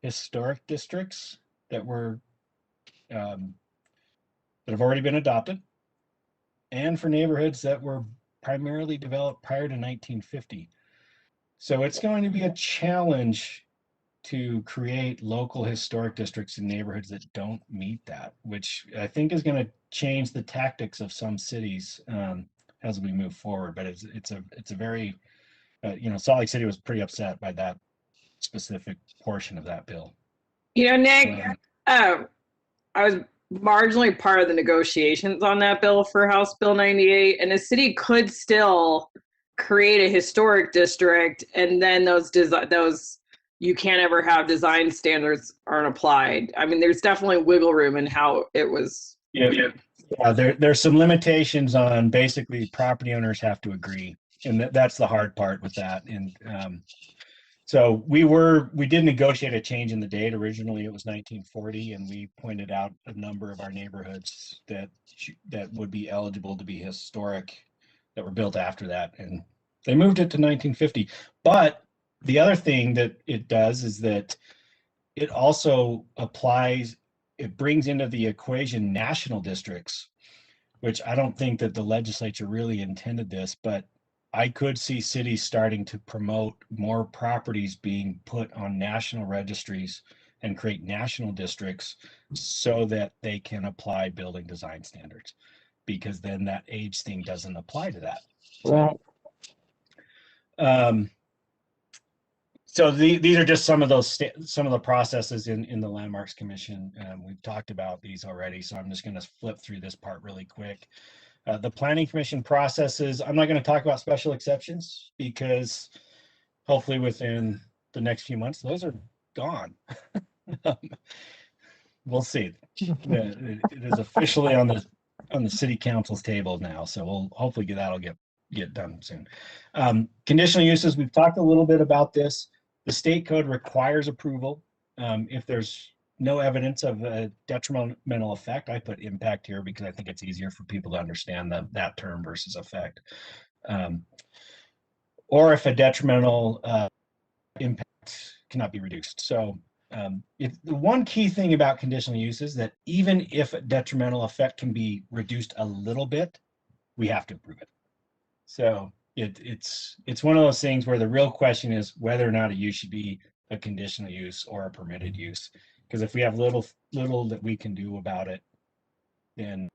historic districts that have already been adopted, and for neighborhoods that were primarily developed prior to 1950. So it's going to be a challenge to create local historic districts in neighborhoods that don't meet that, which I think is going to change the tactics of some cities as we move forward. But it's a very, Salt Lake City was pretty upset by that specific portion of that bill. Nick, I was marginally part of the negotiations on that bill for House Bill 98, and the city could still create a historic district, and then those you can't ever have design standards aren't applied. I mean, there's definitely wiggle room in how it was. Yeah, there's some limitations on basically property owners have to agree, and that's the hard part with that. And so we did negotiate a change in the date. Originally it was 1940, and we pointed out a number of our neighborhoods that would be eligible to be historic that were built after that, and they moved it to 1950. But the other thing that it does is that it also it brings into the equation national districts, which I don't think that the legislature really intended this, but I could see cities starting to promote more properties being put on national registries and create national districts so that they can apply building design standards, because then that age thing doesn't apply to that. Right. So these are just some of the processes in the Landmarks Commission. We've talked about these already, so I'm just going to flip through this part really quick. The Planning Commission processes, I'm not going to talk about special exceptions because hopefully within the next few months, those are gone. We'll see. It is officially on the city council's table now, so we'll hopefully that'll get done soon. Conditional uses, we've talked a little bit about this. The state code requires approval if there's no evidence of a detrimental effect. I put impact here because I think it's easier for people to understand that term versus effect. Or if a detrimental impact cannot be reduced. So the one key thing about conditional use is that even if a detrimental effect can be reduced a little bit, we have to approve it. So it's one of those things where the real question is whether or not a use should be a conditional use or a permitted use. Because if we have little that we can do about it, then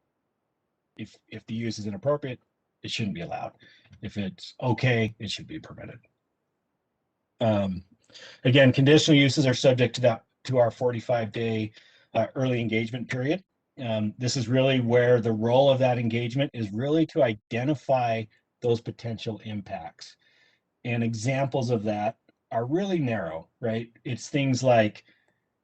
if the use is inappropriate, it shouldn't be allowed. If it's okay, it should be permitted. Again, conditional uses are subject to our 45-day early engagement period. This is really where the role of that engagement is really to identify those potential impacts. And examples of that are really narrow, right? It's things like,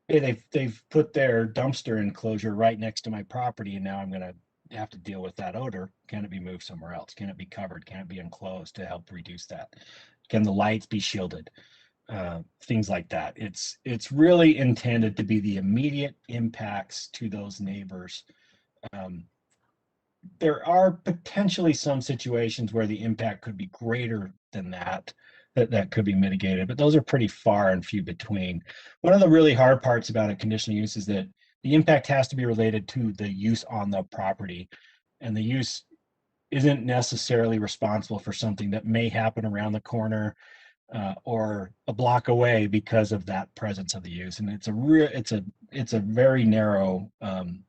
hey, they've put their dumpster enclosure right next to my property, and now I'm going to have to deal with that odor. Can it be moved somewhere else? Can it be covered? Can it be enclosed to help reduce that? Can the lights be shielded? Things like that. It's really intended to be the immediate impacts to those neighbors. There are potentially some situations where the impact could be greater than that could be mitigated, but those are pretty far and few between. One of the really hard parts about a conditional use is that the impact has to be related to the use on the property, and the use isn't necessarily responsible for something that may happen around the corner or a block away because of that presence of the use. And it's a very narrow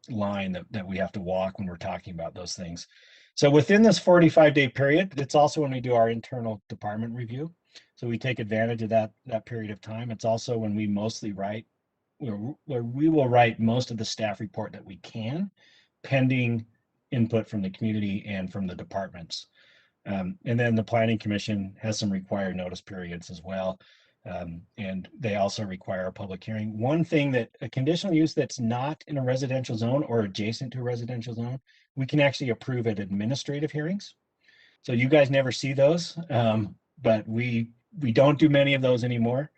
line that we have to walk when we're talking about those things. So within this 45-day period, it's also when we do our internal department review. So we take advantage of that period of time. It's also when we mostly write, where we will write most of the staff report that we can, pending input from the community and from the departments. And then the Planning Commission has some required notice periods as well. And they also require a public hearing. One thing that a conditional use that's not in a residential zone or adjacent to a residential zone, we can actually approve at administrative hearings. So you guys never see those, but we don't do many of those anymore.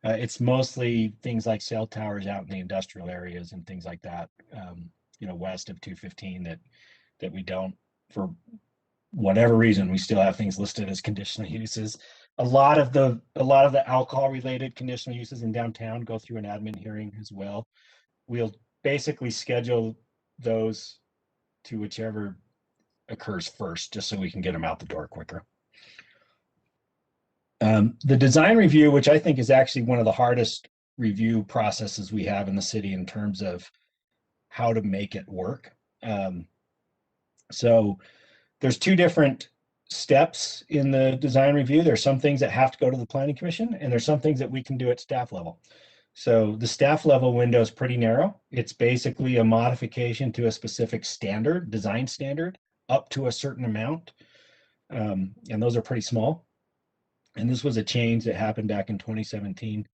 It's mostly things like cell towers out in the industrial areas and things like that, west of 215 that we don't, for whatever reason, we still have things listed as conditional uses. A lot of the alcohol related conditional uses in downtown go through an admin hearing as well. We'll basically schedule those to whichever occurs first, just so we can get them out the door quicker. The design review, which I think is actually one of the hardest review processes we have in the city in terms of how to make it work. So there's two different steps in the design review. There's some things that have to go to the Planning Commission, and there's some things that we can do at staff level. So the staff level window is pretty narrow. It's basically a modification to a specific standard, design standard, up to a certain amount. And those are pretty small. And this was a change that happened back in 2017.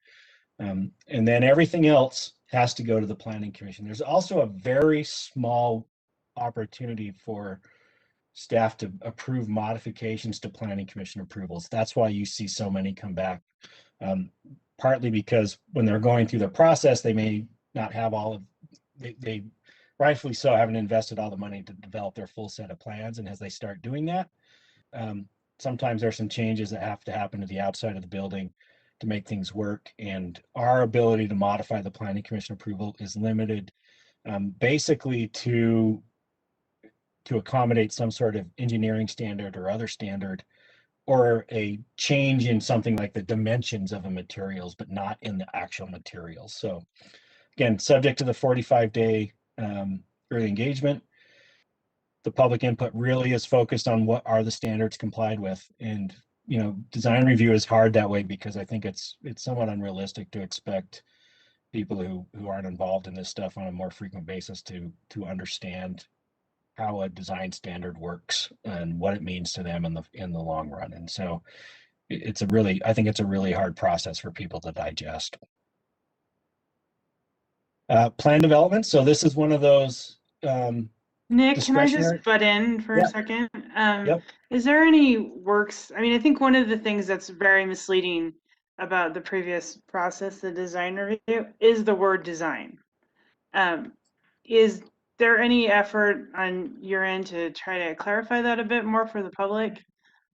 And then everything else has to go to the Planning Commission. There's also a very small opportunity for staff to approve modifications to Planning Commission approvals. That's why you see so many come back. Partly because when they're going through the process, they may not have they rightfully so haven't invested all the money to develop their full set of plans. And as they start doing that, sometimes there's some changes that have to happen to the outside of the building to make things work. And our ability to modify the Planning Commission approval is limited basically to accommodate some sort of engineering standard or other standard, or a change in something like the dimensions of the materials, but not in the actual materials. So again, subject to the 45-day early engagement, the public input really is focused on what are the standards complied with. And design review is hard that way because I think it's somewhat unrealistic to expect people who aren't involved in this stuff on a more frequent basis to understand how a design standard works and what it means to them in the long run. And so I think it's a really hard process for people to digest. Plan development. So this is one of those Nick, can I just butt in for a second? Is there any works? I mean, I think one of the things that's very misleading about the previous process, the design review, is the word design. Is there any effort on your end to try to clarify that a bit more for the public?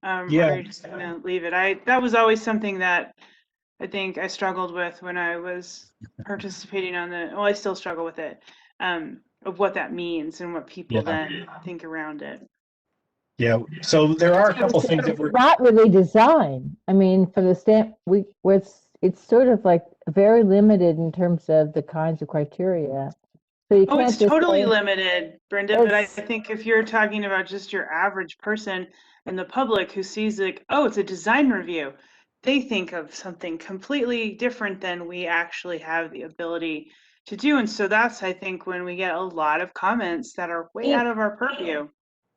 Or are you just gonna leave it? That was always something that I think I struggled with when I was participating on I still struggle with it, of what that means and what people then think around it. Yeah, so there are a couple things that we're Not really design. I mean, for the stamp, it's sort of like very limited in terms of the kinds of criteria. So you Oh, can't it's just totally say limited, Brenda, but I it's, think if you're talking about just your average person and the public who sees like, oh, it's a design review, they think of something completely different than we actually have the ability to do. And so that's, I think, when we get a lot of comments that are way out of our purview.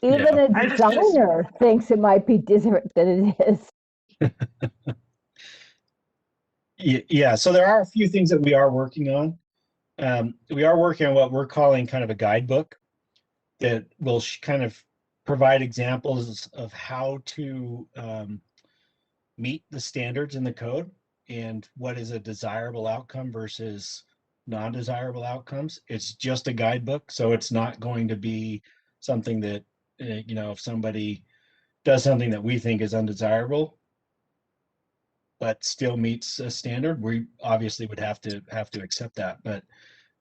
even a I just designer thinks it might be different than it is. Yeah, so there are a few things that we are working on. We are working on what we're calling kind of a guidebook that will kind of provide examples of how to meet the standards in the code and what is a desirable outcome versus non-desirable outcomes. It's just a guidebook, so it's not going to be something that, you know, if somebody does something that we think is undesirable, but still meets a standard, we obviously would have to accept that. But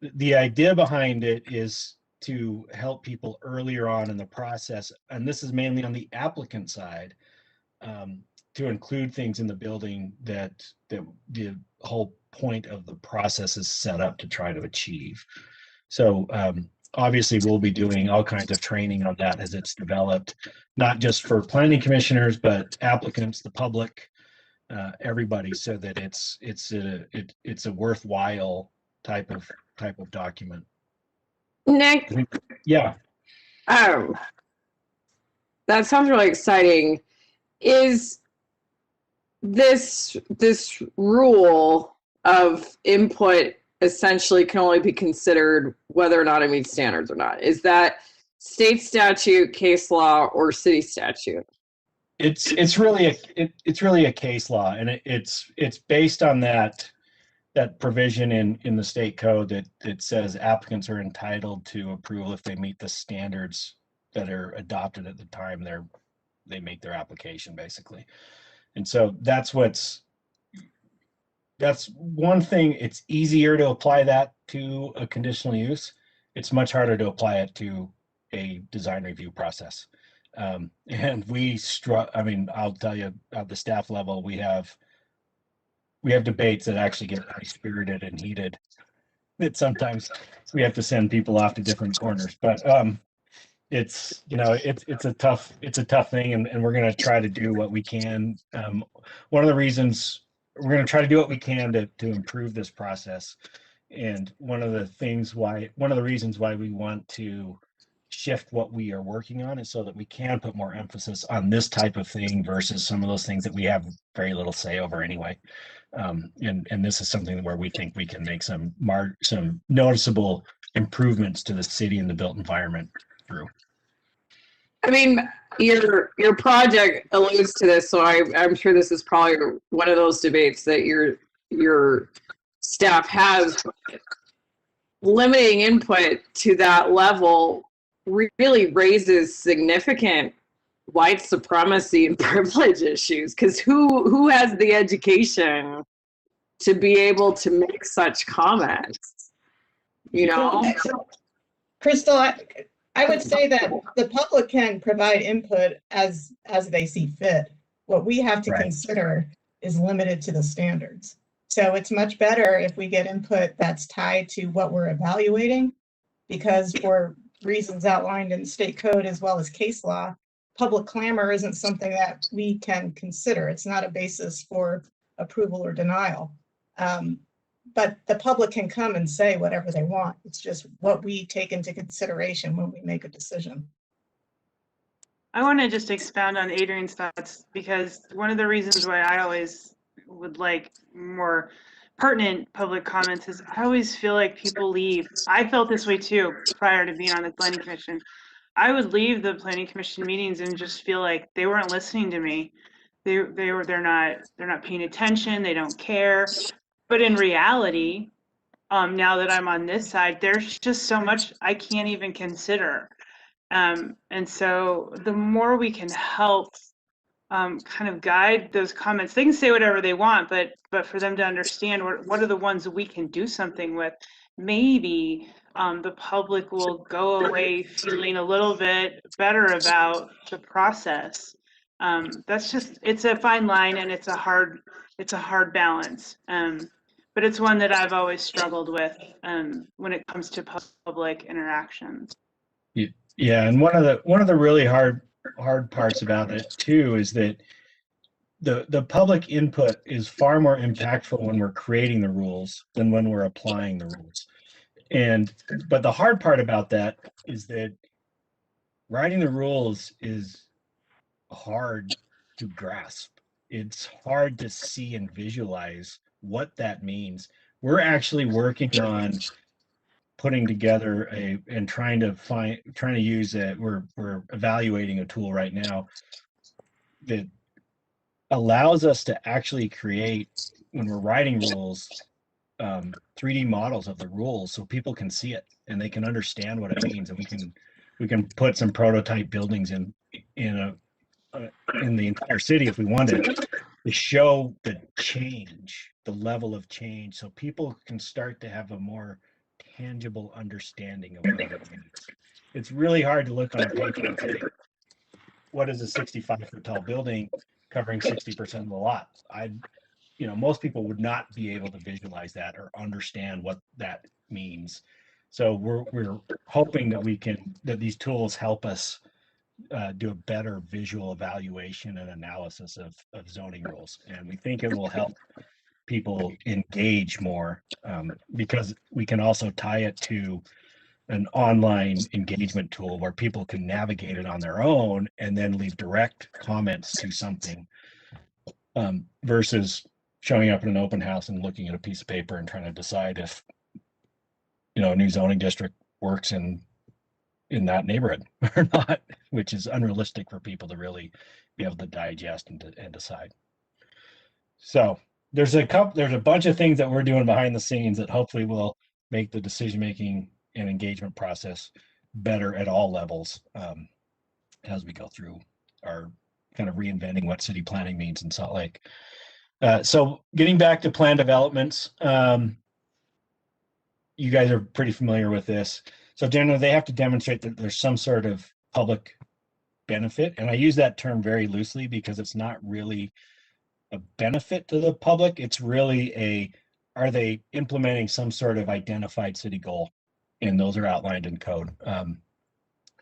the idea behind it is to help people earlier on in the process, and this is mainly on the applicant side, to include things in the building that the whole point of the process is set up to try to achieve. So obviously we'll be doing all kinds of training on that as it's developed, not just for planning commissioners, but applicants, the public, everybody, so that it's a worthwhile type of document. Nick, Yeah. That sounds really exciting. Is this rule of input essentially can only be considered whether or not it meets standards or not? Is that state statute, case law, or city statute? It's really a case law, and it's based on that provision in the state code that says applicants are entitled to approval if they meet the standards that are adopted at the time they make their application, basically. And so that's one thing. It's easier to apply that to a conditional use. It's much harder to apply it to a design review process. And I mean, I'll tell you, at the staff level, we have debates that actually get very spirited and heated, that sometimes we have to send people off to different corners. But it's, you know, it's a tough thing, and we're going to try to do what we can. One of the reasons we're going to try to do what we can to improve this process, and one of the reasons why we want to shift what we are working on is so that we can put more emphasis on this type of thing versus some of those things that we have very little say over anyway. And this is something where we think we can make some noticeable improvements to the city and the built environment through. I mean, your project alludes to this, so I'm sure this is probably one of those debates that your staff has. Limiting input to that level really raises significant white supremacy and privilege issues, because who has the education to be able to make such comments? You know, Crystal, I would say that the public can provide input as they see fit. What we have to consider is limited to the standards. So it's much better if we get input that's tied to what we're evaluating, because for reasons outlined in the state code as well as case law, public clamor isn't something that we can consider. It's not a basis for approval or denial. But the public can come and say whatever they want. It's just what we take into consideration when we make a decision. I want to just expound on Adrian's thoughts, because one of the reasons why I always would like more pertinent public comments is I always feel like people leave. I felt this way too prior to being on the planning commission. I would leave the planning commission meetings and just feel like they weren't listening to me. They're not paying attention. They don't care. But in reality, now that I'm on this side, there's just so much I can't even consider. And so the more we can help kind of guide those comments, they can say whatever they want, but for them to understand what are the ones that we can do something with, maybe the public will go away feeling a little bit better about the process. That's just, it's a fine line and it's a hard balance. But it's one that I've always struggled with when it comes to public interactions. Yeah, and one of the really hard parts about it too is that the public input is far more impactful when we're creating the rules than when we're applying the rules. But the hard part about that is that writing the rules is hard to grasp. It's hard to see and visualize what that means. We're actually working on putting together and trying to use it. We're evaluating a tool right now that allows us to actually create, when we're writing rules, 3D models of the rules so people can see it and they can understand what it means, and we can put some prototype buildings in the entire city if we wanted to show the change, the level of change, so people can start to have a more tangible understanding of what it means. It's really hard to look on a paper and say, what is a 65-foot tall building covering 60% of the lot? Most people would not be able to visualize that or understand what that means. So we're hoping that these tools help us do a better visual evaluation and analysis of zoning rules. And we think it will help people engage more because we can also tie it to an online engagement tool where people can navigate it on their own and then leave direct comments to something versus showing up in an open house and looking at a piece of paper and trying to decide if a new zoning district works in that neighborhood or not, which is unrealistic for people to really be able to digest and decide. So there's a bunch of things that we're doing behind the scenes that hopefully will make the decision-making and engagement process better at all levels as we go through our kind of reinventing what city planning means in Salt Lake. So getting back to plan developments, you guys are pretty familiar with this. So generally they have to demonstrate that there's some sort of public benefit. And I use that term very loosely because it's not really a benefit to the public. It's really are they implementing some sort of identified city goal? And those are outlined in code.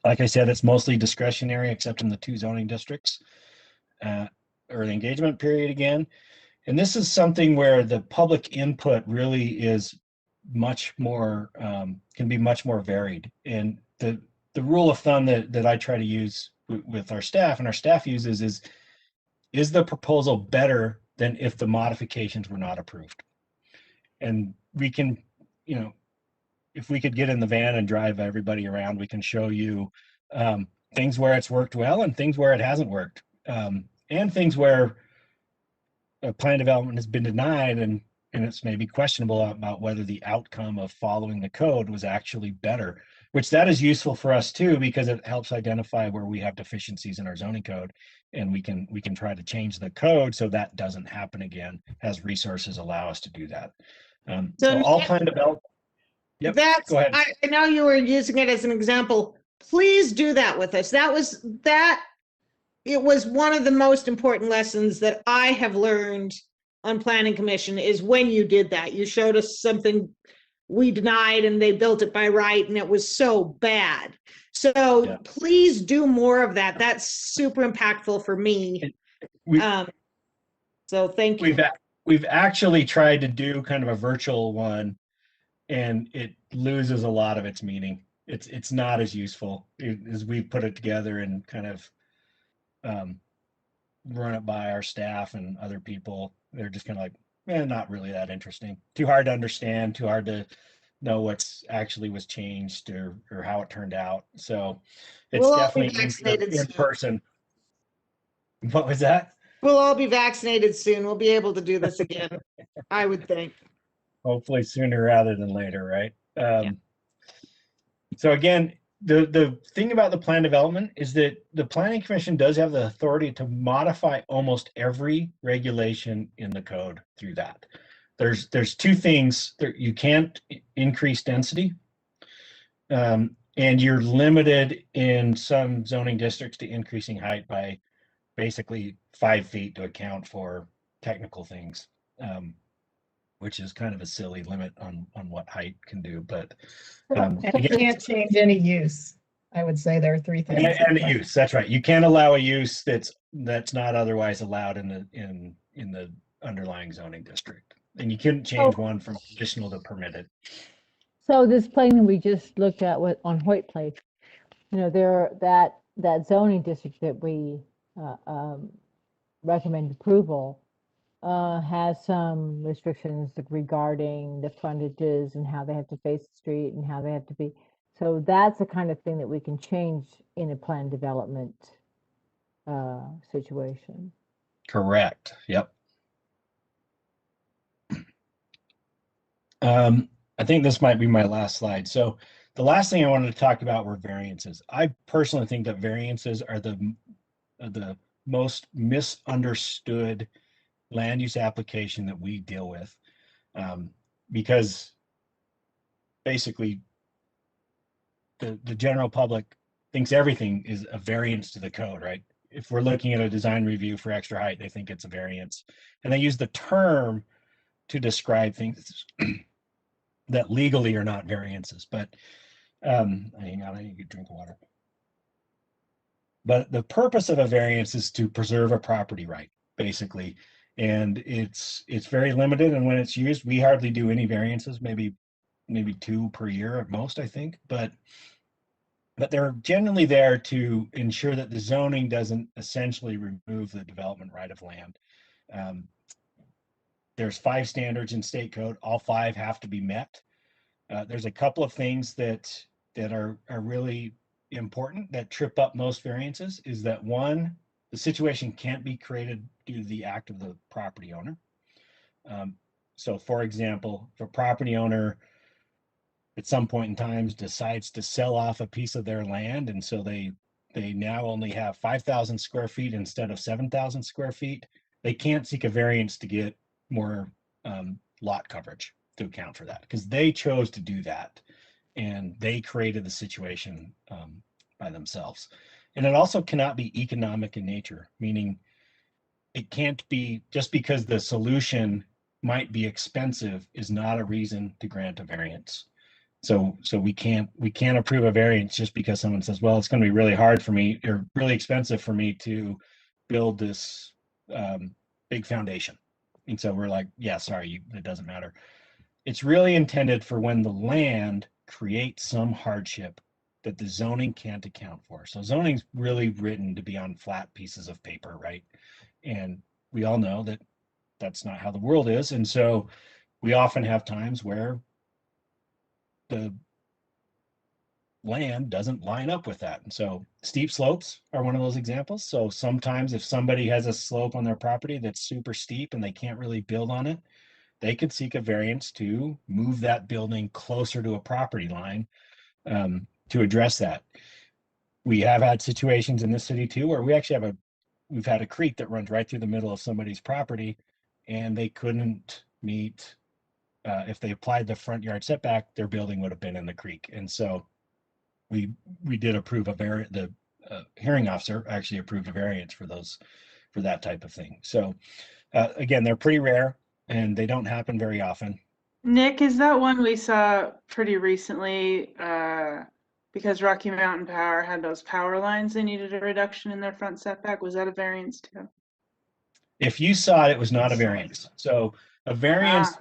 Like I said, it's mostly discretionary except in the 2 zoning districts or the engagement period again. And this is something where the public input really is much more, can be much more varied. And the rule of thumb that I try to use with our staff and our staff uses is the proposal better than if the modifications were not approved? And we can, if we could get in the van and drive everybody around, we can show you things where it's worked well and things where it hasn't worked, and things where a plan development has been denied and it's maybe questionable about whether the outcome of following the code was actually better, which that is useful for us too, because it helps identify where we have deficiencies in our zoning code, and we can try to change the code so that doesn't happen again as resources allow us to do that. So all plan development. Yep, go ahead. I know you were using it as an example. Please do that with us. It was one of the most important lessons that I have learned on Planning Commission is when you did that. You showed us something we denied and they built it by right and it was so bad. So please do more of that. That's super impactful for me. So thank you. We've actually tried to do kind of a virtual one and it loses a lot of its meaning. It's not as useful as we put it together and kind of run it by our staff and other people. They're just kind of like, not really that interesting. Too hard to understand, too hard to know what's actually was changed or how it turned out. So it's definitely in person. What was that? We'll all be vaccinated soon. We'll be able to do this again, I would think. Hopefully sooner rather than later, right? So again, the thing about the plan development is that the Planning Commission does have the authority to modify almost every regulation in the code through that. There's 2 things. You can't increase density And you're limited in some zoning districts to increasing height by basically 5 feet to account for technical things, which is kind of a silly limit on what height can do. But And you again, can't change any use. I would say there are three things. and the use, that's right. You can't allow a use that's not otherwise allowed in the underlying zoning district. And you couldn't change one from conditional to permitted. So this plan we just looked at on Hoyt Place, that zoning district that we recommend approval has some restrictions regarding the frontages and how they have to face the street and how they have to be. So that's the kind of thing that we can change in a plan development situation. Correct. Yep. I think this might be my last slide. So the last thing I wanted to talk about were variances. I personally think that variances are the most misunderstood land use application that we deal with, because basically the general public thinks everything is a variance to the code, right? If we're looking at a design review for extra height, they think it's a variance, and they use the term to describe things that legally are not variances. But hang on, I need to drink water. But the purpose of a variance is to preserve a property right, basically, and it's very limited. And when it's used, we hardly do any variances, maybe 2 per year at most, I think. But they're generally there to ensure that the zoning doesn't essentially remove the development right of land. There's 5 standards in state code. All 5 have to be met. There's a couple of things that are really important that trip up most variances. Is that one, the situation can't be created due to the act of the property owner. So for example, if a property owner at some point in time decides to sell off a piece of their land, and so they now only have 5,000 square feet instead of 7,000 square feet, they can't seek a variance to get more lot coverage to account for that, because they chose to do that and they created the situation by themselves. And it also cannot be economic in nature, meaning it can't be just because the solution might be expensive is not a reason to grant a variance. So we can't approve a variance just because someone says, well, it's going to be really hard for me or really expensive for me to build this big foundation. And so we're like, yeah, sorry, it doesn't matter. It's really intended for when the land creates some hardship that the zoning can't account for. So zoning's really written to be on flat pieces of paper, right? And we all know that that's not how the world is. And so we often have times where the land doesn't line up with that. And so steep slopes are one of those examples. So sometimes if somebody has a slope on their property that's super steep and they can't really build on it, they could seek a variance to move that building closer to a property line to address that. We have had situations in this city too, where we actually we've had a creek that runs right through the middle of somebody's property, and they couldn't meet, if they applied the front yard setback, their building would have been in the creek. And so we did approve the hearing officer actually approved a variance for that type of thing. So again, they're pretty rare and they don't happen very often. Nick, is that one we saw pretty recently because Rocky Mountain Power had those power lines, they needed a reduction in their front setback? Was that a variance too? If you saw it, it was not a variance. So a variance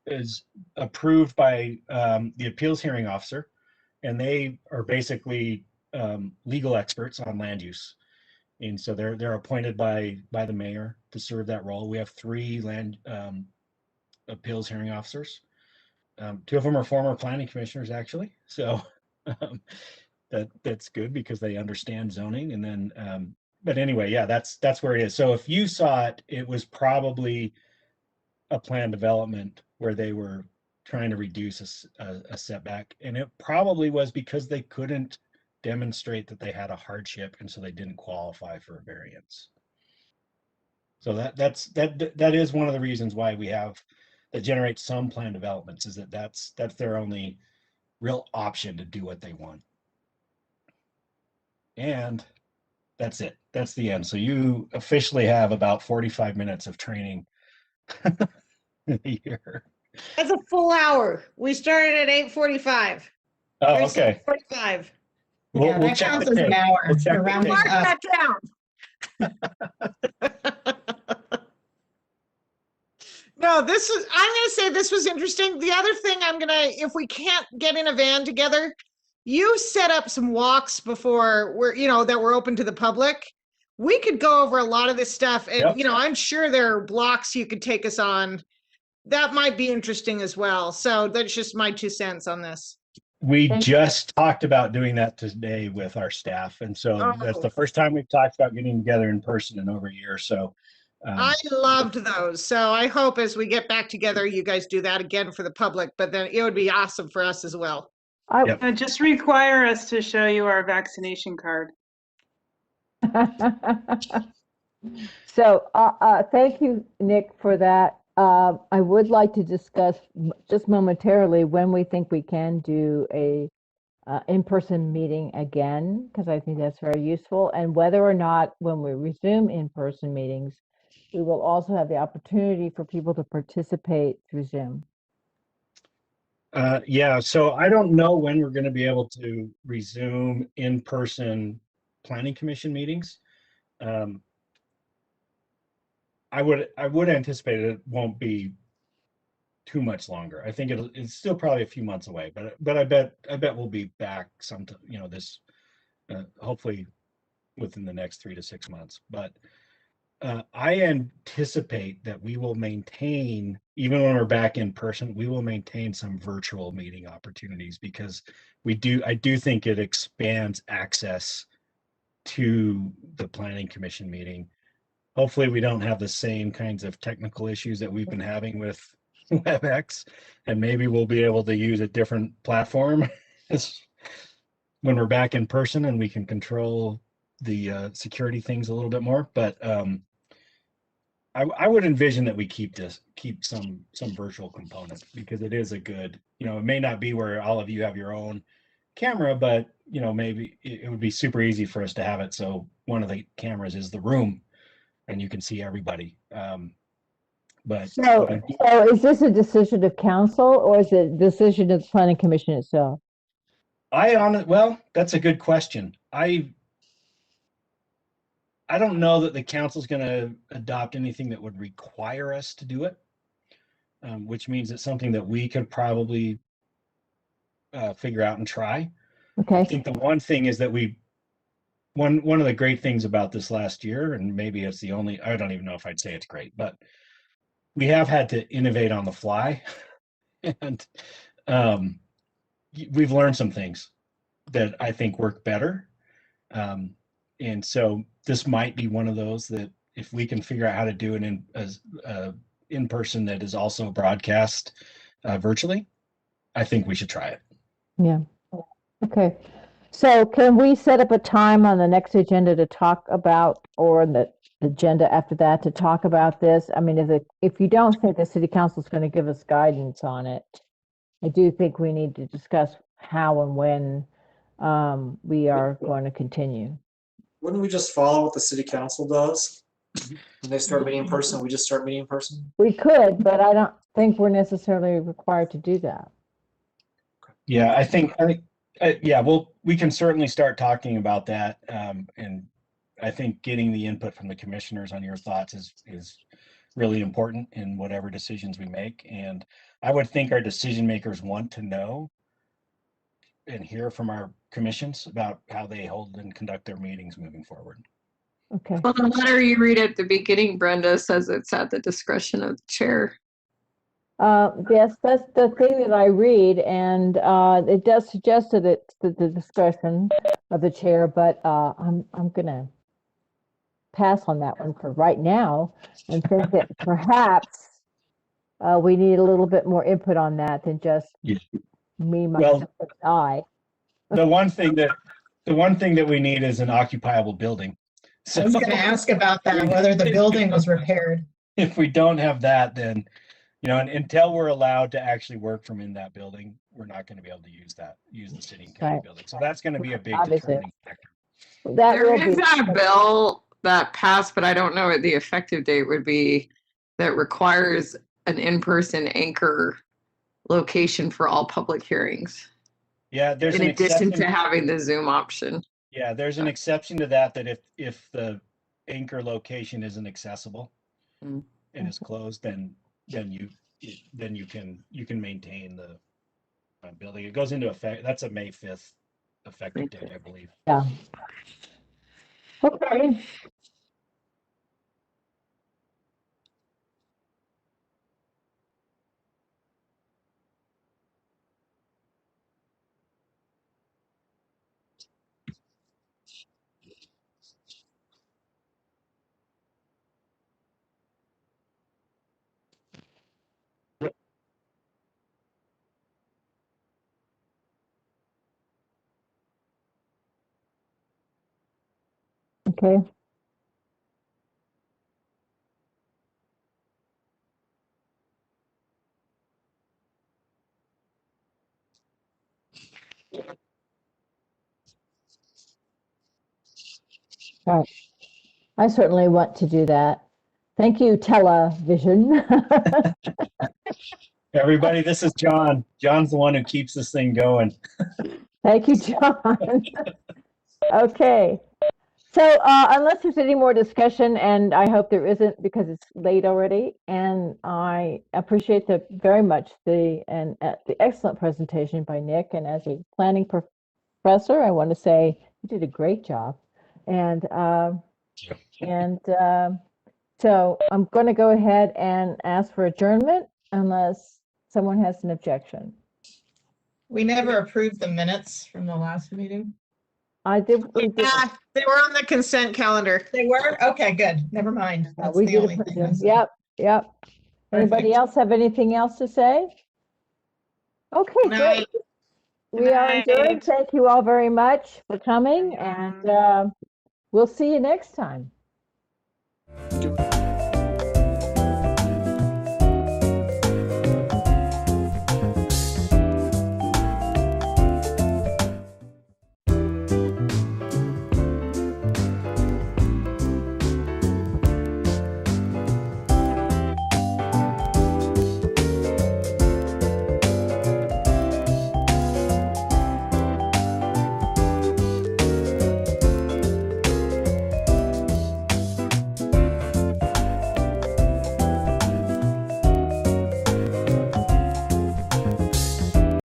is approved by the appeals hearing officer, and they are basically legal experts on land use. And so they're appointed by the mayor to serve that role. We have 3 land appeals hearing officers. 2 of them are former planning commissioners, actually. So that's good because they understand zoning. And then, but anyway, yeah, that's where it is. So if you saw it, it was probably a plan development where they were trying to reduce a setback, and it probably was because they couldn't demonstrate that they had a hardship, and so they didn't qualify for a variance. So that is one of the reasons why we have that generates some plan developments, is that's their only real option to do what they want. And that's it. That's the end. So you officially have about 45 minutes of training a year. That's a full hour. We started at 8:45. Oh, okay. 45. Yeah, We'll that check counts the as an tape. hour. We'll check You're the rounding tape. Mark up. that down. No, I'm gonna say this was interesting. The other thing if we can't get in a van together, you set up some walks before that we're open to the public. We could go over a lot of this stuff and, Yep. I'm sure there are blocks you could take us on. That might be interesting as well. So that's just my 2 cents on this. We just talked about doing that today with our staff. And so that's the first time we've talked about getting together in person in over a year. So I loved those. So I hope as we get back together, you guys do that again for the public, but then it would be awesome for us as well. Just require us to show you our vaccination card. So thank you, Nick, for that. I would like to discuss just momentarily when we think we can do a in-person meeting again, because I think that's very useful, and whether or not when we resume in-person meetings, we will also have the opportunity for people to participate through Zoom. Yeah, so I don't know when we're going to be able to resume in-person planning commission meetings. I would anticipate it won't be too much longer. I think it's still probably a few months away, but I bet we'll be back sometime, this hopefully within the next 3 to 6 months. But I anticipate that we will maintain, even when we're back in person, we will maintain some virtual meeting opportunities, because I do think it expands access to the planning commission meeting. Hopefully we don't have the same kinds of technical issues that we've been having with WebEx, and maybe we'll be able to use a different platform when we're back in person, and we can control the security things a little bit more. But I would envision that we keep some virtual component, because it is a good, it may not be where all of you have your own camera, but maybe it would be super easy for us to have it so one of the cameras is the room and you can see everybody. So is this a decision of council, or is it a decision of the planning commission itself? Well, that's a good question. I don't know that the council's going to adopt anything that would require us to do it, which means it's something that we could probably figure out and try. Okay. I think the one thing is that one of the great things about this last year, and maybe it's the only, I don't even know if I'd say it's great, but we have had to innovate on the fly, and we've learned some things that I think work better. And so this might be one of those that if we can figure out how to do it in person that is also broadcast virtually, I think we should try it. Yeah. Okay. So can we set up a time on the next agenda to talk about, or the agenda after that to talk about this? I mean, if you don't think the city council is going to give us guidance on it, I do think we need to discuss how and when we are going to continue. Wouldn't we just follow what the city council does? When they start meeting in person, we just start meeting in person? We could, but I don't think we're necessarily required to do that. Yeah, I think yeah, well, we can certainly start talking about that. And I think getting the input from the commissioners on your thoughts is really important in whatever decisions we make. And I would think our decision makers want to know and hear from our commissions about how they hold and conduct their meetings moving forward. Okay. Well, the letter you read at the beginning, Brenda, says it's at the discretion of the chair. Yes, that's the thing that I read, and it does suggest that it's the discretion of the chair, but I'm gonna pass on that one for right now, and think that perhaps we need a little bit more input on that than just me, myself, and I. The one thing that we need is an occupiable building. So I was going to ask about that, whether the building was repaired. If we don't have that, then you know, and until we're allowed to actually work from in that building, we're not going to be able to use the city and county Right. building. So that's going to be a big Obviously. determining factor. That There will is be. a bill that passed, but I don't know what the effective date would be, that requires an in-person anchor location for all public hearings, Yeah, there's in an addition exception. to having the Zoom option. Yeah, there's an exception to that, that if the anchor location isn't accessible Mm. and is closed, then you can maintain the building. It goes into effect. That's a May 5th effective date, I believe. Yeah. Okay. Okay. Right. I certainly want to do that. Thank you, television. Everybody, this is John. John's the one who keeps this thing going. Thank you, John. Okay. So unless there's any more discussion, and I hope there isn't because it's late already, and I appreciate very much the excellent presentation by Nick. And as a planning professor, I want to say you did a great job. And so I'm going to go ahead and ask for adjournment unless someone has an objection. We never approved the minutes from the last meeting. I did. Yeah, they were on the consent calendar. They were? Okay, good. Never mind. That's We the did only approve thing. I them. saw. Yep. Yep. Anybody Perfect. else have anything else to say? Okay, No. great. We are night. adjourned. Thank you all very much for coming, and we'll see you next time.